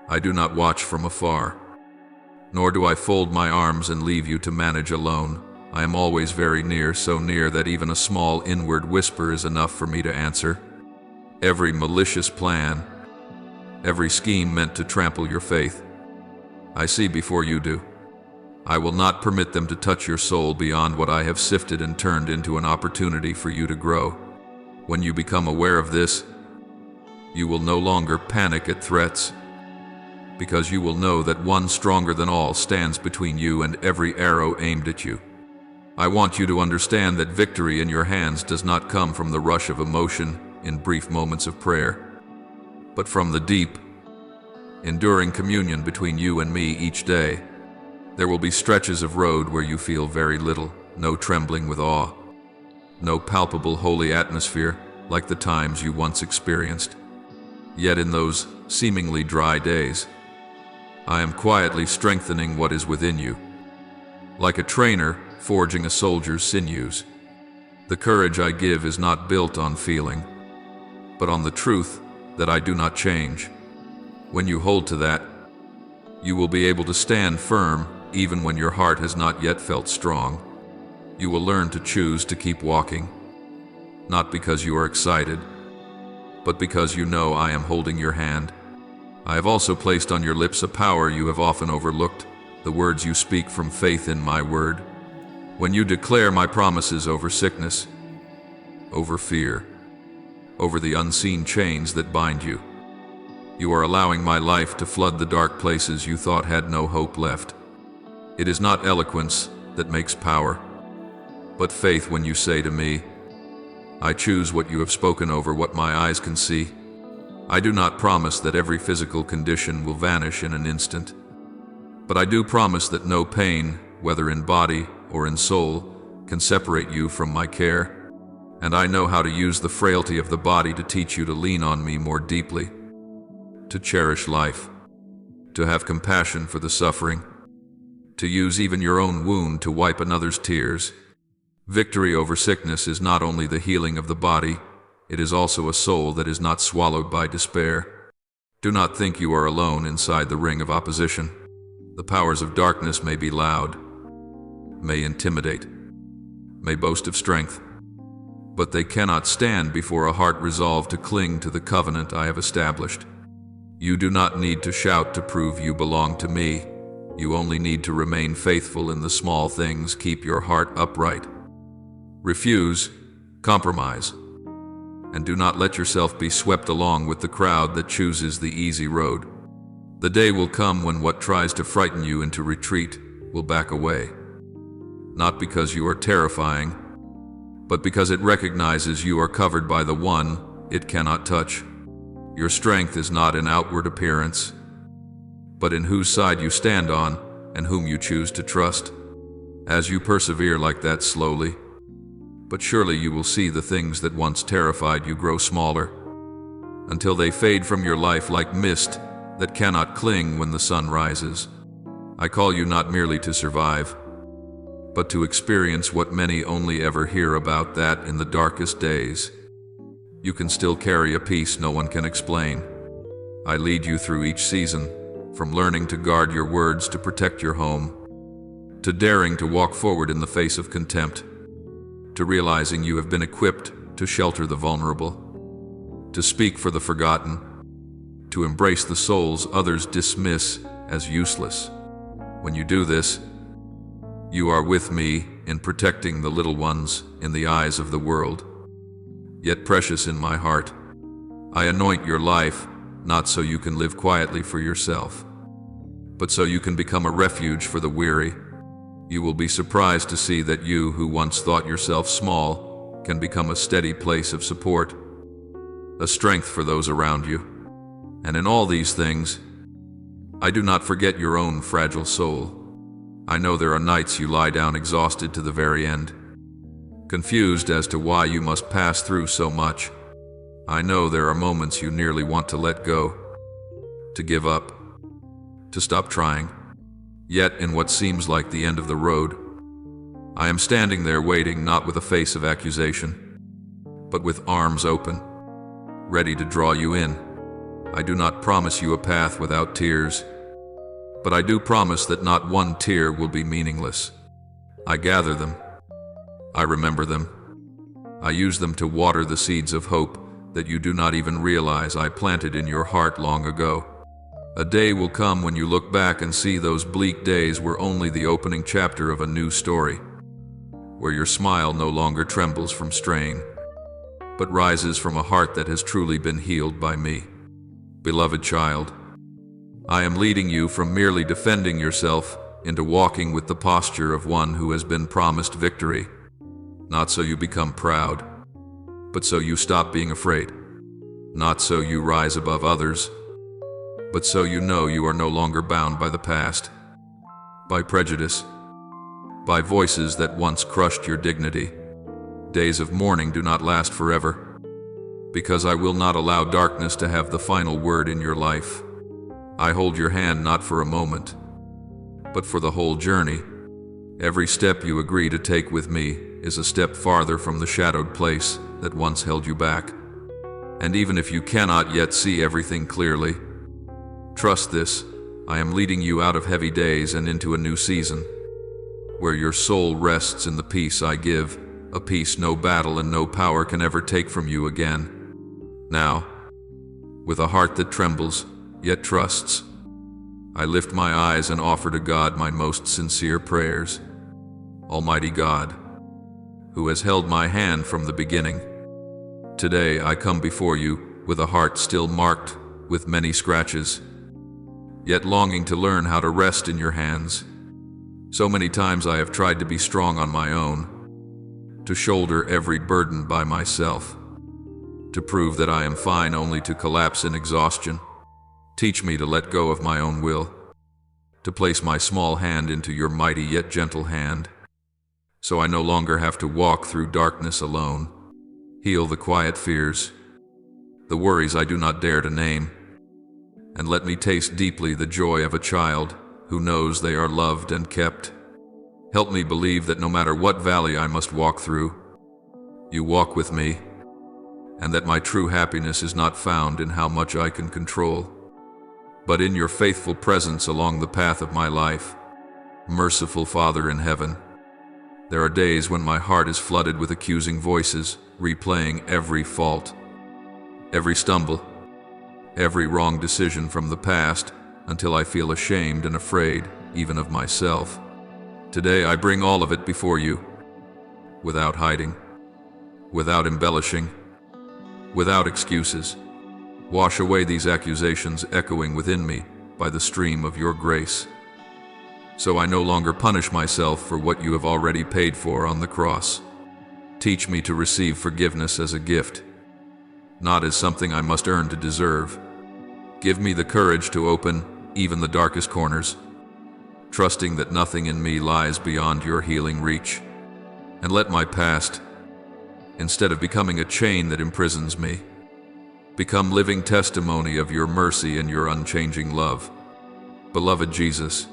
I do not watch from afar, nor do I fold my arms and leave you to manage alone. I am always very near, so near that even a small inward whisper is enough for me to answer. Every malicious plan, every scheme meant to trample your faith, I see before you do. I will not permit them to touch your soul beyond what I have sifted and turned into an opportunity for you to grow. When you become aware of this, you will no longer panic at threats, because you will know that one stronger than all stands between you and every arrow aimed at you. I want you to understand that victory in your hands does not come from the rush of emotion in brief moments of prayer, but from the deep, enduring communion between you and me each day. There will be stretches of road where you feel very little, no trembling with awe, no palpable holy atmosphere like the times you once experienced. Yet in those seemingly dry days, I am quietly strengthening what is within you, like a trainer forging a soldier's sinews. The courage I give is not built on feeling, but on the truth that I do not change. When you hold to that, you will be able to stand firm even when your heart has not yet felt strong. You will learn to choose to keep walking, not because you are excited, but because you know I am holding your hand. I have also placed on your lips a power you have often overlooked, the words you speak from faith in my word. When you declare my promises over sickness, over fear, over the unseen chains that bind you, you are allowing my life to flood the dark places you thought had no hope left. It is not eloquence that makes power, but faith when you say to me, I choose what you have spoken over what my eyes can see. I do not promise that every physical condition will vanish in an instant, but I do promise that no pain, whether in body or in soul, can separate you from my care. And I know how to use the frailty of the body to teach you to lean on me more deeply, to cherish life, to have compassion for the suffering, to use even your own wound to wipe another's tears. Victory over sickness is not only the healing of the body, it is also a soul that is not swallowed by despair. Do not think you are alone inside the ring of opposition. The powers of darkness may be loud, may intimidate, may boast of strength, but they cannot stand before a heart resolved to cling to the covenant I have established. You do not need to shout to prove you belong to me. You only need to remain faithful in the small things. Keep your heart upright. Refuse compromise, and do not let yourself be swept along with the crowd that chooses the easy road. The day will come when what tries to frighten you into retreat will back away, not because you are terrifying, but because it recognizes you are covered by the one it cannot touch. Your strength is not in outward appearance. but in whose side you stand on and whom you choose to trust. As you persevere like that slowly, but surely you will see the things that once terrified you grow smaller, until they fade from your life like mist that cannot cling when the sun rises. I call you not merely to survive, but to experience what many only ever hear about, that in the darkest days, you can still carry a peace no one can explain. I lead you through each season, from learning to guard your words to protect your home, to daring to walk forward in the face of contempt, to realizing you have been equipped to shelter the vulnerable, to speak for the forgotten, to embrace the souls others dismiss as useless. When you do this, you are with me in protecting the little ones in the eyes of the world, yet precious in my heart. I anoint your life, not so you can live quietly for yourself, but so you can become a refuge for the weary. You will be surprised to see that you, who once thought yourself small, can become a steady place of support, a strength for those around you. And in all these things, I do not forget your own fragile soul. I know there are nights you lie down exhausted to the very end, confused as to why you must pass through so much. I know there are moments you nearly want to let go, to give up, to stop trying. Yet in what seems like the end of the road, I am standing there waiting, not with a face of accusation, but with arms open, ready to draw you in. I do not promise you a path without tears, but I do promise that not one tear will be meaningless. I gather them. I remember them. I use them to water the seeds of hope that you do not even realize I planted in your heart long ago. A day will come when you look back and see those bleak days were only the opening chapter of a new story, where your smile no longer trembles from strain, but rises from a heart that has truly been healed by me. Beloved child, I am leading you from merely defending yourself into walking with the posture of one who has been promised victory, not so you become proud, but so you stop being afraid, not so you rise above others, but so you know you are no longer bound by the past, by prejudice, by voices that once crushed your dignity. Days of mourning do not last forever, because I will not allow darkness to have the final word in your life. I hold your hand not for a moment, but for the whole journey. Every step you agree to take with me is a step farther from the shadowed place that once held you back. And even if you cannot yet see everything clearly, trust this: I am leading you out of heavy days and into a new season, where your soul rests in the peace I give, a peace no battle and no power can ever take from you again. Now, with a heart that trembles, yet trusts, I lift my eyes and offer to God my most sincere prayers. Almighty God, who has held my hand from the beginning, today I come before you with a heart still marked with many scratches, yet longing to learn how to rest in your hands. So many times I have tried to be strong on my own, to shoulder every burden by myself, to prove that I am fine only to collapse in exhaustion. Teach me to let go of my own will, to place my small hand into your mighty yet gentle hand, so I no longer have to walk through darkness alone. Heal the quiet fears, the worries I do not dare to name, and let me taste deeply the joy of a child who knows they are loved and kept. Help me believe that no matter what valley I must walk through, you walk with me, and that my true happiness is not found in how much I can control, but in your faithful presence along the path of my life. Merciful Father in heaven, there are days when my heart is flooded with accusing voices, replaying every fault, every stumble, every wrong decision from the past, until I feel ashamed and afraid, even of myself. Today I bring all of it before you, without hiding, without embellishing, without excuses. Wash away these accusations echoing within me by the stream of your grace, so I no longer punish myself for what you have already paid for on the cross. Teach me to receive forgiveness as a gift, not as something I must earn to deserve. Give me the courage to open even the darkest corners, trusting that nothing in me lies beyond your healing reach. And let my past, instead of becoming a chain that imprisons me, become living testimony of your mercy and your unchanging love. Beloved Jesus,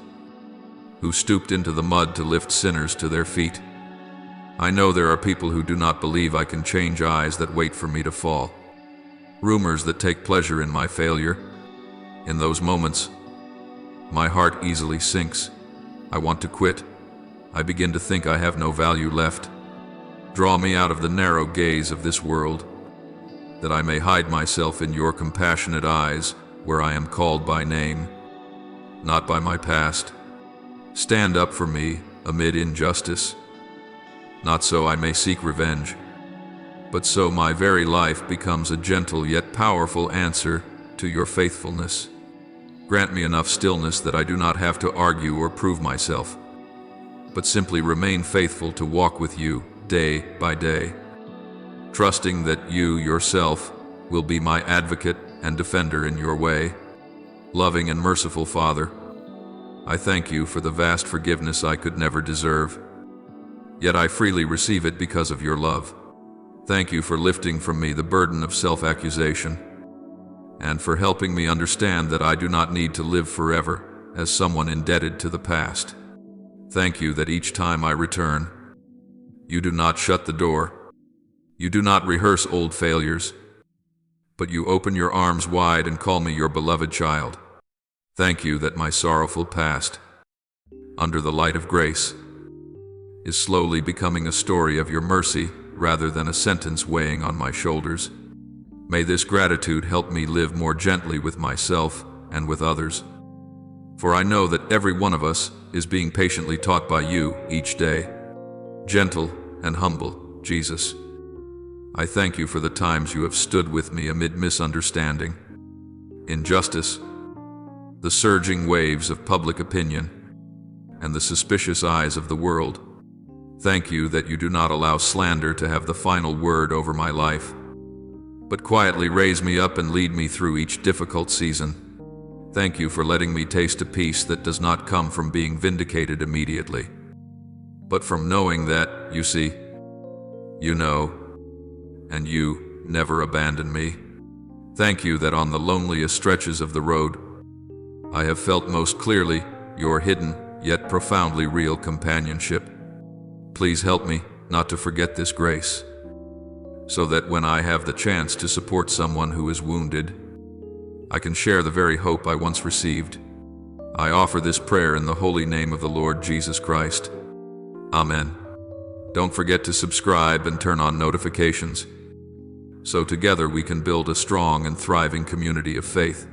who stooped into the mud to lift sinners to their feet, I know there are people who do not believe I can change eyes that wait for me to fall, rumors that take pleasure in my failure. In those moments, my heart easily sinks. I want to quit. I begin to think I have no value left. Draw me out of the narrow gaze of this world, that I may hide myself in your compassionate eyes, where I am called by name, not by my past. Stand up for me amid injustice, not so I may seek revenge, but so my very life becomes a gentle yet powerful answer to your faithfulness. Grant me enough stillness that I do not have to argue or prove myself, but simply remain faithful to walk with you day by day, trusting that you yourself will be my advocate and defender in your way. Loving and merciful Father, I thank you for the vast forgiveness I could never deserve, yet I freely receive it because of your love. Thank you for lifting from me the burden of self-accusation, and for helping me understand that I do not need to live forever as someone indebted to the past. Thank you that each time I return, you do not shut the door. You do not rehearse old failures, but you open your arms wide and call me your beloved child. Thank you that my sorrowful past, under the light of grace, is slowly becoming a story of your mercy rather than a sentence weighing on my shoulders. May this gratitude help me live more gently with myself and with others, for I know that every one of us is being patiently taught by you each day. Gentle and humble Jesus, I thank you for the times you have stood with me amid misunderstanding, injustice, the surging waves of public opinion, and the suspicious eyes of the world. Thank you that you do not allow slander to have the final word over my life, but quietly raise me up and lead me through each difficult season. Thank you for letting me taste a peace that does not come from being vindicated immediately, but from knowing that, you see, you know, and you never abandon me. Thank you that on the loneliest stretches of the road, I have felt most clearly your hidden yet profoundly real companionship. Please help me not to forget this grace, so that when I have the chance to support someone who is wounded, I can share the very hope I once received. I offer this prayer in the holy name of the Lord Jesus Christ. Amen. Don't forget to subscribe and turn on notifications, so together we can build a strong and thriving community of faith.